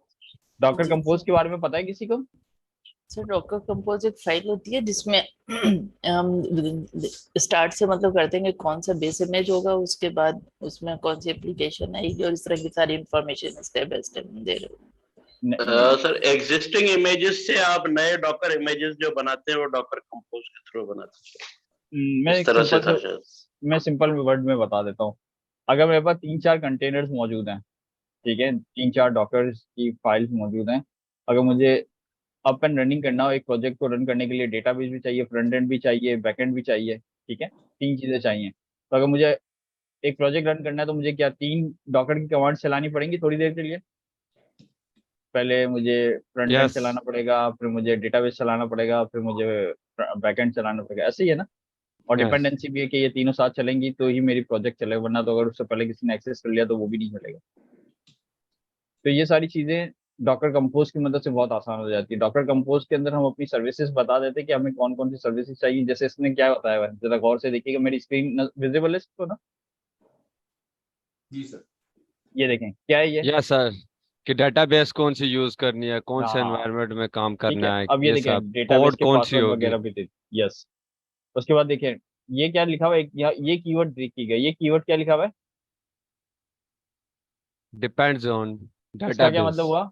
डॉकर कंपोज के बारे में पता है किसी को? सर डॉकर कंपोज एक फाइल होती है जिसमें हम स्टार्ट से मतलब करते हैं कि कौन सा बेस इमेज होगा, उसके बाद उसमें कौन सी एप्लीकेशन आएगी, और इस तरह की सारी इंफॉर्मेशन स्टेप बाय स्टेप दे रहे हो। सर एग्जिस्टिंग इमेजेस से आप नए डॉकर इमेजेस जो बनाते हैं वो डॉकर कंपोज के थ्रू बनाते हैं? मैं इस तरह से था शायद। मैं सिंपल वर्ड में बता देता हूँ। अगर मेरे पास 3-4 कंटेनर्स मौजूद हैं, ठीक है, 3-4 डॉकर्स की फाइल्स मौजूद हैं, अगर मुझे अप एंड रनिंग करना हो एक प्रोजेक्ट को रन करने के लिए, डेटाबेस भी चाहिए, फ्रंट एंड भी चाहिए, बैक एंड भी चाहिए, ठीक है, 3 चीजें चाहिए। तो अगर मुझे एक प्रोजेक्ट रन करना है तो मुझे क्या 3 डॉकर की कमांड चलानी पड़ेंगी थोड़ी देर के लिए? पहले मुझे फ्रंट एंड यस चलाना पड़ेगा, फिर मुझे डेटाबेस चलाना पड़ेगा, फिर मुझे बैक एंड चलाना पड़ेगा, ऐसे ही है ना। और यस डिपेंडेंसी भी है कि ये तीनों साथ चलेंगी तो ही मेरी प्रोजेक्ट चलेगा, वरना तो अगर उससे पहले किसी ने एक्सेस कर लिया तो वो भी नहीं चलेगा। तो ये सारी चीजें डॉकर कंपोज की मदद से बहुत आसान हो जाती है। डॉकर कंपोज के अंदर हम अपनी सर्विसेज बता देते हैं कि हमें कौन कौन सी सर्विसेज चाहिए। जैसे इसने क्या बताया हुआ है, जरा गौर से देखिएगा, मेरी स्क्रीन विजिबल है इसको ना? जी सर। ये देखें, क्या है ये? यस सर, कि डेटाबेस कौन सी यूज करनी है, कौन से हाँ, एनवायरनमेंट में काम ठीक है। करना है, अब ये ये सब देखें, डेटाबेस पोर्ट के कौन सी पासवर्ड होगी। वगैरह भी दे। यस, उसके बाद देखिए ये क्या लिखा हुआ है, ये कीवर्ड देखिएगा, ये कीवर्ड क्या लिखा हुआ है? डिपेंड्स ऑन इसका क्या डेटाबेस। मतलब हुआ?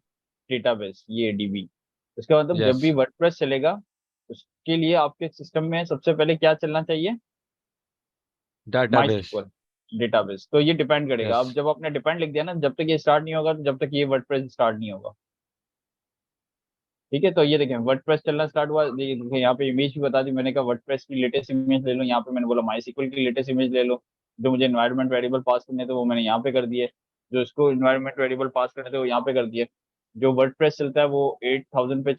डेटाबेस, ये डीबी। इसका मतलब जब यस भी वर्डप्रेस चलेगा उसके लिए आपके सिस्टम में सबसे पहले क्या चलना चाहिए? My database. Sequel, database. तो ये डिपेंड करेगा। यस अब जब आपने डिपेंड लिख दिया ना, जब तक ये स्टार्ट नहीं होगा, जब तक ये वर्डप्रेस स्टार्ट नहीं होगा, ठीक है। तो ये देखें, वर्डप्रेस चलना स्टार्ट हुआ, ये देखें यहाँ पे इमेज भी बता दी मैंने, कहा वर्डप्रेस की लेटेस्ट इमेज ले लो, यहाँ पे मैंने बोला माई सिक्वल की लेटेस्ट इमेज ले लो। जो मुझे एनवायरनमेंट वेरिएबल पास करने थे वो मैंने यहाँ पे कर दिए, जो इसको एनवायरनमेंट वेरिएबल पास करने थे वो यहाँ पे कर दिए। जो वर्डप्रेस चलता है वो 8000 पे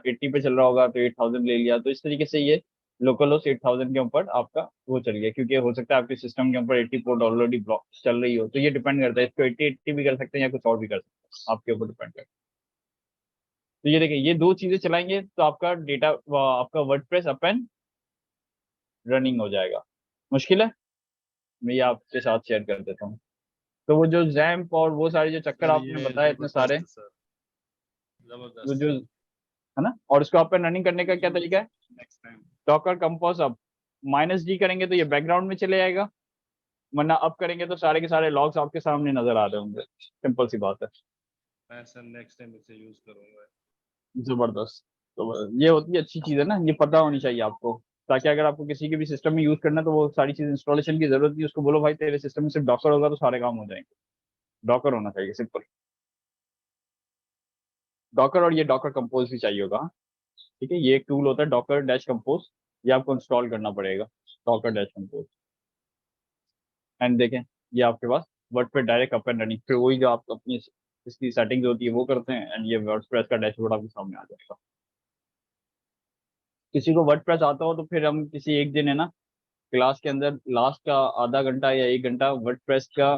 80 पे चल रहा होगा तो 8000 ले लिया। तो इस तरीके से ये लोकल होस्ट 8000 के ऊपर आपका वो चल गया, क्योंकि हो सकता है आपके सिस्टम के ऊपर 80 पोर्ट ऑलरेडी ब्लॉक चल रही हो। तो ये डिपेंड करता है, इसको 80 भी कर सकते हैं या कुछ और भी कर सकते हैं, आपके ऊपर डिपेंड करता है। तो ये देखिए, ये 2 चीजें चलाएंगे तो आपका डेटा, आपका वर्डप्रेस अप एंड रनिंग हो जाएगा। मुश्किल है? मैं ये आपके साथ शेयर कर देता हूँ। तो वो जो जैम्प और वो सारे जो चक्कर आपने बताए इतने सारे, तो जो है ना, और इसको अप एंड रनिंग करने का क्या तरीका है, डॉकर कंपोज अप -D करेंगे तो ये बैकग्राउंड में चले जाएगा, वरना अप करेंगे तो सारे के सारे लॉग्स आपके सामने नजर आ रहे होंगे। सिंपल सी बात है। मैं सर नेक्स्ट टाइम इसे यूज करूंगा। जबरदस्त। तो ये होती है अच्छी चीज है ना, ये पता होनी चाहिए आपको, ताकि अगर आपको किसी के भी सिस्टम में यूज करना है तो वो सारी चीज इंस्टॉलेशन की जरूरत नहीं, उसको बोलो भाई तेरे सिस्टम में सिर्फ डॉकर होगा तो सारे काम हो जाएंगे। डॉकर होना चाहिए सिंपल, डॉकर, और ये डॉकर कंपोज भी चाहिए होगा। ठीक है, ये एक टूल होता है डॉकर डैश कंपोज, ये आपको इंस्टॉल करना पड़ेगा, डॉकर डैश कंपोज। एंड देखें ये आपके पास वर्ड पे डायरेक्ट अप एंड रनिंग, फिर वही जो आप अपनी इसकी सेटिंग्स होती है वो करते हैं, एंड ये वर्डप्रेस का डैशबोर्ड आपके सामने आ जाएगा। किसी को वर्डप्रेस आता हो तो फिर हम किसी एक दिन है ना क्लास के अंदर लास्ट का आधा घंटा या 1 घंटा वर्डप्रेस का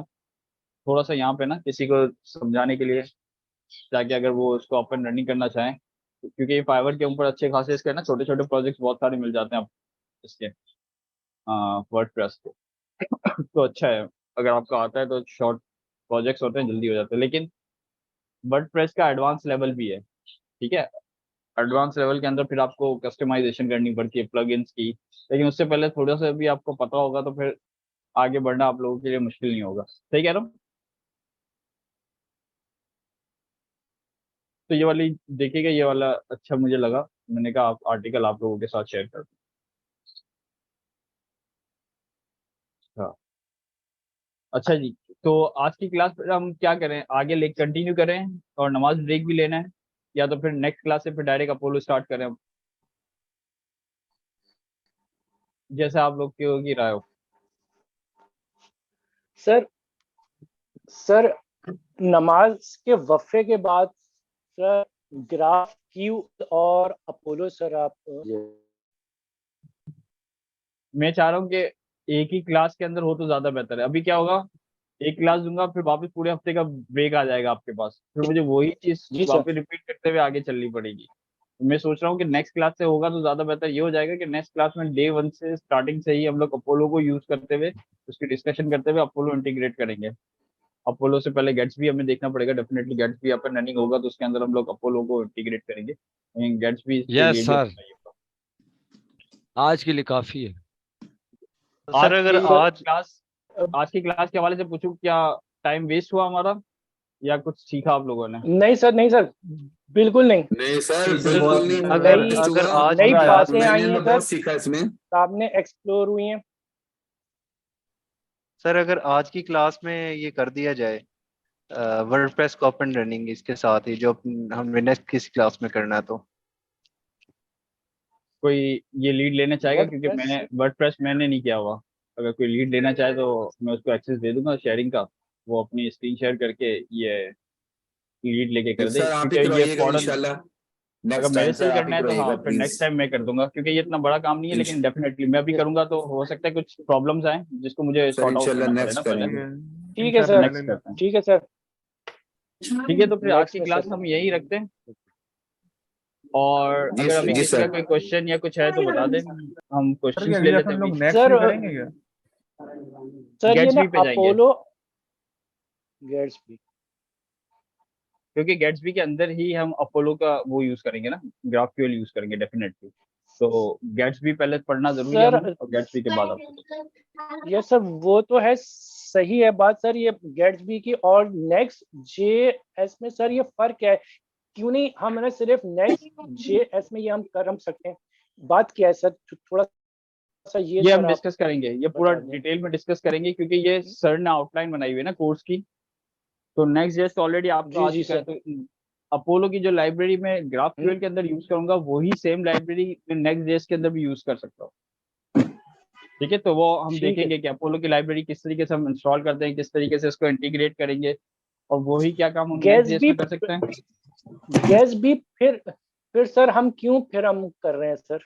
थोड़ा सा यहाँ पे ना किसी को समझाने के लिए, ताकि अगर वो उसको अप एंड रनिंग करना चाहें, क्योंकि ये फाइवर के ऊपर अच्छे खासे इसके ना छोटे छोटे प्रोजेक्ट्स बहुत सारे मिल जाते हैं आप इसके वर्डप्रेस के तो अच्छा है अगर आपको आता है तो शॉर्ट प्रोजेक्ट्स होते हैं, जल्दी हो जाते हैं। लेकिन वर्डप्रेस का एडवांस लेवल भी है, ठीक है, एडवांस लेवल के अंदर फिर आपको कस्टमाइजेशन करनी पड़ती है प्लगइन्स की, लेकिन उससे पहले थोड़ा सा भी आपको पता होगा तो फिर आगे बढ़ना आप लोगों के लिए मुश्किल नहीं होगा। सही कह रहा हूँ? तो ये वाली देखिएगा, ये वाला अच्छा मुझे लगा, मैंने कहा आप आर्टिकल आप लोगों के साथ शेयर कर दूं। हाँ अच्छा जी, तो आज की क्लास पर हम क्या करें, आगे ले कंटिन्यू करें और नमाज ब्रेक भी लेना है, या तो फिर नेक्स्ट क्लास से फिर डायरेक्ट अपोलो स्टार्ट करें, जैसे आप लोग की राय हो। सर नमाज के वफ़े के बाद सर ग्राफ क्यू और अपोलो सर आप मैं चाह रहा हूँ कि एक ही क्लास के अंदर हो तो ज्यादा बेहतर है। अभी क्या होगा, एक क्लास दूंगा फिर वापस पूरे हफ्ते का ब्रेक आ जाएगा आपके पास, फिर मुझे वही चीज जी सर। वापस रिपीट करते हुए आगे चलनी पड़ेगी। तो मैं सोच रहा हूँ कि नेक्स्ट क्लास से होगा तो ज्यादा बेहतर ये हो जाएगा कि नेक्स्ट क्लास में डे 1 से स्टार्टिंग से ही हम लोग अपोलो को यूज करते हुए उसकी डिस्कशन करते हुए अपोलो इंटीग्रेट करेंगे। अपोलो से पहले गेट्स भी हमें देखना पड़ेगा, डेफिनेटली गेट्स भी अपन रनिंग होगा तो उसके अंदर हम लोग अपोलो को इंटीग्रेट करेंगे, गेट्स भी इसके लिए यस भी सर, अच्छा ही होगा। आज के लिए काफी है। सर अगर आज की क्लास के हवाले से पूछूं, क्या टाइम वेस्ट हुआ हमारा या कुछ सीखा आप लोगों ने? नहीं सर, बिल्कुल नहीं। नहीं सर, इससे बिल्कुल बहुत नहीं। अगर आज नई बातें आई मैंने हैं बहुत सर, सीखा इसमें। सामने एक्सप्लोर हुई हैं। सर अगर आज की क्लास में ये कर दिया जाए वर्डप्रेस को ओपन रनिंग इसके साथ ही जो हमने नेक्स्ट किसी क्लास में करना है, तो कोई ये लीड लेना चाहेगा? क्योंकि WordPress? मैंने वर्डप्रेस मैंने नहीं किया हुआ, अगर कोई लीड लेना चाहे तो मैं उसको एक्सेस दे दूंगा शेयरिंग का, वो अपनी स्क्रीन शेयर करके ये लीड लेके कर दे, सर आप ही क्योंकि ये करवाइएगा फॉरन इंशाल्लाह। अगर नेक्स्ट मेरे टाइम से ही सर आप ही करना है तो हाँ करवाइएगा फिर प्लीज। नेक्स्ट टाइम मैं कर दूंगा, क्योंकि ये इतना बड़ा काम नहीं है, लेकिन डेफिनेटली मैं भी करूंगा तो हो सकता है कुछ प्रॉब्लम्स आए जिसको मुझे सर सॉर्ट आउट इंशाल्लाह करना पड़े नेक्स्ट ना पहले। करेंगे। ठीक है सर, नेक्स्ट करते हैं। ठीक है सर। ठीक है, तो फिर आज नेक्स्ट की में क्लास सर हम यही रखते हैं, और अगर अभी जी किसी का सर। कोई क्वेश्चन या कुछ है तो बता दें, हम क्वेश्चंस ले लेते हैं अभी। सर सर ये ना Gatsby पे जाएंगे, अपोलो गेट्सबी क्योंकि गेट्सबी के अंदर ही हम अपोलो का वो यूज करेंगे ना, ग्राफक्यूएल यूज करेंगे डेफिनेटली। तो गेट्सबी पहले पढ़ना जरूरी है सर हमें, और गेट्सबी के बाद आपको ये सर वो तो है, सही है बात सर, ये गेट्सबी की और नेक्स्ट जेएस में सर ये फर्क है, क्यों नहीं हम ना सिर्फ नेक्स्ट जेएस में ये हम सकते हैं, बात क्या है सर, थोड़ा सा ये हम सर आप डिस्कस करेंगे, ये पूरा बता दें। डिटेल में डिस्कस करेंगे, क्योंकि ये सर ने आउटलाइन बनाई हुई है ना कोर्स की। तो नेक्स्ट जेएस ऑलरेडी आपका आ जी चुका है, सर। तो अपोलो की जो लाइब्रेरी में ग्राफक्यूएल के अंदर यूज करूंगा वही सेम लाइब्रेरी में नेक्स्ट जेएस के अंदर भी यूज कर सकता हूँ। ठीक है, तो वो हम ठीक है। देखेंगे कि अपोलो की लाइब्रेरी किस तरीके से हम इंस्टॉल करते हैं, किस तरीके से इसको इंटीग्रेट करेंगे, और वही क्या काम हम नेक्स्ट जेएस में कर सकते हैं। गेट्सबी फिर सर हम क्यों फिर हम कर रहे हैं सर,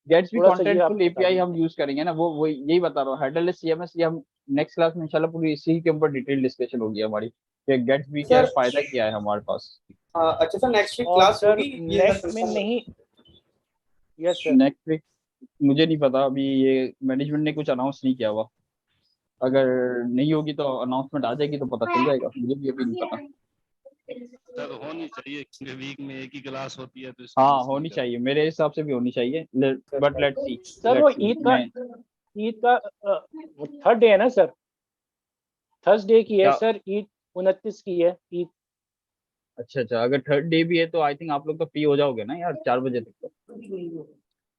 गेट्सबी थोड़ा सा ये आप कंटेंटफुल बता एपीआई दें। हम यूज करेंगे ना, वो यही बता रहा हूँ, हेडरलेस सीएमएस ये हम नेक्स्ट क्लास में इंशाल्लाह पूरी इसी के ऊपर डिटेल डिस्कशन होगी हमारी, कि गेट्सबी क्या है, सर फायदा क्या है हमारे पास। अच्छा सर नेक्स्ट वीक और क्लास सर होगी ये नेक्स्ट में नहीं, यस सर नेक्स्ट वीक मुझे नहीं पता, अभी ये मैनेजमेंट ने कुछ अनाउंस नहीं किया हुआ, अगर नहीं होगी तो अनाउंसमेंट आ जाएगी तो पता चल जाएगा, मुझे भी अभी नहीं पता। सर होनी चाहिए क्योंकि वीक में एक ही क्लास होती है तो हाँ होनी चाहिए, मेरे हिसाब से भी होनी चाहिए, बट लेट्स सी। सर वो ईद का थर्ड डे है ना सर? थर्सडे की है क्या? सर, ईद 29 की है ईद। अच्छा, अगर थर्ड डे भी है तो आई थिंक आप लोग तो फ्री हो जाओगे ना यार 4 बजे तक तो।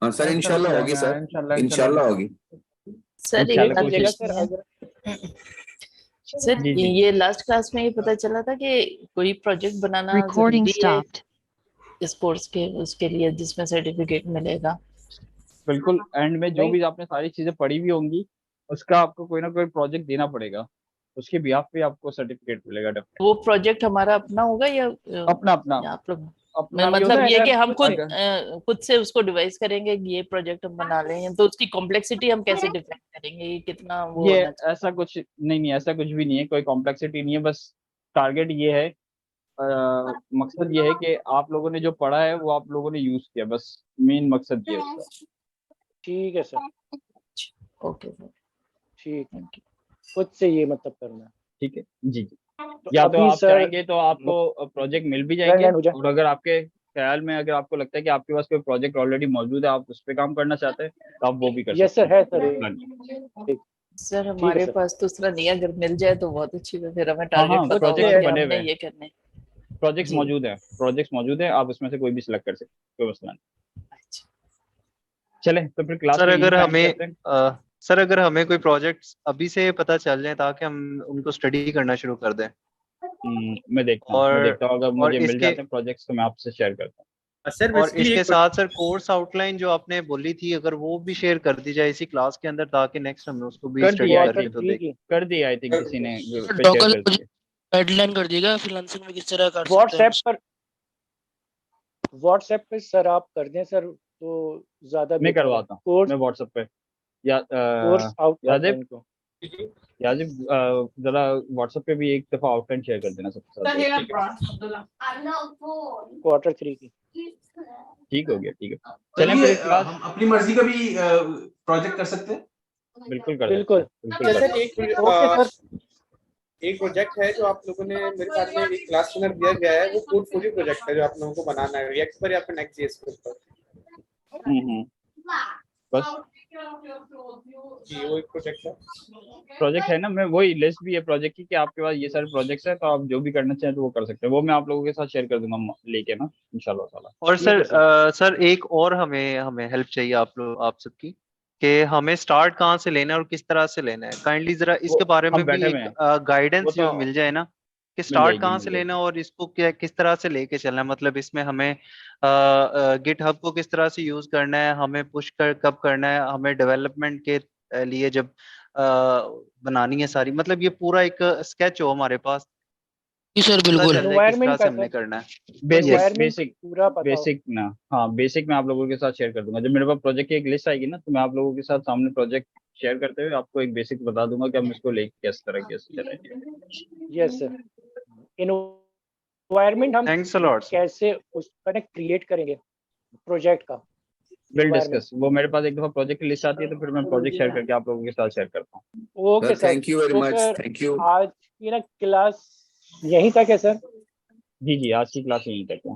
हाँ सर इंशाल्लाह होगी सर, इंशाल्लाह होगी सर इंशाल्लाह एक कोशिश। सर अगर सर जी, जी। ये लास्ट क्लास में ये पता चला था कि कोई प्रोजेक्ट बनाना Recording जरूरी है stopped. इस कोर्स के उसके लिए जिसमें सर्टिफिकेट मिलेगा। बिल्कुल एंड में जो नहीं। भी आपने सारी चीजें पढ़ी हुई होंगी उसका आपको कोई ना कोई प्रोजेक्ट देना पड़ेगा, उसके बिहाफ पे आपको सर्टिफिकेट मिलेगा डेफिनेटली। वो प्रोजेक्ट हमारा अपना होगा या अपना अपना या आप लोग अपना भी मतलब होता है ये कि अगर- हम खुद अगर- खुद से उसको डिवाइस करेंगे कि ये प्रोजेक्ट हम बना लें, तो उसकी कॉम्प्लेक्सिटी हम कैसे डिफाइन करेंगे, ये कितना वो ये होना चाहिए? ऐसा कुछ नहीं, ऐसा कुछ भी नहीं है, कोई कॉम्प्लेक्सिटी नहीं है, बस टारगेट ये है, मकसद ये है कि आप लोगों ने जो पढ़ा है वो आप लोगों ने यूज किया, बस मेन मकसद ये है उसका। ठीक है सर, ओके सर ठीक है, खुद से ये मतलब करना है। ठीक है जी जी। या तो अभी आप सर चाहेंगे तो आपको प्रोजेक्ट मिल भी जाएंगे, हो जाए। और अगर आपके ख्याल में अगर आपको लगता है कि आपके पास कोई प्रोजेक्ट ऑलरेडी मौजूद है, आप उस पर काम करना चाहते हैं तो आप वो भी कर यस सकते सर, है सर हैं। सर हमारे सर। पास दूसरा नहीं है, अगर मिल जाए तो बहुत अच्छी है, फिर हमें हाँ, टारगेट पता प्रोजेक्ट होगा तो कि बने हुए हमने हैं, ये करने। प्रोजेक्ट्स जी। मौजूद है, आप उसमें से कोई भी सिलेक्ट कर सकते हैं, कोई मसला नहीं। चले तो फिर क्लास सर को यहीं अगर पे end हमें करते हैं। सर अगर हमें कोई प्रोजेक्ट्स अभी से पता चल जाए ताकि हम उनको स्टडी करना शुरू कर दें। मैं देखता हूँ अगर और मुझे मिल इसके जाते हैं प्रोजेक्ट्स तो मैं आपसे शेयर करता हूँ। सर और इसके साथ सर कोर्स आउटलाइन जो आपने बोली थी अगर वो भी शेयर कर दी जाए इसी क्लास के अंदर ताकि नेक्स्ट हम उसको भी कर स्टडी दिया करके तो देखें। कर दिया आई थिंक किसी ने पे डॉकर शेयर कर दिया। गाइडलाइन कर दिएगा फ्रीलांसिंग में किस तरह कर सकते हैं। व्हाट्सएप पे सर आप कर दें सर तो ज्यादा मैं करवाता हूँ, मैं व्हाट्सएप पे या कोर्स आउटलाइन को याजिब जरा व्हाट्सएप पे भी एक दफा आउटलाइन शेयर कर देना सबके साथ। क्वार्टर 3 की। ठीक हो गया, ठीक है। चलिए चलें फिर क्लास हम अपनी मर्जी का भी प्रोजेक्ट कर सकते हैं। बिल्कुल कर बिल्कुल। बिल्कुल सर कर एक प्रोजेक्ट है जो आप लोगों ने मेरे ख्याल में एक क्लास के अंदर दिया गया है, वो पोर्टफोलियो प्रोजेक्ट है जो आप लोगों को बनाना है रिएक्ट पर या फिर नेक्स्ट.जेएस के ऊपर। बस जी वो एक प्रोजेक्ट है ना, मैं वही लिस्ट भी है प्रोजेक्ट की कि आपके पास ये सारे प्रोजेक्ट्स हैं तो आप जो भी करना चाहें तो वो कर सकते हैं, वो मैं आप लोगों के साथ शेयर कर दूंगा लेके ना इंशाल्लाह ताला। और सर एक और हमें हेल्प चाहिए आप सबकी कि हमें स्टार्ट कहाँ से लेना है और किस तरह से लेना है, काइंडली जरा इसके बारे में भी गाइडेंस जो मिल जाए ना कि स्टार्ट कहाँ से लेना और इसको किस तरह से लेके चलना है, मतलब इसमें हमें गिटहब को किस तरह से यूज करना है, हमें पुश कब करना है, हमें डेवलपमेंट के लिए जब बनानी है सारी, मतलब ये पूरा एक स्केच हो हमारे पास। जी सर बिल्कुल। एनवायरनमेंट का हमने करना है बेसिक ना, हाँ बेसिक मैं आप लोगों के साथ शेयर कर दूंगा, जब मेरे पास प्रोजेक्ट की एक लिस्ट आएगी ना तो मैं आप लोगों के साथ सामने प्रोजेक्ट शेयर करते हुए आपको एक बेसिक बता दूंगा कि हम इसको लेके किस तरह कैसे चलेंगे। Yes sir. एनवायरनमेंट हम कैसे उसका क्रिएट करेंगे प्रोजेक्ट का विल डिस्कस, वो मेरे पास एक दफा प्रोजेक्ट की लिस्ट आती है तो फिर मैं प्रोजेक्ट शेयर करके आप लोगों के साथ शेयर करता हूँ। Okay sir, thank you very much, thank you. आज की ना क्लास यहीं तक है सर? जी आज की क्लास यहीं तक है।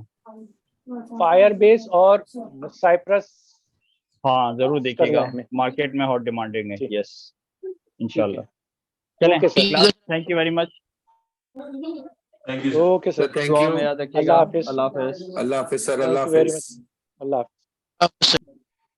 फायरबेस और साइप्रस हाँ जरूर देखिएगा, मार्केट में हॉट डिमांडिंग है। यस इंशाल्लाह। चलें class, thank you very much. Thank you okay sir, thank you. याद रखिएगा। अल्लाह हाफिज़। अल्लाह हाफिज़ sir, Allah thank you very हाफिज़। मच। अल्लाह हाफिज़।